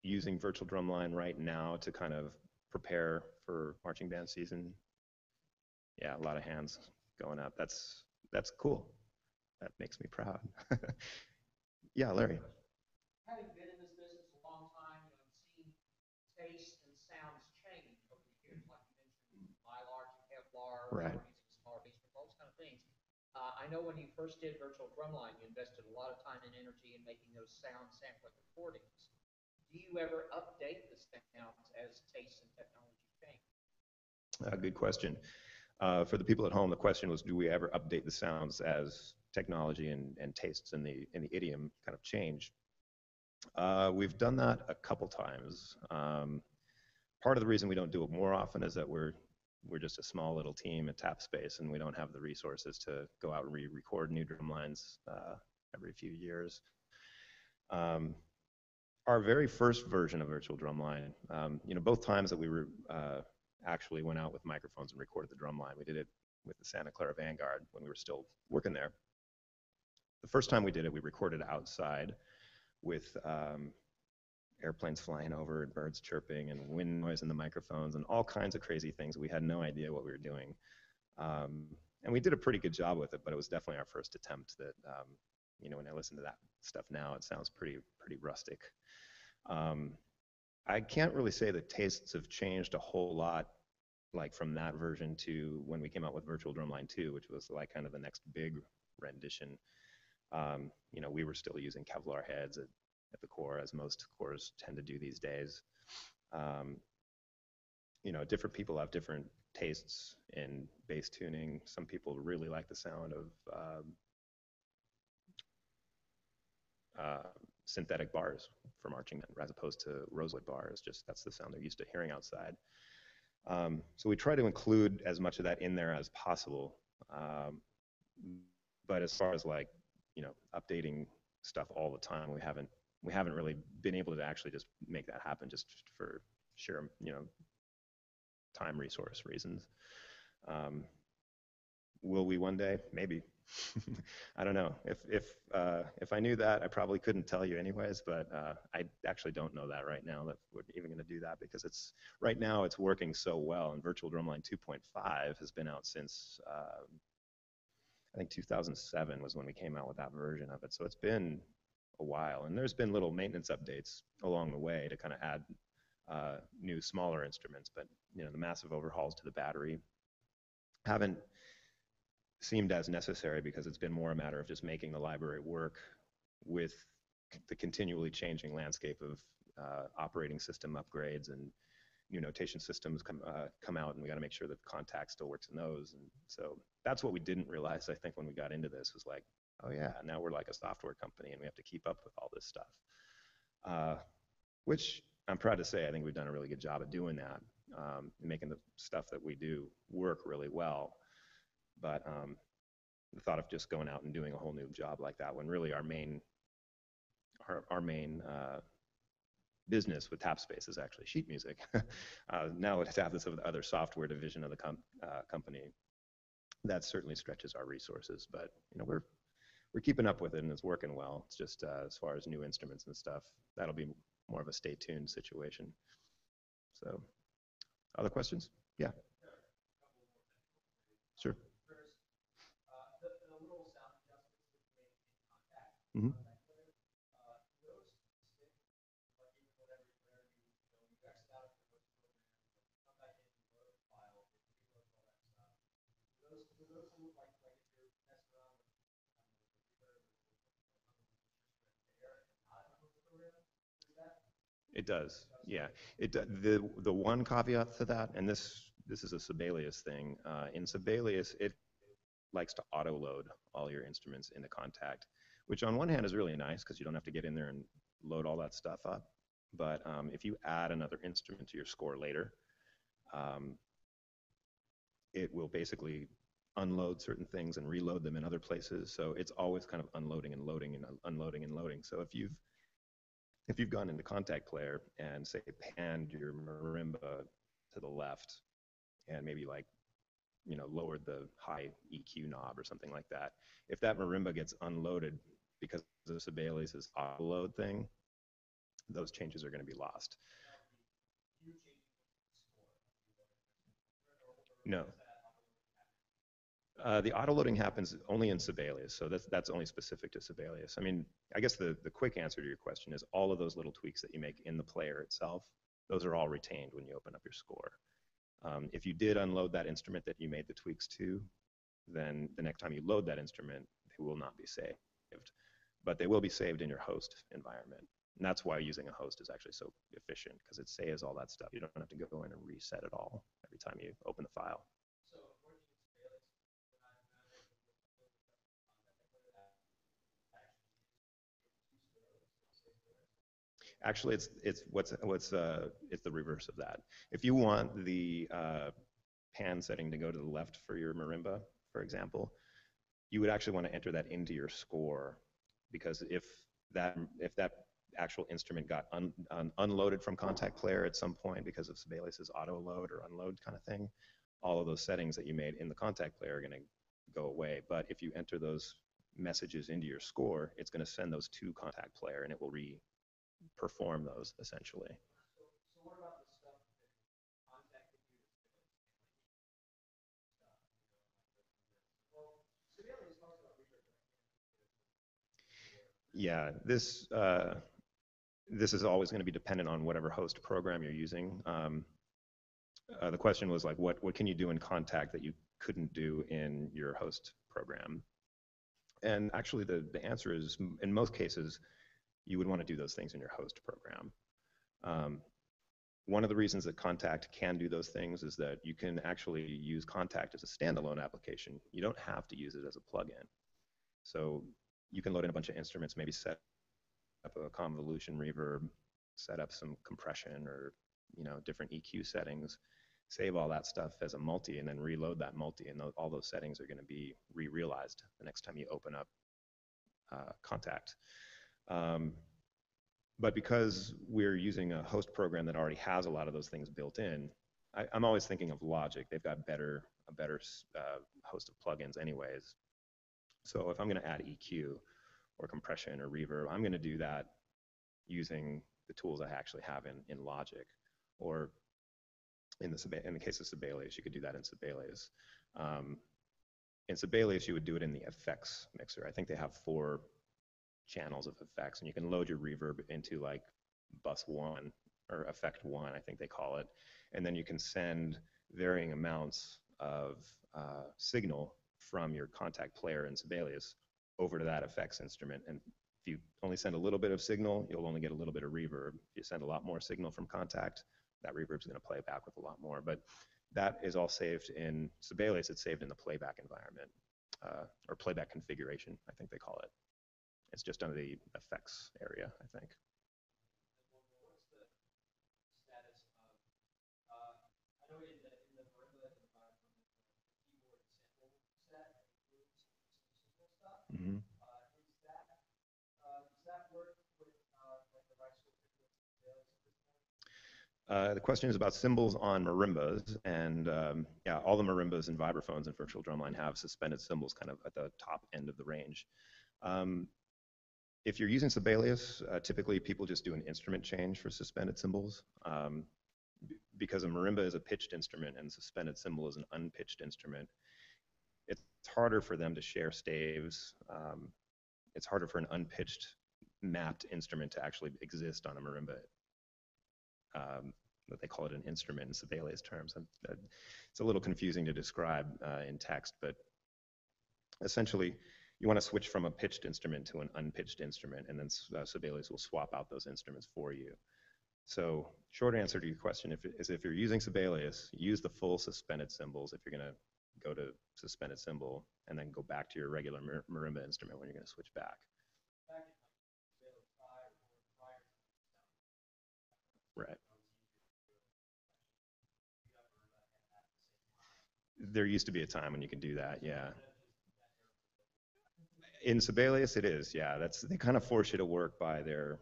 using Virtual Drumline right now to kind of prepare for marching band season? Yeah, a lot of hands going up. That's cool. That makes me proud. Yeah, Larry. Having been in this business a long time, you know, I've seen tastes and sounds change over the years, like you mentioned, Mylar to Kevlar, Right. using smaller bass, all those kind of things. I know when you first did Virtual Drumline, you invested a lot of time and energy in making those sound sampling recordings. Do you ever update the sounds as tastes and technology change? Good question. For the people at home, the question was, do we ever update the sounds as technology and tastes in the idiom kind of change? We've done that a couple times. Part of the reason we don't do it more often is that we're just a small little team at Tap Space, and we don't have the resources to go out and re-record new drum lines every few years. Our very first version of Virtual Drumline, you know, both times that we actually went out with microphones and recorded the drum line. We did it with the Santa Clara Vanguard when we were still working there. The first time we did it, we recorded outside with airplanes flying over and birds chirping and wind noise in the microphones and all kinds of crazy things. We had no idea what we were doing. And we did a pretty good job with it, but it was definitely our first attempt that, when I listen to that stuff now, it sounds pretty rustic. I can't really say that tastes have changed a whole lot, like from that version to when we came out with Virtual Drumline 2, which was like kind of the next big rendition. We were still using Kevlar heads at the core, as most cores tend to do these days. Different people have different tastes in bass tuning. Some people really like the sound of synthetic bars for marching band, as opposed to rosewood bars. Just that's the sound they're used to hearing outside. So we try to include as much of that in there as possible. But as far as updating stuff all the time, we haven't really been able to actually just make that happen just for sheer time resource reasons. Will we one day? Maybe. I don't know. If I knew that, I probably couldn't tell you anyways, but I actually don't know that right now that we're even going to do that, because right now it's working so well, and Virtual Drumline 2.5 has been out since I think 2007 was when we came out with that version of it. So it's been a while, and there's been little maintenance updates along the way to kind of add new smaller instruments, but the massive overhauls to the battery haven't seemed as necessary, because it's been more a matter of just making the library work with the continually changing landscape of operating system upgrades, and new notation systems come out, and we got to make sure that the contact still works in those. And so that's what we didn't realize, I think, when we got into this, was like, oh yeah, now we're like a software company and we have to keep up with all this stuff, which I'm proud to say I think we've done a really good job of doing that, making the stuff that we do work really well. But the thought of just going out and doing a whole new job like that, when really our main business with TapSpace is actually sheet music. Now to have this other software division of the company, that certainly stretches our resources. But we're keeping up with it, and it's working well. It's just as far as new instruments and stuff, that'll be more of a stay tuned situation. So, other questions? Yeah. Sure. Mm-hmm. It does, yeah. The one caveat to that, and this is a Sibelius thing. In Sibelius, it likes to auto load all your instruments into Contact, which on one hand is really nice because you don't have to get in there and load all that stuff up. But if you add another instrument to your score later, it will basically unload certain things and reload them in other places. So it's always kind of unloading and loading and unloading and loading. So if you've gone into Contact Player and say panned your marimba to the left and maybe lowered the high EQ knob or something like that, if that marimba gets unloaded because of Sibelius's auto load thing, those changes are going to be lost. No. The auto loading happens only in Sibelius, so that's only specific to Sibelius. I mean, I guess the quick answer to your question is all of those little tweaks that you make in the player itself, those are all retained when you open up your score. If you did unload that instrument that you made the tweaks to, then the next time you load that instrument, they will not be saved. But they will be saved in your host environment. And that's why using a host is actually so efficient, because it saves all that stuff. You don't have to go in and reset it all every time you open the file. Actually, it's the reverse of that. If you want the pan setting to go to the left for your marimba, for example, you would actually want to enter that into your score, because if that actual instrument got unloaded from contact player at some point because of Sibelius's auto load or unload kind of thing, all of those settings that you made in the contact player are going to go away. But if you enter those messages into your score, it's going to send those to contact player and it will perform those essentially. So what about the stuff that contact computers do? Well, Sibelius talks about reverb. Yeah, this is always going to be dependent on whatever host program you're using. The question was like, what can you do in contact that you couldn't do in your host program? And actually, the answer is, in most cases, you would want to do those things in your host program. One of the reasons that Contact can do those things is that you can actually use Contact as a standalone application. You don't have to use it as a plugin. So you can load in a bunch of instruments, maybe set up a convolution reverb, set up some compression or different EQ settings, save all that stuff as a multi, and then reload that multi, and all those settings are going to be re-realized the next time you open up Contact. But because we're using a host program that already has a lot of those things built in, I'm always thinking of Logic. They've got a better host of plugins anyways. So if I'm going to add EQ or compression or reverb, I'm going to do that using the tools I actually have in Logic. Or in the case of Sibelius, you could do that in Sibelius. In Sibelius, you would do it in the effects mixer. I think they have 4 channels of effects, and you can load your reverb into like bus 1 or effect 1, I think they call it, and then you can send varying amounts of signal from your contact player in Sibelius over to that effects instrument. And if you only send a little bit of signal, you'll only get a little bit of reverb. If you send a lot more signal from contact, that reverb is going to play back with a lot more. But that is all saved in Sibelius. It's saved in the playback environment, or playback configuration, I think they call it. It's just under the effects area, I think. What's the status of, I know in the marimba environment, the keyboard sample set includes some stuff. Mm-hmm. Does that work with like the right sort of Sibelius at this point? The question is about cymbals on marimbas, and yeah, all the marimbas and vibraphones in Virtual Drumline have suspended cymbals kind of at the top end of the range. If you're using Sibelius, typically people just do an instrument change for suspended cymbals. Because a marimba is a pitched instrument and suspended cymbal is an unpitched instrument, it's harder for them to share staves. It's harder for an unpitched, mapped instrument to actually exist on a marimba. They call it an instrument in Sibelius terms. It's a little confusing to describe in text, but essentially, you want to switch from a pitched instrument to an unpitched instrument, and then Sibelius will swap out those instruments for you. So short answer to your question is if you're using Sibelius, use the full suspended cymbals if you're going to go to suspended cymbal, and then go back to your regular marimba instrument when you're going to switch back. Right. There used to be a time when you could do that, yeah. In Sibelius, it is, yeah. They kind of force you to work by their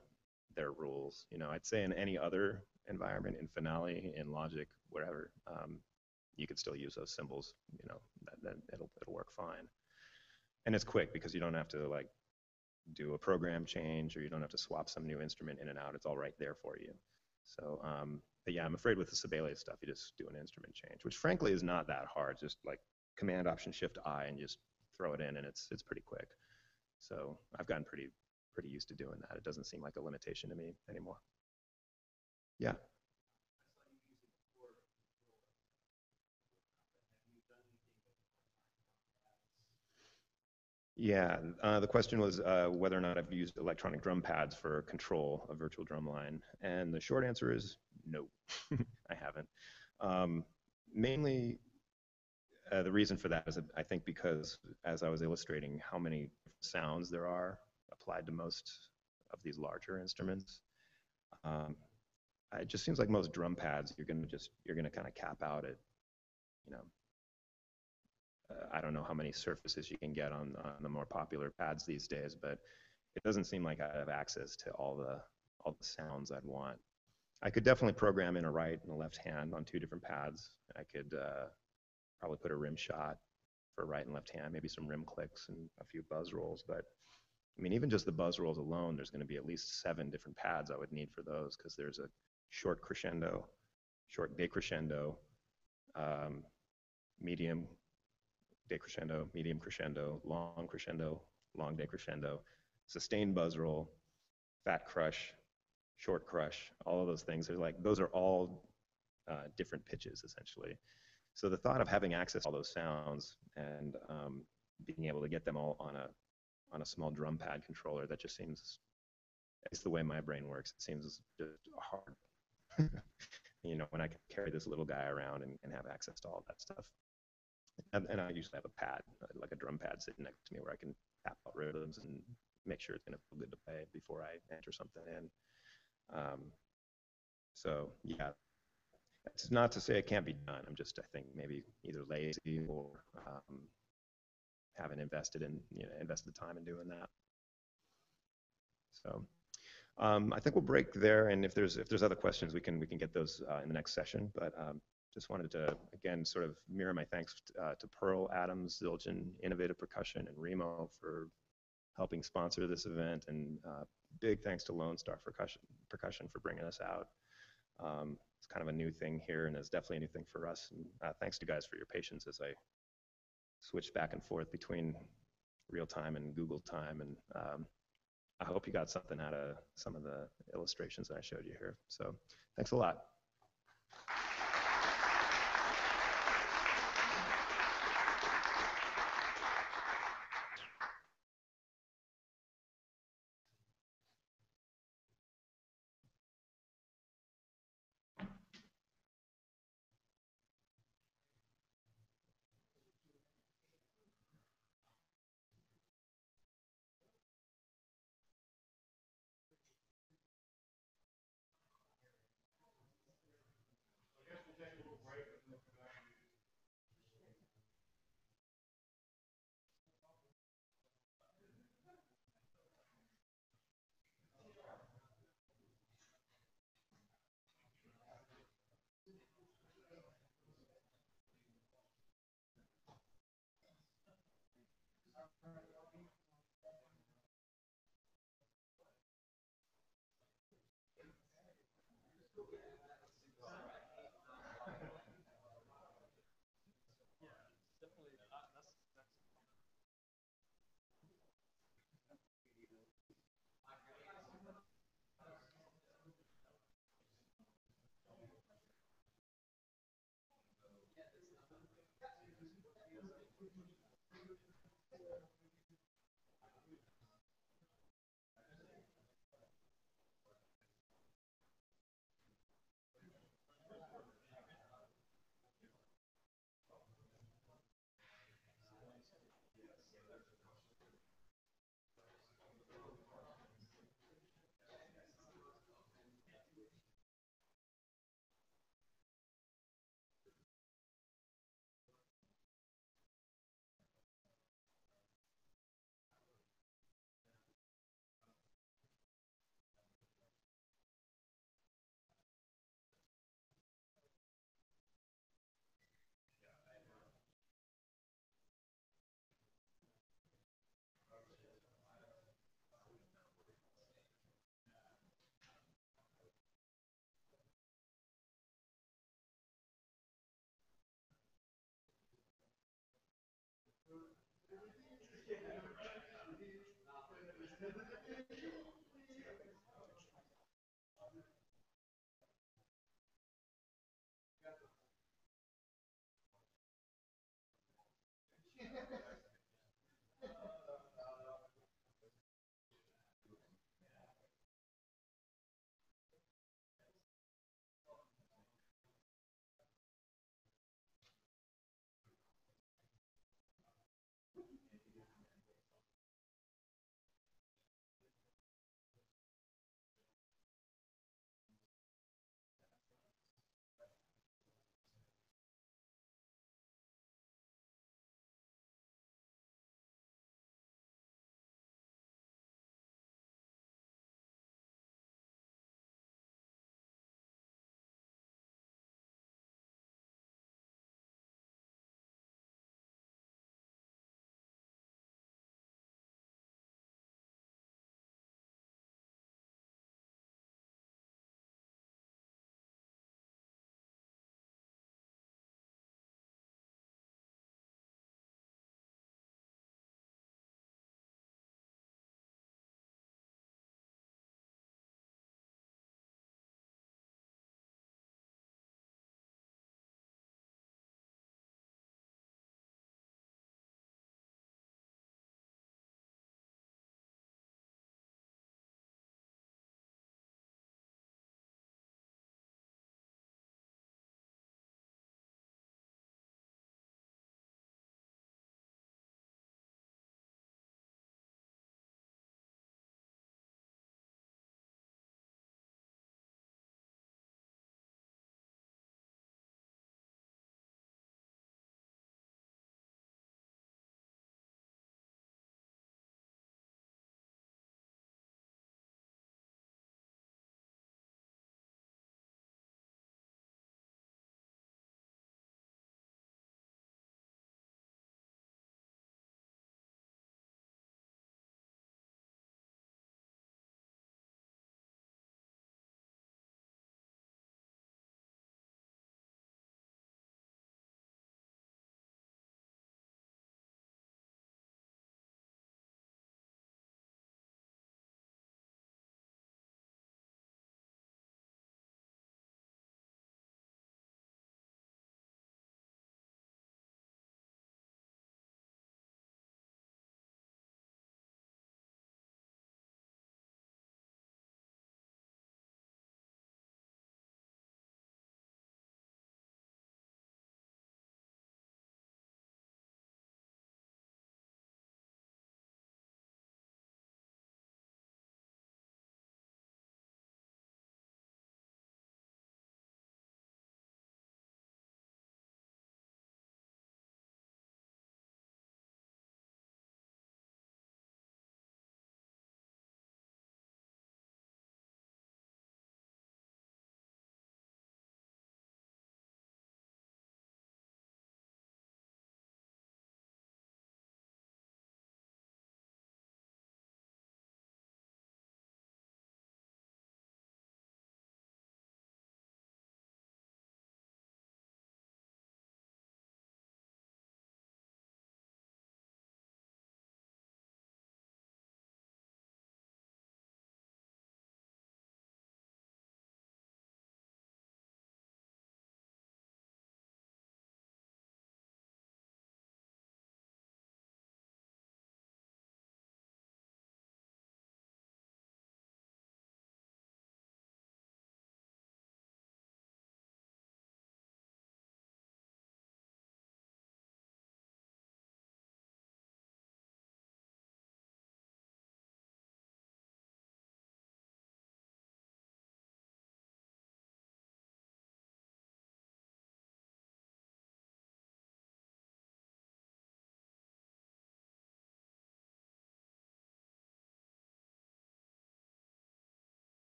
rules. I'd say in any other environment, in Finale, in Logic, wherever, you could still use those cymbals. That it'll work fine. And it's quick because you don't have to like do a program change, or you don't have to swap some new instrument in and out. It's all right there for you. So, but yeah, I'm afraid with the Sibelius stuff, you just do an instrument change, which frankly is not that hard. Just like Command Option Shift I and just throw it in, and it's pretty quick. So I've gotten pretty used to doing that. It doesn't seem like a limitation to me anymore. Yeah. Yeah, the question was whether or not I've used electronic drum pads for control of Virtual Drumline, and the short answer is no, I haven't. Mainly, the reason for that is I think because, as I was illustrating how many sounds there are applied to most of these larger instruments, it just seems like most drum pads you're gonna kind of cap out at, I don't know how many surfaces you can get on the more popular pads these days, but it doesn't seem like I have access to all all the sounds I'd want. I could definitely program in a right and a left hand on 2 different pads. I could probably put a rim shot for right and left hand, maybe some rim clicks and a few buzz rolls. But I mean, even just the buzz rolls alone, there's going to be at least 7 different pads I would need for those, because there's a short crescendo, short decrescendo, medium decrescendo, medium crescendo, long decrescendo, sustained buzz roll, fat crush, short crush, all of those things. Those are all different pitches essentially. So the thought of having access to all those sounds and being able to get them all on a small drum pad controller, that just seems, it's the way my brain works. It seems just hard. You know, when I can carry this little guy around and have access to all that stuff. And I usually have a pad, like a drum pad sitting next to me where I can tap out rhythms and make sure it's going to feel good to play before I enter something in. So yeah, it's not to say it can't be done. I'm just, I think, maybe either lazy or haven't invested the time in doing that. So I think we'll break there, and if there's other questions, we can get those in the next session. But just wanted to again sort of mirror my thanks to Pearl, Adams, Zildjian, Innovative Percussion, and Remo for helping sponsor this event, and big thanks to Lone Star Percussion for bringing us out. It's kind of a new thing here, and it's definitely a new thing for us. And thanks to you guys for your patience as I switched back and forth between real time and Google time, and I hope you got something out of some of the illustrations that I showed you here. So thanks a lot.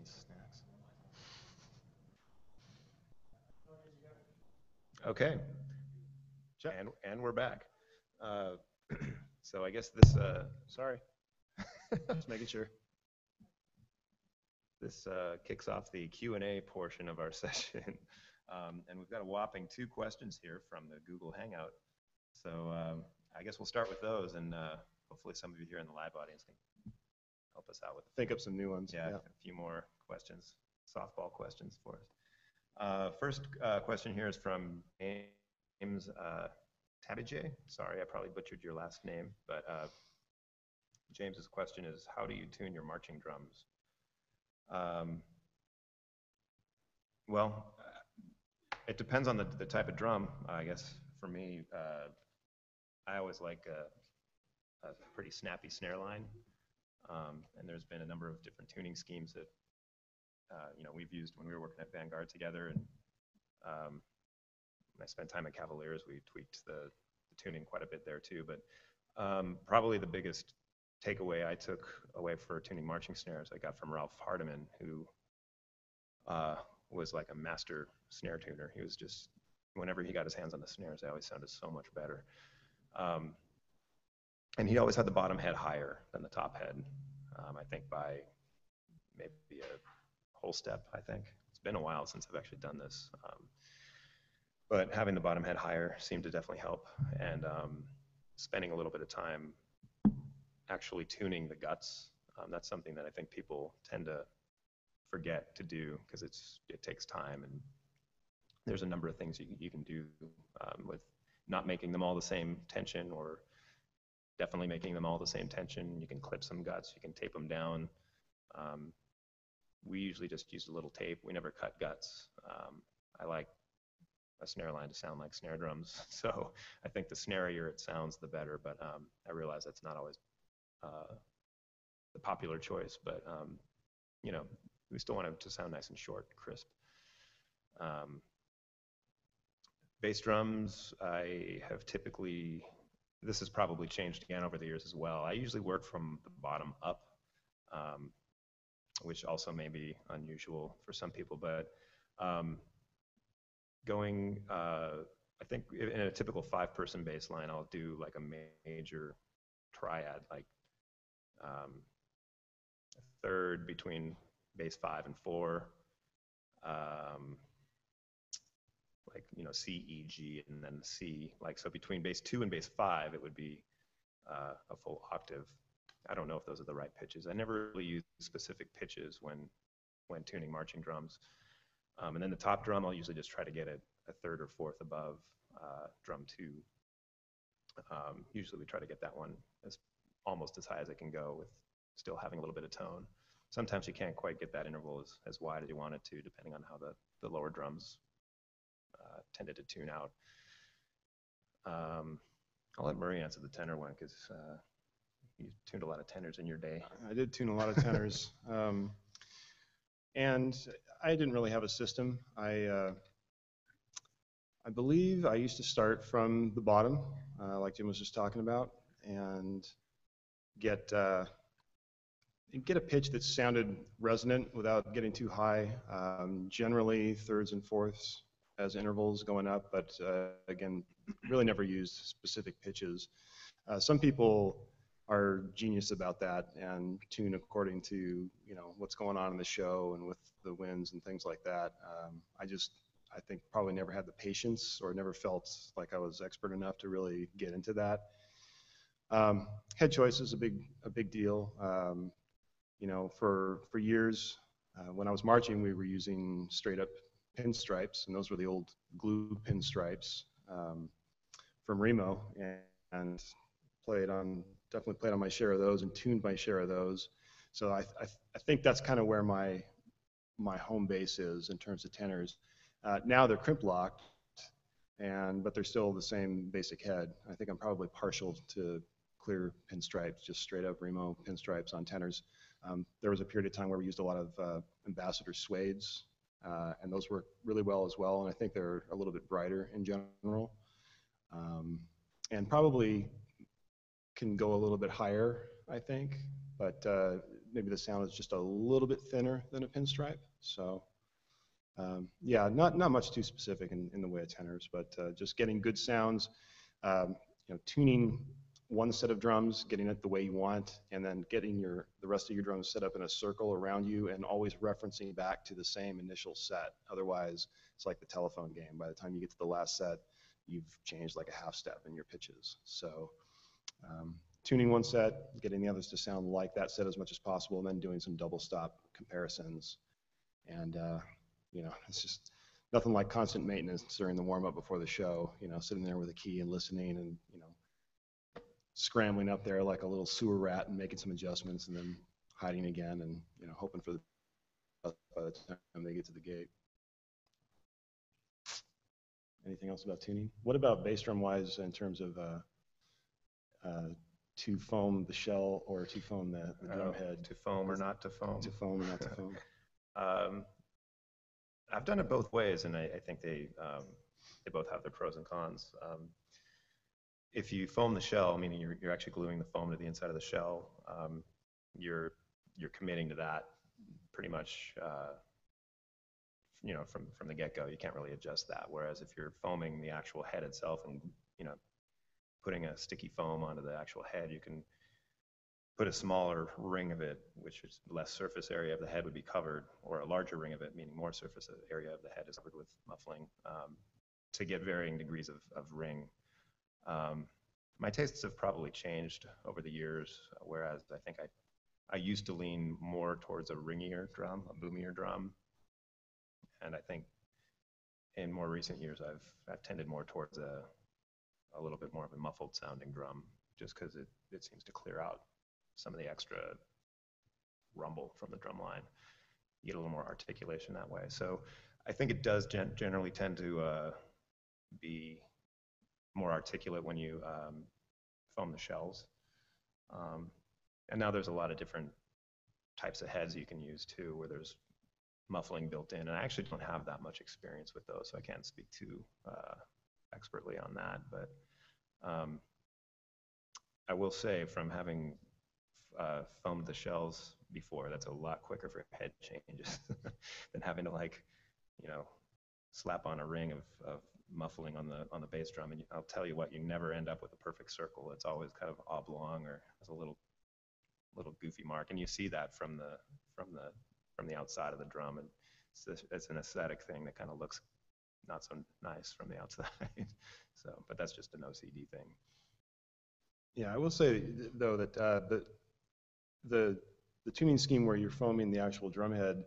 Snacks. Okay. Check. And we're back. So I guess this, Sorry. Just making sure. this kicks off the Q&A portion of our session. And we've got a whopping 2 questions here from the Google Hangout. So I guess we'll start with those, and hopefully some of you here in the live audience can help us out with Think up some new ones. yeah, a few more questions, softball questions for us. First question here is from James Tabijay. Sorry, I probably butchered your last name, but James's question is, how do you tune your marching drums? Well, it depends on the type of drum. I guess for me, I always like a pretty snappy snare line, and there's been a number of different tuning schemes that we've used when we were working at Vanguard together, and when I spent time at Cavaliers, we tweaked the tuning quite a bit there too. But probably the biggest takeaway I took away for tuning marching snares I got from Ralph Hardiman, who was like a master snare tuner. He was just, whenever he got his hands on the snares, they always sounded so much better. And he always had the bottom head higher than the top head, I think by maybe a whole step, I think. It's been a while since I've actually done this. But having the bottom head higher seemed to definitely help. And spending a little bit of time actually tuning the guts, that's something that I think people tend to forget to do because it takes time, and there's a number of things you can do with not making them all the same tension, or definitely making them all the same tension. You can clip some guts, you can tape them down. We usually just used a little tape. We never cut guts. I like a snare line to sound like snare drums, so I think the snarier it sounds, the better, but I realize that's not always the popular choice, but we still want it to sound nice and short and crisp. Bass drums, I have typically, this has probably changed again over the years as well. I usually work from the bottom up, which also may be unusual for some people, but going, I think in a typical 5-person bass line, I'll do like a major triad, like a third between bass 5 and 4, like C, E, G, and then C. Like so, between bass 2 and bass 5, it would be a full octave. I don't know if those are the right pitches. I never really use specific pitches when tuning marching drums. And then the top drum, I'll usually just try to get it a third or fourth above drum 2. Usually we try to get that one almost as high as it can go with still having a little bit of tone. Sometimes you can't quite get that interval as wide as you want it to, depending on how the lower drums tended to tune out. I'll let Murray answer the tenor one, because you tuned a lot of tenors in your day. I did tune a lot of tenors. And I didn't really have a system. I believe I used to start from the bottom, like Jim was just talking about, and get a pitch that sounded resonant without getting too high. Generally thirds and fourths as intervals going up, but again, really never used specific pitches. Some people are genius about that and tune according to what's going on in the show and with the winds and things like that. I think probably never had the patience, or never felt like I was expert enough to really get into that. Head choice is a big deal. For years when I was marching, we were using straight up pinstripes, and those were the old glue pinstripes from Remo, and definitely played on my share of those and tuned my share of those. So I think that's kind of where my home base is in terms of tenors. Now they're crimp locked, but they're still the same basic head. I think I'm probably partial to clear pinstripes, just straight up Remo pinstripes on tenors. There was a period of time where we used a lot of Ambassador suedes, and those work really well as well, and I think they're a little bit brighter in general, and probably can go a little bit higher, I think, but maybe the sound is just a little bit thinner than a pinstripe. So yeah, not much too specific in the way of tenors, but just getting good sounds, tuning one set of drums, getting it the way you want, and then getting the rest of your drums set up in a circle around you and always referencing back to the same initial set. Otherwise, it's like the telephone game. By the time you get to the last set, you've changed like a half step in your pitches. So tuning one set, getting the others to sound like that set as much as possible, and then doing some double stop comparisons. And it's just nothing like constant maintenance during the warm up before the show, sitting there with a key and listening and, scrambling up there like a little sewer rat and making some adjustments and then hiding again and, hoping for the best by the time they get to the gate. Anything else about tuning? What about bass drum wise in terms of to foam the shell or to foam the drum head? To foam or not to foam? To foam or not to foam? I've done it both ways, and I think they both have their pros and cons. If you foam the shell, meaning you're actually gluing the foam to the inside of the shell, you're committing to that pretty much, from the get-go. You can't really adjust that. Whereas if you're foaming the actual head itself and putting a sticky foam onto the actual head, you can put a smaller ring of it, which is less surface area of the head would be covered, or a larger ring of it, meaning more surface area of the head is covered with muffling, to get varying degrees of ring. My tastes have probably changed over the years, whereas I think I used to lean more towards a ringier drum, a boomier drum, and I think in more recent years I've tended more towards a little bit more of a muffled sounding drum, just because it seems to clear out some of the extra rumble from the drum line. You get a little more articulation that way. So I think it does generally tend to be more articulate when you foam the shells. And now there's a lot of different types of heads you can use too, where there's muffling built in. And I actually don't have that much experience with those, so I can't speak too expertly on that. But I will say, from having foamed the shells before, that's a lot quicker for head changes than having to slap on a ring of muffling on the bass drum. And I'll tell you what, you never end up with a perfect circle. It's always kind of oblong or has a little goofy mark, and you see that from the outside of the drum, and it's an aesthetic thing that kind of looks not so nice from the outside. So, but that's just an OCD thing. Yeah, I will say though that the tuning scheme where you're foaming the actual drum head,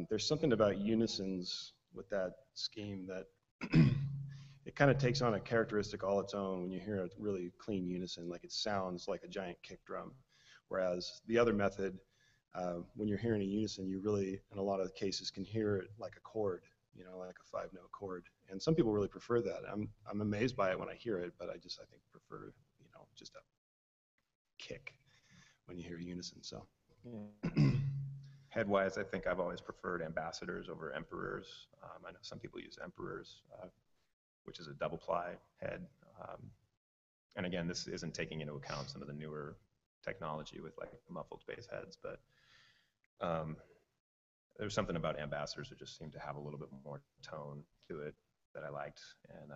there's something about unisons with that scheme that it kind of takes on a characteristic all its own when you hear a really clean unison, like it sounds like a giant kick drum. Whereas the other method, when you're hearing a unison, you really, in a lot of the cases, can hear it like a chord, like a 5-note chord. And some people really prefer that. I'm amazed by it when I hear it, but I think prefer, just a kick when you hear unison. So head-wise, I think I've always preferred ambassadors over emperors. I know some people use emperors, which is a double-ply head. And again, this isn't taking into account some of the newer technology with like muffled bass heads, but there's something about ambassadors that just seem to have a little bit more tone to it that I liked. And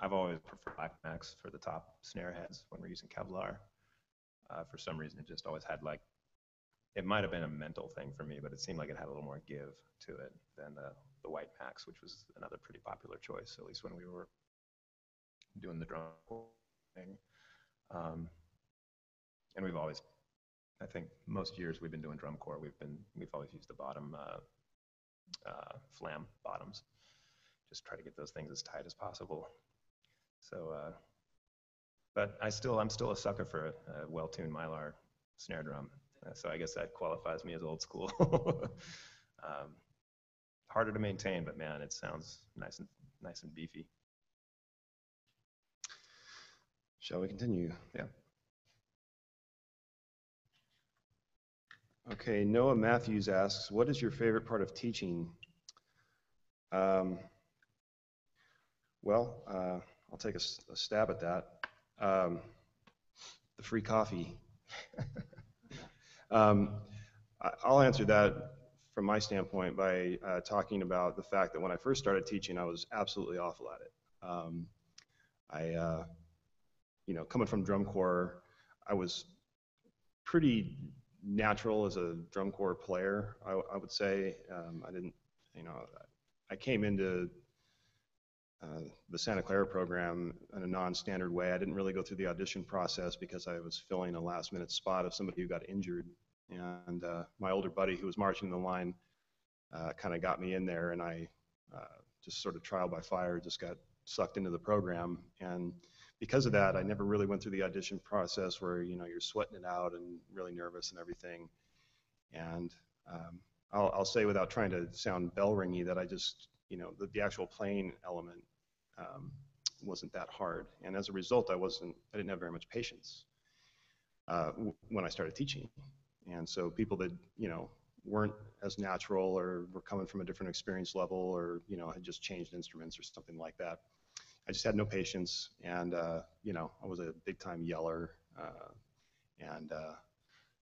I've always preferred black max for the top snare heads when we're using Kevlar. For some reason, it just always had it might have been a mental thing for me, but it seemed like it had a little more give to it than the white max, which was another pretty popular choice, at least when we were doing the drum thing. And we've always, I think most years we've been doing drum corps, we've always used the bottom flam bottoms. Just try to get those things as tight as possible. So, but I'm still a sucker for a well-tuned Mylar snare drum. So I guess that qualifies me as old school. Harder to maintain, but man, it sounds nice and beefy. Shall we continue? Yeah. Okay, Noah Matthews asks, what is your favorite part of teaching? Well, I'll take a stab at that. The free coffee. I'll answer that from my standpoint by talking about the fact that when I first started teaching, I was absolutely awful at it. Coming from drum corps, I was pretty natural as a drum corps player, I would say. I didn't, I came into the Santa Clara program in a non-standard way. I didn't really go through the audition process because I was filling a last-minute spot of somebody who got injured. And my older buddy who was marching the line kind of got me in there, and I just sort of trial by fire just got sucked into the program. And because of that, I never really went through the audition process where you're sweating it out and really nervous and everything. And I'll say without trying to sound bell ringy that I just the actual playing element wasn't that hard, and as a result, I didn't have very much patience when I started teaching. And so people that weren't as natural or were coming from a different experience level or had just changed instruments or something like that, I just had no patience. And I was a big time yeller, and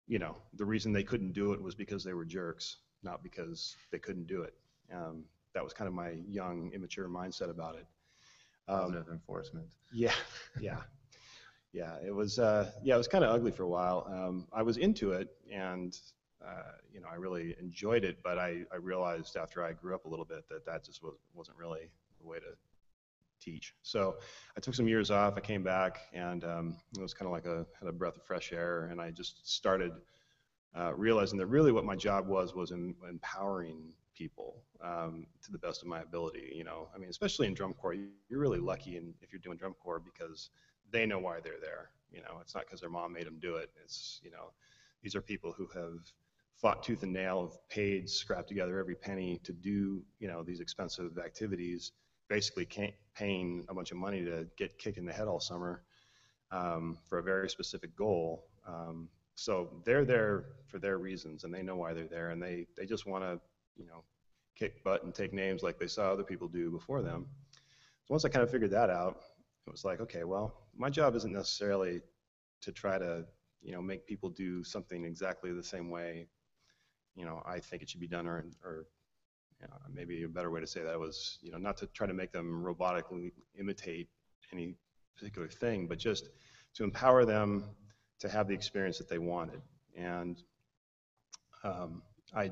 the reason they couldn't do it was because they were jerks, not because they couldn't do it. That was kind of my young, immature mindset about it. Positive enforcement. Yeah. It was kind of ugly for a while. I was into it, and I really enjoyed it. But I realized after I grew up a little bit that just wasn't really the way to teach. So I took some years off. I came back, and it was kind of like had a breath of fresh air, and I just started realizing that really what my job was empowering people to the best of my ability. I mean, especially in drum corps, you're really lucky if you're doing drum corps because they know why they're there. It's not because their mom made them do it. It's these are people who have fought tooth and nail, have paid, scrapped together every penny to do these expensive activities, basically paying a bunch of money to get kicked in the head all summer for a very specific goal. So they're there for their reasons, and they know why they're there, and they just want to kick butt and take names like they saw other people do before them. So once I kind of figured that out, it was like, okay, well, my job isn't necessarily to try to make people do something exactly the same way I think it should be done, or maybe a better way to say that was not to try to make them robotically imitate any particular thing, but just to empower them to have the experience that they wanted. And I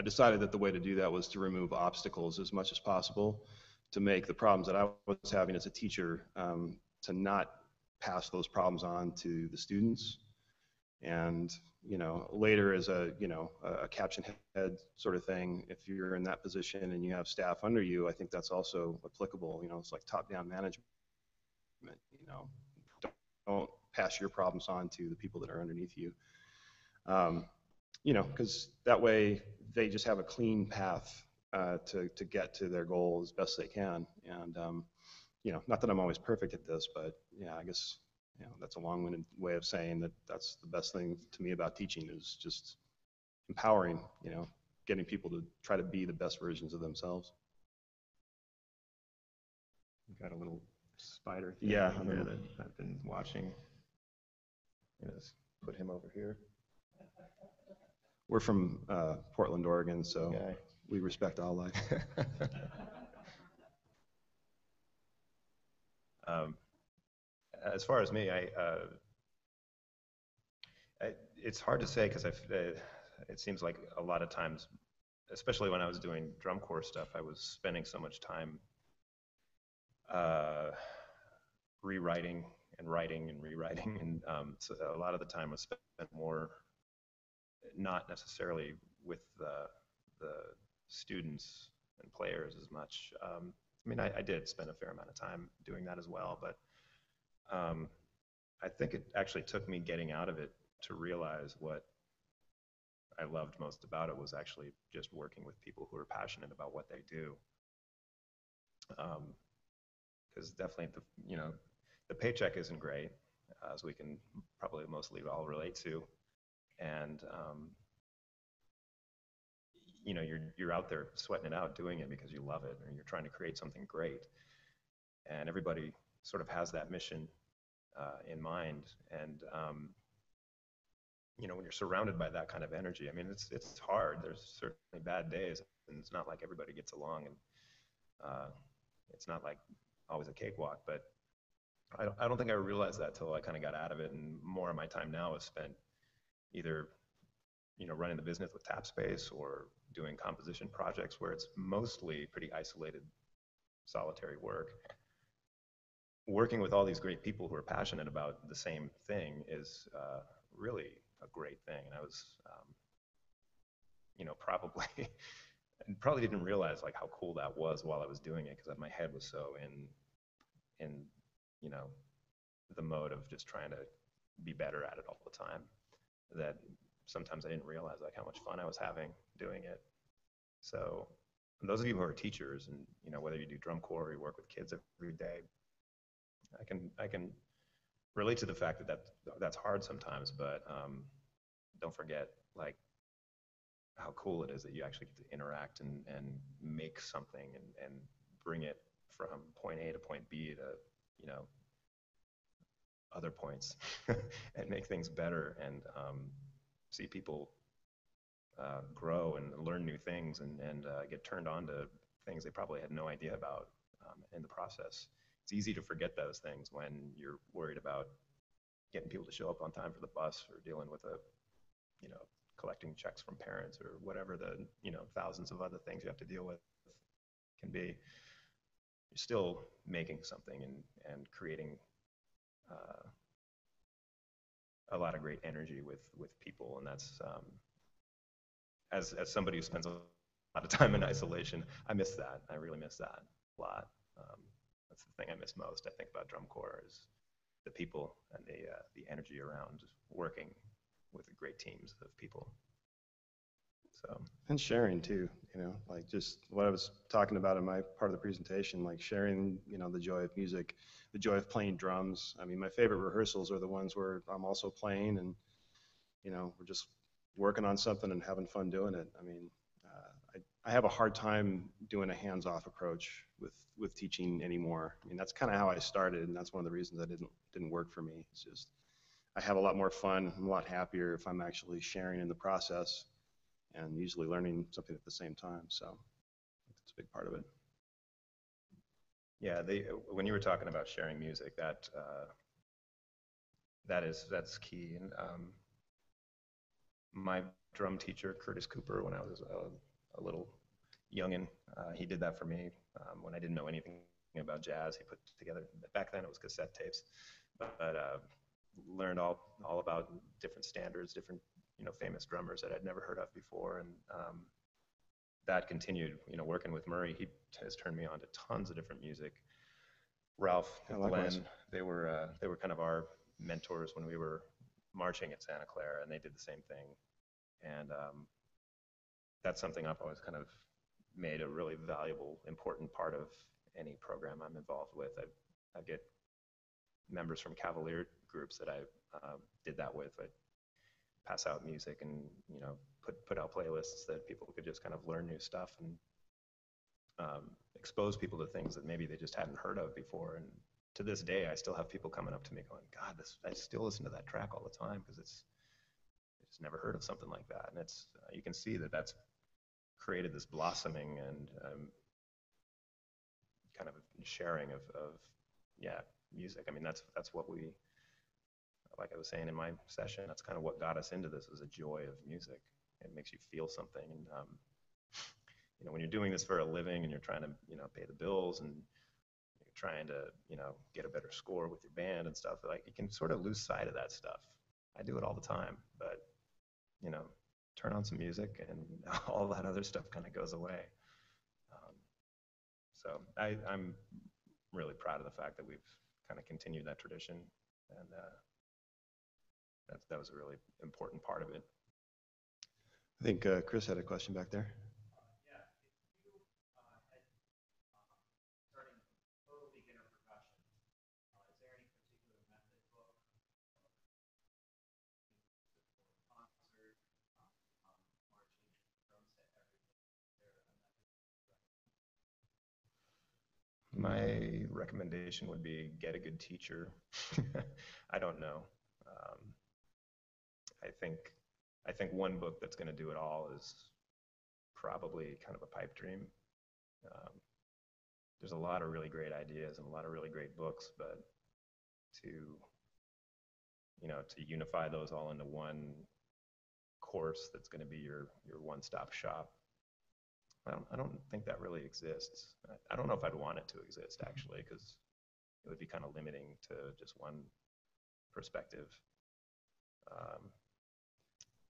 decided that the way to do that was to remove obstacles as much as possible, to make the problems that I was having as a teacher to not pass those problems on to the students. And later as a caption head sort of thing, if you're in that position and you have staff under you, I think that's also applicable. It's like top-down management. Don't pass your problems on to the people that are underneath you. Because that way they just have a clean path to get to their goal as best they can. And not that I'm always perfect at this, but yeah, I guess that's a long-winded way of saying that that's the best thing to me about teaching is just empowering, getting people to try to be the best versions of themselves. We've got a little spider here that I've been watching. Let's put him over here. We're from Portland, Oregon, so we respect all life. As far as me, it's hard to say because it seems like a lot of times, especially when I was doing drum corps stuff, I was spending so much time rewriting and writing and rewriting, and so a lot of the time was spent more not necessarily with the students and players as much. I mean, I did spend a fair amount of time doing that as well, but I think it actually took me getting out of it to realize what I loved most about it was actually just working with people who are passionate about what they do. Because definitely, the paycheck isn't great, as we can probably mostly all relate to, and you're out there sweating it out doing it because you love it, or you're trying to create something great, and everybody sort of has that mission in mind, and when you're surrounded by that kind of energy, I mean, it's hard. There's certainly bad days, and it's not like everybody gets along, and it's not like always a cakewalk. But I don't think I realized that till I kind of got out of it, and more of my time now is spent either running the business with Tap Space or doing composition projects where it's mostly pretty isolated, solitary work. Working with all these great people who are passionate about the same thing is really a great thing. And I was, probably didn't realize like how cool that was while I was doing it, because my head was so in the mode of just trying to be better at it all the time that sometimes I didn't realize like how much fun I was having doing it. So those of you who are teachers, and whether you do drum corps or you work with kids every day, I can relate to the fact that that's hard sometimes, but don't forget like how cool it is that you actually get to interact and make something and bring it from point A to point B to other points and make things better, and see people grow and learn new things and get turned on to things they probably had no idea about in the process. It's easy to forget those things when you're worried about getting people to show up on time for the bus, or dealing with collecting checks from parents, or whatever the thousands of other things you have to deal with can be. You're still making something and creating a lot of great energy with people, and that's as somebody who spends a lot of time in isolation, I miss that. I really miss that a lot. That's the thing I miss most, I think, about drum corps, is the people and the energy around working with great teams of people. So. And sharing too, like just what I was talking about in my part of the presentation, like sharing, the joy of music, the joy of playing drums. I mean, my favorite rehearsals are the ones where I'm also playing and, we're just working on something and having fun doing it. I mean, I have a hard time doing a hands-off approach with teaching anymore. I mean, that's kind of how I started, and that's one of the reasons that didn't work for me. It's just I have a lot more fun. I'm a lot happier if I'm actually sharing in the process and usually learning something at the same time. So that's a big part of it. Yeah, when you were talking about sharing music, that's key. And my drum teacher, Curtis Cooper, when I was a little youngin', he did that for me when I didn't know anything about jazz. He put together, back then it was cassette tapes, but learned all about different standards, different famous drummers that I'd never heard of before, and that continued. Working with Murray, he has turned me on to tons of different music. Ralph, Glenn, they were kind of our mentors when we were marching at Santa Clara, and they did the same thing. And that's something I've always kind of made a really valuable, important part of any program I'm involved with. I get members from Cavalier groups that I did that with. I pass out music and put out playlists that people could just kind of learn new stuff and expose people to things that maybe they just hadn't heard of before. And to this day, I still have people coming up to me going, "God, I still listen to that track all the time because I just never heard of something like that." And it's you can see that that's created this blossoming and kind of sharing of music. I mean, that's what we, like I was saying in my session, that's kind of what got us into this, is a joy of music. It makes you feel something. And when you're doing this for a living and you're trying to pay the bills and you're trying to get a better score with your band and stuff, like you can sort of lose sight of that stuff. I do it all the time, but turn on some music and all that other stuff kind of goes away. So I'm really proud of the fact that we've kind of continued that tradition, and that was a really important part of it. I think Chris had a question back there. Yeah, if you had starting total beginner percussion, is there any particular method book, concert, marching, drum set, everything? Is there a method? My recommendation would be get a good teacher. I don't know. I think one book that's going to do it all is probably kind of a pipe dream. Um, there's a lot of really great ideas and a lot of really great books, but to to unify those all into one course that's going to be your one-stop shop. I don't think that really exists. I don't know if I'd want it to exist actually, because it would be kind of limiting to just one perspective.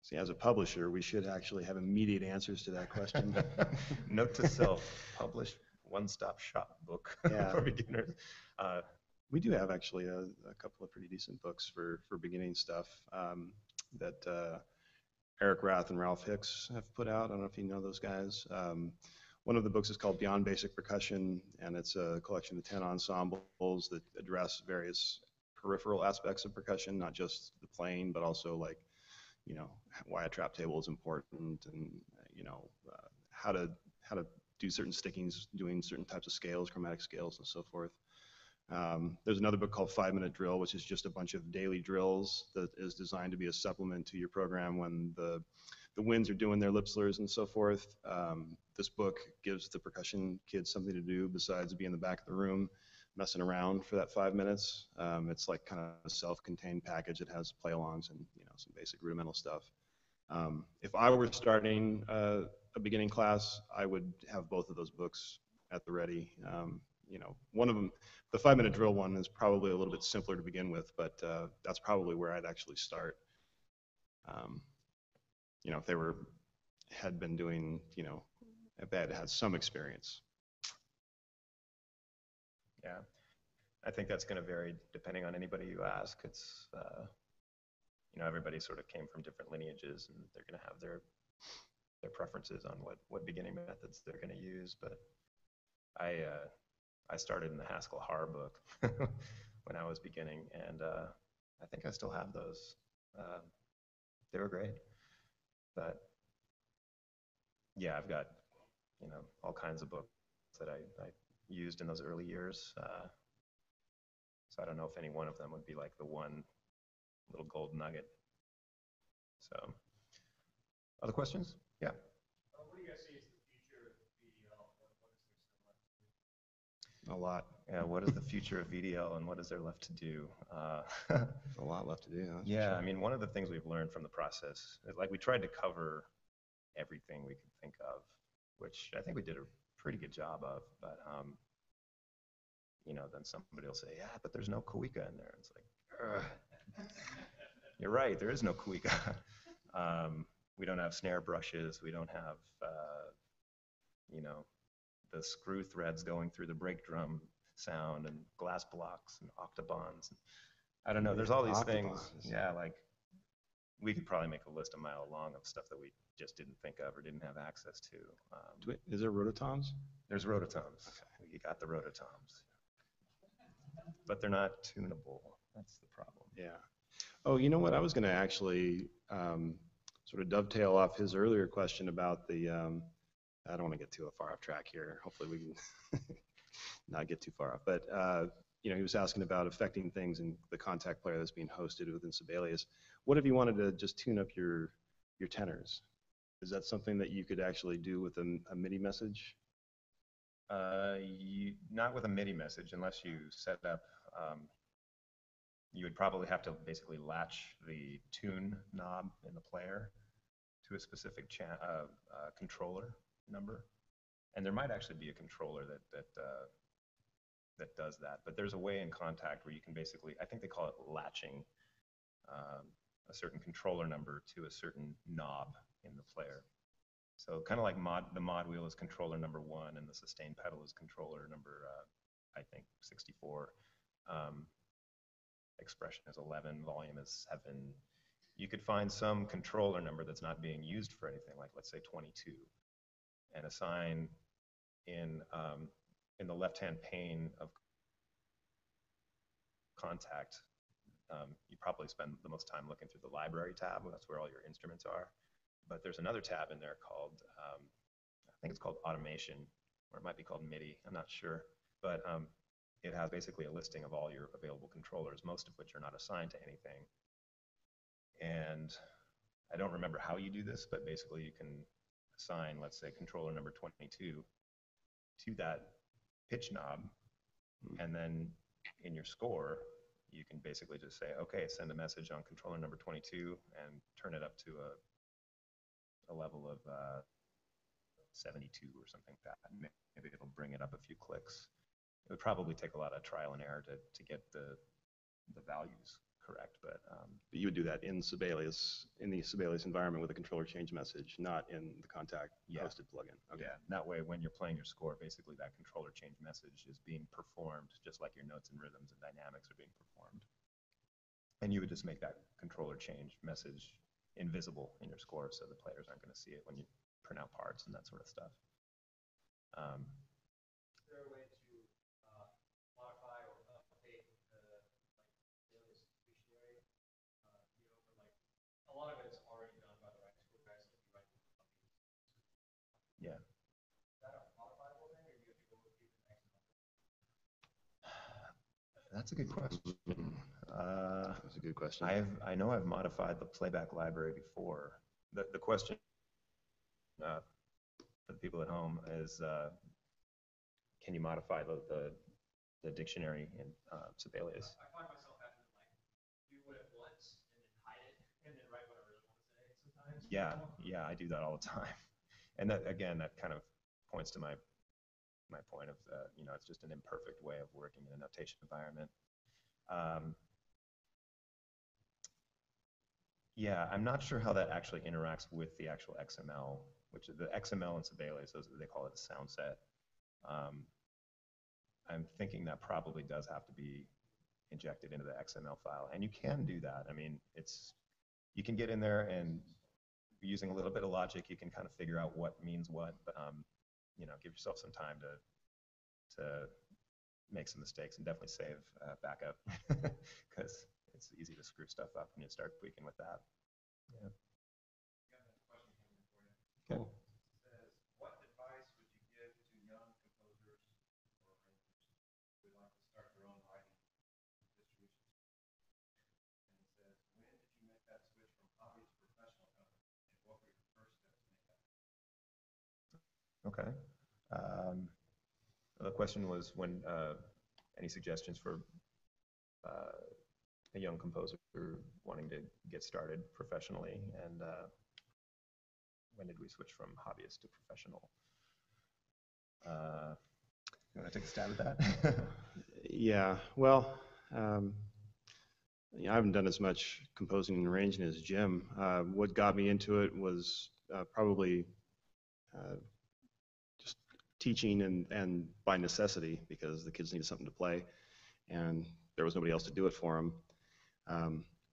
See, as a publisher, we should actually have immediate answers to that question. Note to self: publish one-stop shop book for beginners. We do have actually a couple of pretty decent books for beginning stuff that Eric Rath and Ralph Hicks have put out. I don't know if you know those guys. One of the books is called Beyond Basic Percussion, and it's a collection of 10 ensembles that address various peripheral aspects of percussion, not just the playing, but also like, why a trap table is important, and how to do certain stickings, doing certain types of scales, chromatic scales, and so forth. There's another book called 5-Minute Drill, which is just a bunch of daily drills that is designed to be a supplement to your program when the winds are doing their lip slurs and so forth. This book gives the percussion kids something to do besides be in the back of the room messing around for that 5 minutes. It's like kind of a self-contained package. It has play-alongs and some basic rudimental stuff. If I were starting a beginning class, I would have both of those books at the ready. One of them, the 5-Minute Drill one, is probably a little bit simpler to begin with, but that's probably where I'd actually start. If they had been doing, if they had some experience. Yeah, I think that's going to vary depending on anybody you ask. It's, everybody sort of came from different lineages, and they're going to have their preferences on what beginning methods they're going to use. But I started in the Haskell Har book when I was beginning, and I think I still have those. They were great. But yeah, I've got all kinds of books that I used in those early years. So I don't know if any one of them would be like the one little gold nugget. So, other questions? Yeah. What do you guys see as the future of VDL? A lot. Yeah, what is the future of VDL and what is there left to do? A lot left to do. Yeah, sure. I mean, one of the things we've learned from the process is like we tried to cover everything we could think of, which I think we did a pretty good job of, but then somebody will say, yeah, but there's no Kuika in there. It's like, you're right, there is no Kuika. We don't have snare brushes. We don't have, the screw threads going through the brake drum sound and glass blocks and octobons. I don't know. There's all these things. Yeah, like we could probably make a list a mile long of stuff that we just didn't think of or didn't have access to. Is there rototoms? There's rototoms. Okay. You got the rototoms. But they're not tunable. That's the problem. Yeah. Oh, you know what? I was going to actually sort of dovetail off his earlier question about the, I don't want to get too far off track here. Hopefully we can not get too far off. But, he was asking about affecting things in the contact player that's being hosted within Sibelius. What if you wanted to just tune up your tenors? Is that something that you could actually do with a MIDI message? Not with a MIDI message, unless you set up, you would probably have to basically latch the tune knob in the player to a specific controller number. And there might actually be a controller that does that. But there's a way in Contact where you can basically, I think they call it latching a certain controller number to a certain knob in the player. So kind of like the mod wheel is controller number 1 and the sustain pedal is controller number, I think, 64. Expression is 11, volume is 7. You could find some controller number that's not being used for anything, like let's say 22, and assign in the left-hand pane of Contact. You probably spend the most time looking through the library tab. That's where all your instruments are. But there's another tab in there called, I think it's called Automation, or it might be called MIDI. I'm not sure. But it has basically a listing of all your available controllers, most of which are not assigned to anything. And I don't remember how you do this, but basically you can assign, let's say, controller number 22 to that pitch knob, and then in your score, you can basically just say, okay, send a message on controller number 22 and turn it up to a level of 72 or something like that. Maybe it'll bring it up a few clicks. It would probably take a lot of trial and error to get the values correct, but you would do that in Sibelius, in the Sibelius environment with a controller change message, not in the Contact hosted plugin. Okay. Yeah, that way when you're playing your score, basically that controller change message is being performed just like your notes and rhythms and dynamics are being performed. And you would just make that controller change message invisible in your score so the players aren't going to see it when you print out parts and that sort of stuff. Is there a way to modify or update the Sibelius dictionary? A lot of it's already done by the right score guys, like you write the companies. Yeah. Is that a modifiable thing, or do you have to go with the next number? That's a good question. That's a good question. I know I've modified the playback library before. The question for the people at home is, can you modify the dictionary in Sibelius? I find myself having to do what it once and then hide it and then write what I really want to say sometimes. Yeah, I do that all the time. And that, again, that kind of points to my point of, it's just an imperfect way of working in a notation environment. Yeah, I'm not sure how that actually interacts with the actual XML, which is the XML in Sibelius, they call it a sound set. I'm thinking that probably does have to be injected into the XML file, and you can do that. I mean, you can get in there and using a little bit of logic, you can kind of figure out what means what, but give yourself some time to make some mistakes and definitely save backup because it's easy to screw stuff up when you start tweaking with that. Yeah. Cool. It says, what advice would you give to young composers or arrangers who would like to start their own writing distribution? And it says, when did you make that switch from hobby to professional company, and what were your first steps to make that? Okay. The question was when any suggestions for a young composer wanting to get started professionally, and when did we switch from hobbyist to professional? You want to take a stab at that? Yeah, well, I haven't done as much composing and arranging as Jim. What got me into it was probably just teaching and by necessity, because the kids needed something to play and there was nobody else to do it for them.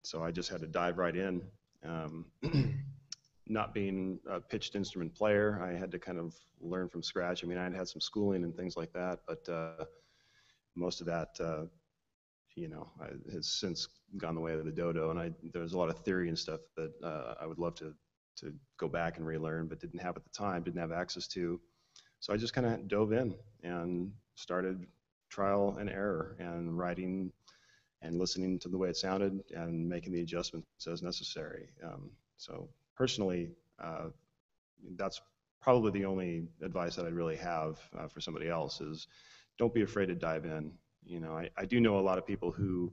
So I just had to dive right in. Not being a pitched instrument player, I had to kind of learn from scratch. I mean, I'd had some schooling and things like that, but most of that, has since gone the way of the dodo. And there's a lot of theory and stuff that I would love to go back and relearn, but didn't have at the time, didn't have access to. So I just kind of dove in and started trial and error and writing and listening to the way it sounded and making the adjustments as necessary. So personally, that's probably the only advice that I really have for somebody else is don't be afraid to dive in. I do know a lot of people who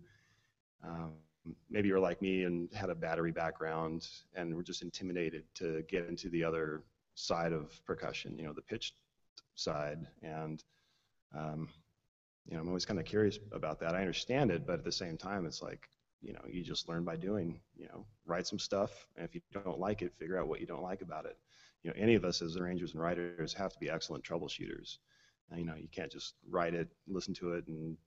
maybe are like me and had a battery background and were just intimidated to get into the other side of percussion, the pitched side. And I'm always kind of curious about that. I understand it, but at the same time, it's like, you just learn by doing, write some stuff. And if you don't like it, figure out what you don't like about it. Any of us as arrangers and writers have to be excellent troubleshooters. You can't just write it, listen to it, and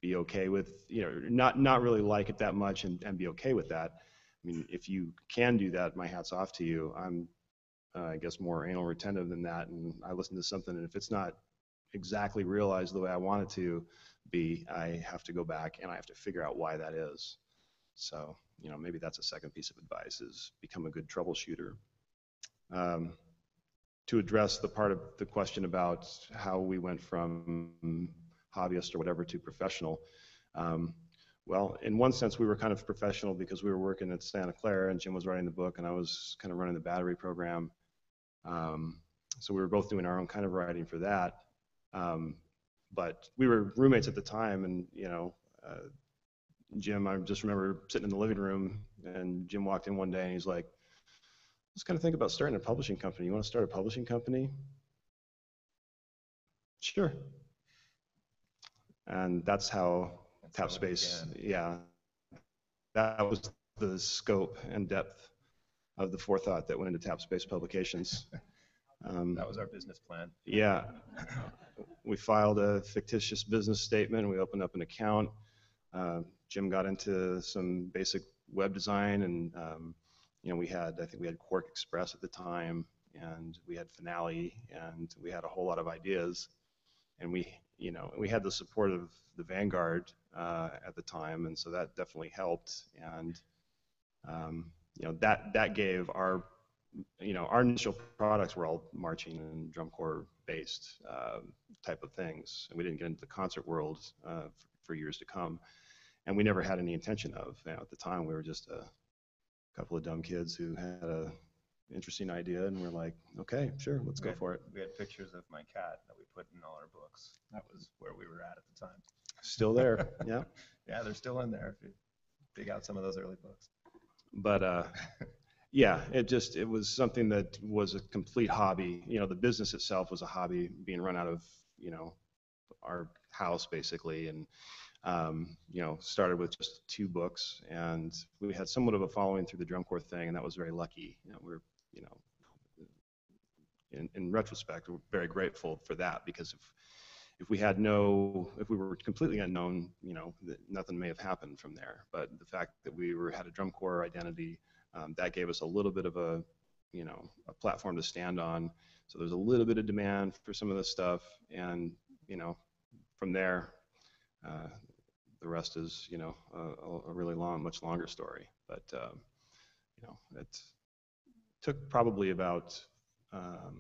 be okay with, not really like it that much and be okay with that. I mean, if you can do that, my hat's off to you. I'm, I guess, more anal retentive than that, and I listen to something, and if it's not exactly realized the way I want it to be, I have to go back and I have to figure out why that is. So, maybe that's a second piece of advice is become a good troubleshooter. To address the part of the question about how we went from hobbyist or whatever to professional, Well, in one sense, we were kind of professional because we were working at Santa Clara, and Jim was writing the book, and I was kind of running the battery program. So we were both doing our own kind of writing for that. But we were roommates at the time, and Jim, I just remember sitting in the living room, and Jim walked in one day, and he's like, "Let's kind of think about starting a publishing company. You want to start a publishing company?" Sure. And that's how Tap Space, yeah, that was the scope and depth of the forethought that went into Tap Space Publications. That was our business plan. Yeah. We filed a fictitious business statement. We opened up an account. Jim got into some basic web design, and I think we had Quark Express at the time, and we had Finale, and we had a whole lot of ideas, and we had the support of the Vanguard at the time, and so that definitely helped. And that gave our initial products were all marching and drum corps based type of things, and we didn't get into the concert world for years to come, and we never had any intention of. At the time, we were just a couple of dumb kids who had a interesting idea, and we're like, okay, sure, let's go for it. We had pictures of my cat that we put in all our books. That was where we were at the time. Still there, yeah. Yeah, they're still in there if you dig out some of those early books. But yeah, it was something that was a complete hobby. The business itself was a hobby, being run out of our house basically, and started with just 2 books, and we had somewhat of a following through the drum corps thing, and that was very lucky. In retrospect, we're very grateful for that, because if we were completely unknown, nothing may have happened from there. But the fact that we had a drum corps identity, that gave us a little bit of a platform to stand on. So there's a little bit of demand for some of this stuff, and from there, the rest is a really much longer story. But it took probably about 4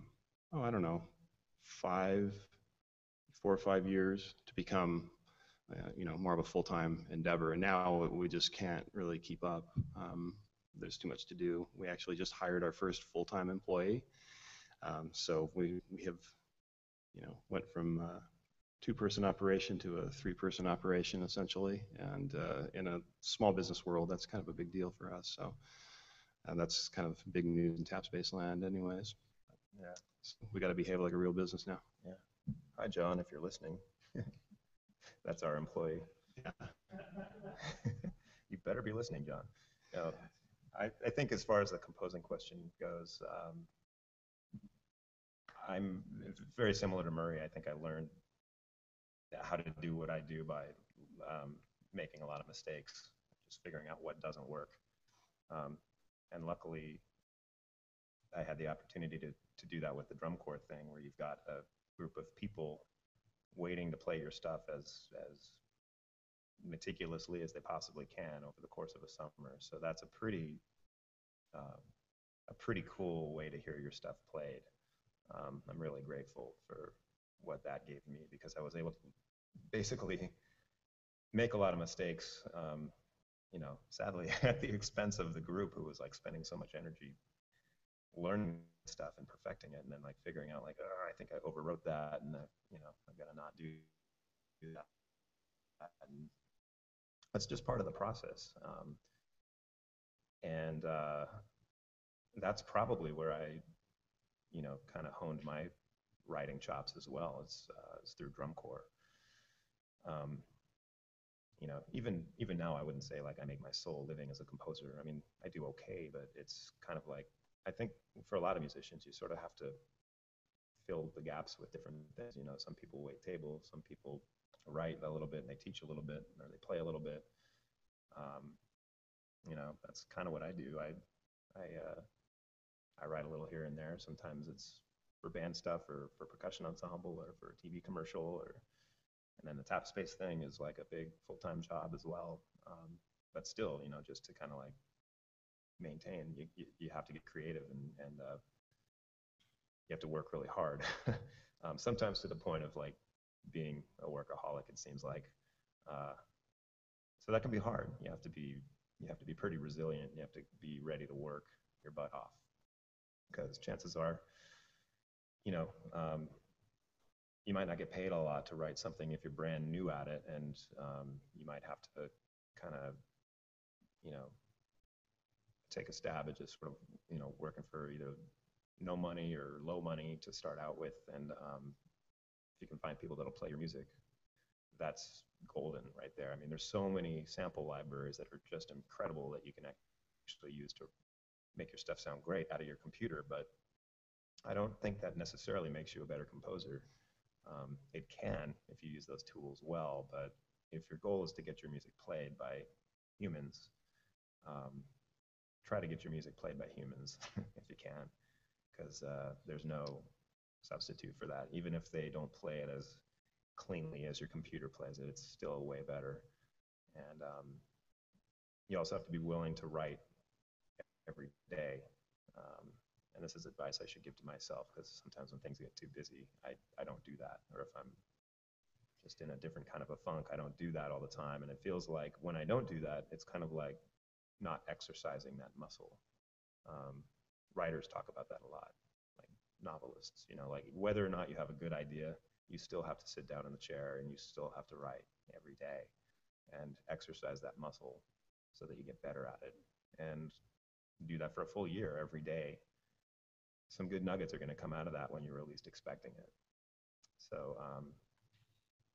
or 5 years to become more of a full-time endeavor, and now we just can't really keep up. There's too much to do. We actually just hired our first full-time employee, so we have went from 2-person operation to a 3-person operation essentially, and in a small business world, that's kind of a big deal for us. So that's kind of big news in Tap Space land anyways. Yeah. So we got to behave like a real business now. Yeah. Hi, John, if you're listening. That's our employee. Yeah. You better be listening, John. I think as far as the composing question goes, I'm very similar to Murray. I think I learned how to do what I do by making a lot of mistakes, just figuring out what doesn't work. And luckily, I had the opportunity to do that with the drum corps thing, where you've got a group of people waiting to play your stuff as meticulously as they possibly can over the course of a summer. So that's a pretty cool way to hear your stuff played. I'm really grateful for what that gave me, because I was able to basically make a lot of mistakes, sadly at the expense of the group, who was like spending so much energy learning stuff and perfecting it, and then like figuring out like, oh, I think I overwrote that, and I'm gonna not do that. And that's just part of the process. And that's probably where I, kind of honed my writing chops as well. It's through drum corps. Even now, I wouldn't say like I make my sole living as a composer. I mean, I do okay, but it's kind of like, I think for a lot of musicians, you sort of have to fill the gaps with different things. Some people wait tables, some people write a little bit and they teach a little bit, or they play a little bit. That's kind of what I do. I write a little here and there. Sometimes it's for band stuff, or for percussion ensemble, or for a TV commercial, and then the Tap Space thing is like a big full-time job as well. But still, just to kind of like maintain, you have to get creative, and you have to work really hard. Sometimes to the point of like being a workaholic, it seems like. So that can be hard. You have to be pretty resilient. You have to be ready to work your butt off, because chances are, you know, you might not get paid a lot to write something if you're brand new at it, and you might have to kind of, you know, take a stab at just sort of, you know, working for either no money or low money to start out with, and if you can find people that'll play your music, that's golden right there. I mean, there's so many sample libraries that are just incredible that you can actually use to make your stuff sound great out of your computer, but I don't think that necessarily makes you a better composer. It can if you use those tools well, but if your goal is to get your music played by humans, try to get your music played by humans if you can, because there's no substitute for that. Even if they don't play it as cleanly as your computer plays it, it's still way better. And you also have to be willing to write every day. And this is advice I should give to myself, because sometimes when things get too busy, I don't do that. Or if I'm just in a different kind of a funk, I don't do that all the time. And it feels like when I don't do that, it's kind of like not exercising that muscle. Writers talk about that a lot, like novelists, you know, like whether or not you have a good idea, you still have to sit down in the chair and you still have to write every day and exercise that muscle so that you get better at it. And do that for a full year every day. Some good nuggets are going to come out of that when you're least expecting it. So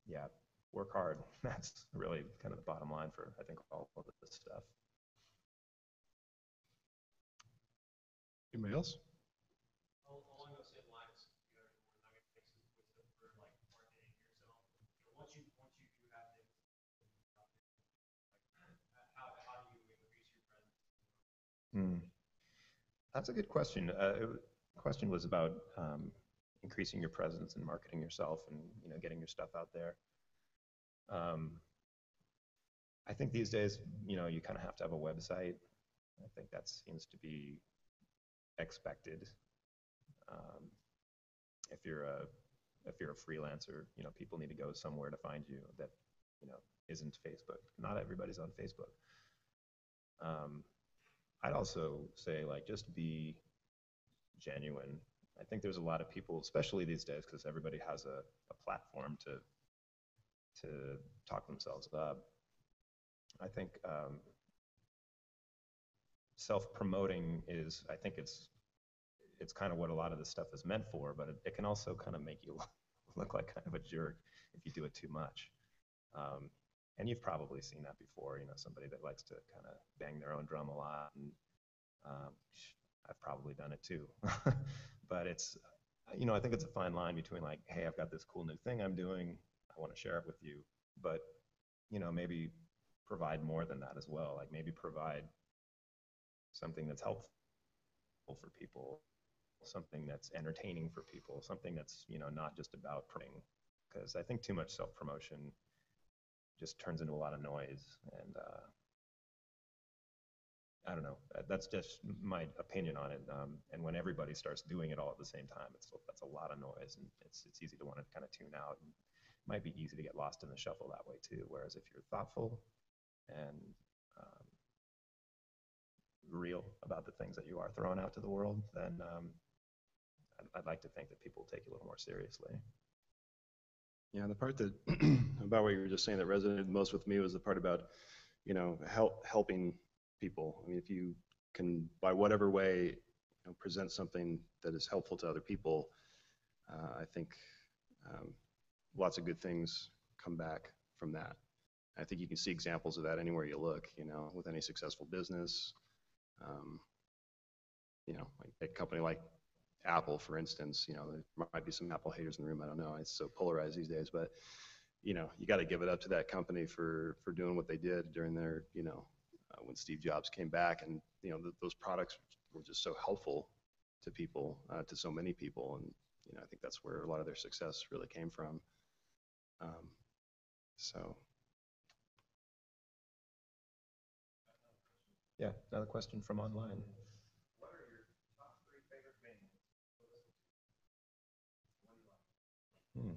yeah, work hard. That's really kind of the bottom line for, I think, all of this stuff. Anybody else? Along those same lines, you know, more nugget fixes for like marketing yourself. You know, once you do have things, like how do you increase your presence? That's a good question. The question was about increasing your presence and marketing yourself, and, you know, getting your stuff out there. I think these days, you know, you kind of have to have a website. I think that seems to be expected. If you're a freelancer, you know, people need to go somewhere to find you that, you know, isn't Facebook. Not everybody's on Facebook. I'd also say, like, just be genuine. I think there's a lot of people, especially these days, because everybody has a platform to talk themselves up. I think self-promoting is, I think it's kind of what a lot of this stuff is meant for, but it can also kind of make you look like kind of a jerk if you do it too much. And you've probably seen that before, you know, somebody that likes to kind of bang their own drum a lot, and I've probably done it too. But it's, you know, I think it's a fine line between, like, hey, I've got this cool new thing I'm doing, I want to share it with you, but, you know, maybe provide more than that as well. Like, maybe provide something that's helpful for people, something that's entertaining for people, something that's, you know, not just about promoting, because I think too much self-promotion just turns into a lot of noise. And I don't know, that's just my opinion on it. And when everybody starts doing it all at the same time, that's a lot of noise, and it's easy to want to kind of tune out. And it might be easy to get lost in the shuffle that way too. Whereas if you're thoughtful and real about the things that you are throwing out to the world, then I'd like to think that people take you a little more seriously. Yeah, the part that about what you were just saying that resonated most with me was the part about, you know, helping people. I mean, if you can, by whatever way, you know, present something that is helpful to other people, I think lots of good things come back from that. I think you can see examples of that anywhere you look, you know, with any successful business. You know, like a company like Apple, for instance, you know, there might be some Apple haters in the room. I don't know. It's so polarized these days, but, you know, you got to give it up to that company for doing what they did during their, you know, when Steve Jobs came back, and, you know, those products were just so helpful to people, to so many people. And, you know, I think that's where a lot of their success really came from. So. Yeah, another question from online. What are your top 3 favorite bands?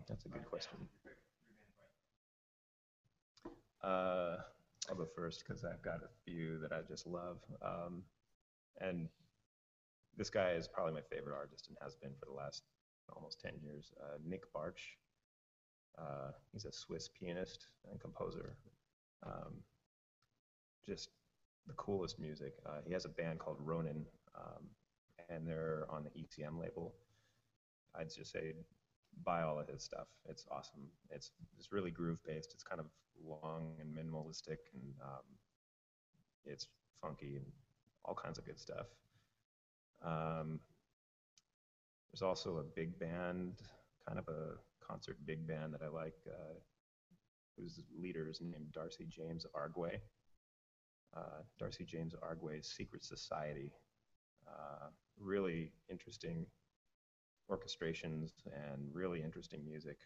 That's a good question. I'll go first because I've got a few that I just love. And this guy is probably my favorite artist and has been for the last almost 10 years. Nick Bartsch. He's a Swiss pianist and composer. Just the coolest music. He has a band called Ronin, and they're on the ECM label. I'd just say buy all of his stuff. It's awesome. It's really groove based. It's kind of long and minimalistic, and it's funky and all kinds of good stuff. There's also a big band, kind of a concert big band that I like, whose leader is named Darcy James Arguay. Darcy James Arguay's Secret Society. Really interesting orchestrations and really interesting music.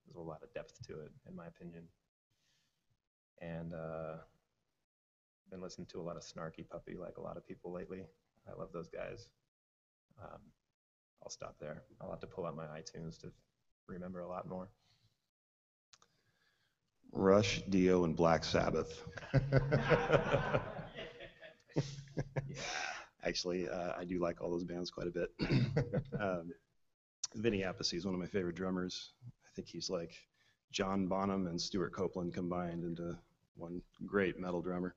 There's a lot of depth to it, in my opinion. And been listening to a lot of Snarky Puppy, like a lot of people lately. I love those guys. I'll stop there. I'll have to pull out my iTunes to remember a lot more. Rush, Dio, and Black Sabbath. Yeah. Actually, I do like all those bands quite a bit. Vinny Appice is one of my favorite drummers. I think he's like John Bonham and Stuart Copeland combined into one great metal drummer.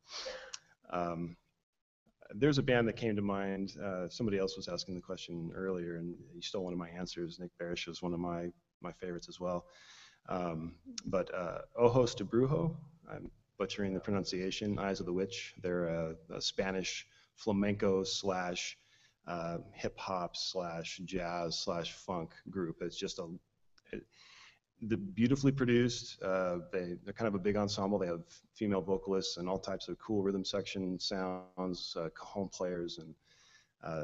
There's a band that came to mind. Somebody else was asking the question earlier, and he stole one of my answers. Nick Barish is one of my favorites as well. But Ojos de Brujo, I'm butchering the pronunciation, Eyes of the Witch. They're a Spanish flamenco slash hip hop slash jazz slash funk group. It's just the beautifully produced. They're kind of a big ensemble. They have female vocalists and all types of cool rhythm section sounds, cajon players and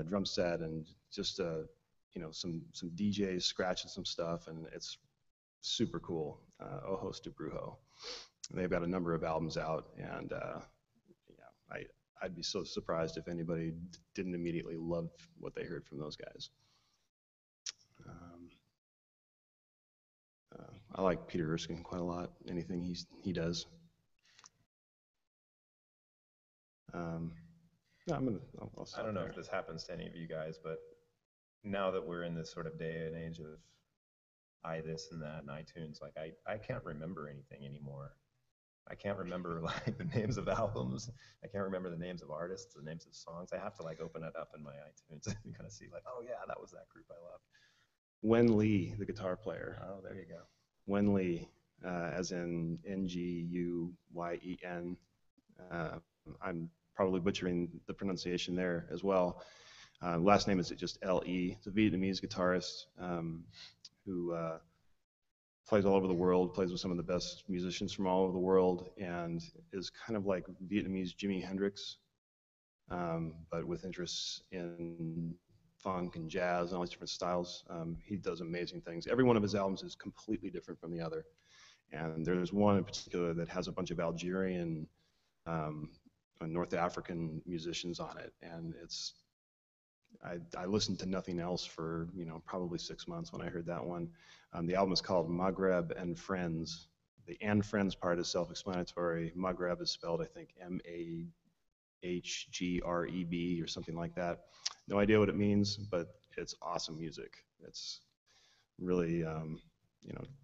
drum set, and just some DJs scratching some stuff, and it's super cool. Ojos de Brujo. They've got a number of albums out, and I'd be so surprised if anybody didn't immediately love what they heard from those guys. I like Peter Erskine quite a lot. Anything he does. I'll I don't know if this happens to any of you guys, but now that we're in this sort of day and age of this and that and iTunes, like I can't remember anything anymore. I can't remember like the names of albums. I can't remember the names of artists, the names of songs. I have to like open it up in my iTunes and kind of see like, oh yeah, that was that group I loved. Wen Lee, the guitar player. Oh, there you go. Wen Lee, as in Nguyen. I'm probably butchering the pronunciation there as well. Last name is just L.E. It's a Vietnamese guitarist who plays all over the world, plays with some of the best musicians from all over the world, and is kind of like Vietnamese Jimi Hendrix, but with interests in funk and jazz and all these different styles. He does amazing things. Every one of his albums is completely different from the other. And there's one in particular that has a bunch of Algerian, North African musicians on it. And I listened to nothing else for, probably 6 months when I heard that one. The album is called Maghreb and Friends. The and Friends part is self-explanatory. Maghreb is spelled, I think, Mahgreb or something like that. No idea what it means, but it's awesome music. It's really,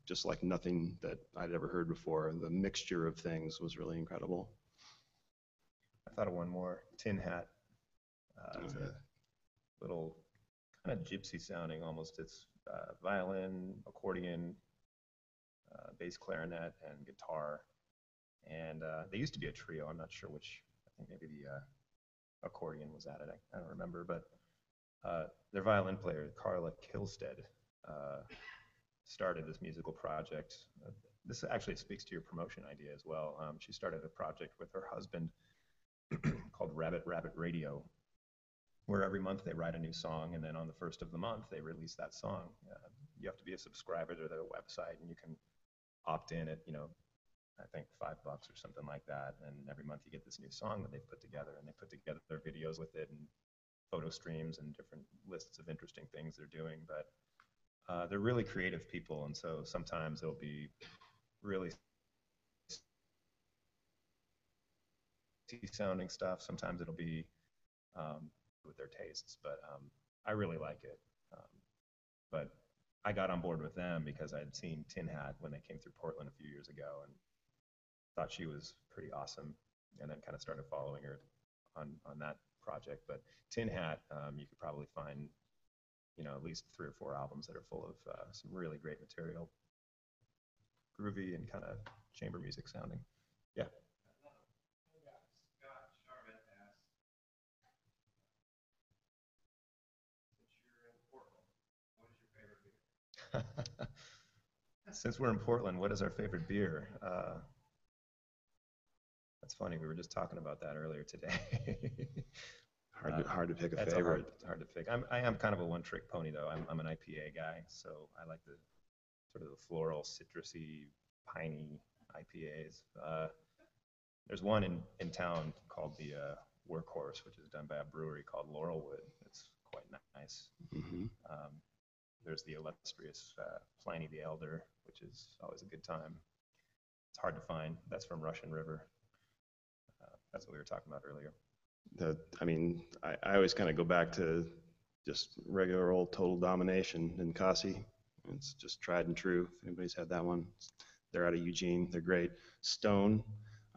just like nothing that I'd ever heard before. The mixture of things was really incredible. I thought of one more, Tin Hat. It's a little kind of gypsy sounding almost. It's violin, accordion, bass clarinet, and guitar. And they used to be a trio. I'm not sure which. I think maybe the accordion was added. I don't remember, but their violin player, Carla Kilstead, started this musical project. This actually speaks to your promotion idea as well. She started a project with her husband called Rabbit Rabbit Radio, where every month they write a new song, and then on the first of the month they release that song. You have to be a subscriber to their website, and you can opt in at, I think $5 or something like that. And every month you get this new song that they've put together, and they put together their videos with it and photo streams and different lists of interesting things they're doing. But they're really creative people, and so sometimes they'll be really sounding stuff. Sometimes it'll be with their tastes, but I really like it. But I got on board with them because I had seen Tin Hat when they came through Portland a few years ago and thought she was pretty awesome, and then kind of started following her on that project. But Tin Hat, you could probably find, you know, at least 3 or 4 albums that are full of some really great material, groovy and kind of chamber music sounding. Yeah. Since we're in Portland, what is our favorite beer? That's funny. We were just talking about that earlier today. Hard to pick a That's favorite. hard to pick. I am kind of a one-trick pony, though. I'm an IPA guy, so I like the sort of the floral, citrusy, piney IPAs. There's one in town called the Workhorse, which is done by a brewery called Laurelwood. It's quite nice. Mm-hmm. There's the illustrious Pliny the Elder, which is always a good time. It's hard to find. That's from Russian River. That's what we were talking about earlier. I always kind of go back to just regular old Total Domination in Kasi. It's just tried and true. If anybody's had that one, they're out of Eugene. They're great. Stone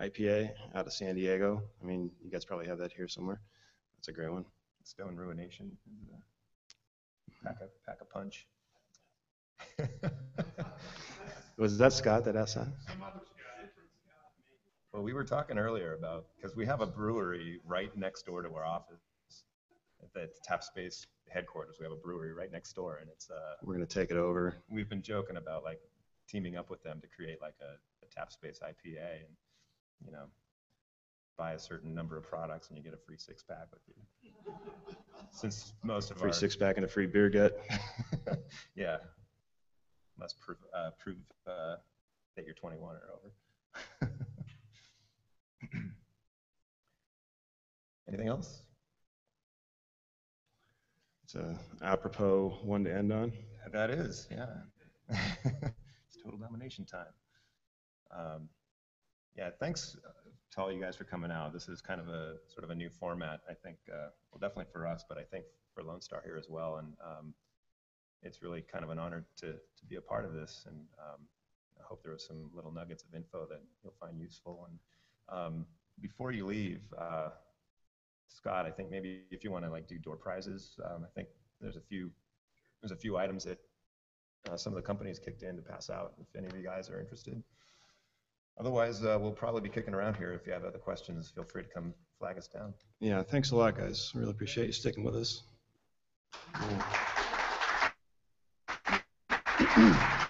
IPA out of San Diego. I mean, you guys probably have that here somewhere. That's a great one. Stone Ruination. Pack a punch. Was that Scott that asked that? Well, we were talking earlier about, because we have a brewery right next door to our office. At the Tap Space headquarters, we have a brewery right next door, and it's We're gonna take it over. we've been joking about like teaming up with them to create like a Tap Space IPA, and you know, buy a certain number of products and you get a free 6-pack with you. Since most of Free our 6-pack and a free beer gut. yeah, must prove that you're 21 or over. Anything else? It's a apropos one to end on. That is, yeah. It's Total Domination time. Yeah, thanks to all you guys for coming out. This is kind of a sort of a new format, I think, well, definitely for us, but I think for Lone Star here as well. And it's really kind of an honor to be a part of this. And I hope there was some little nuggets of info that you'll find useful. And before you leave, Scott, I think maybe if you want to like do door prizes, I think there's a few items that some of the companies kicked in to pass out if any of you guys are interested. Otherwise, we'll probably be kicking around here. If you have other questions, feel free to come flag us down. Yeah, thanks a lot, guys. Really appreciate you sticking with us. Yeah.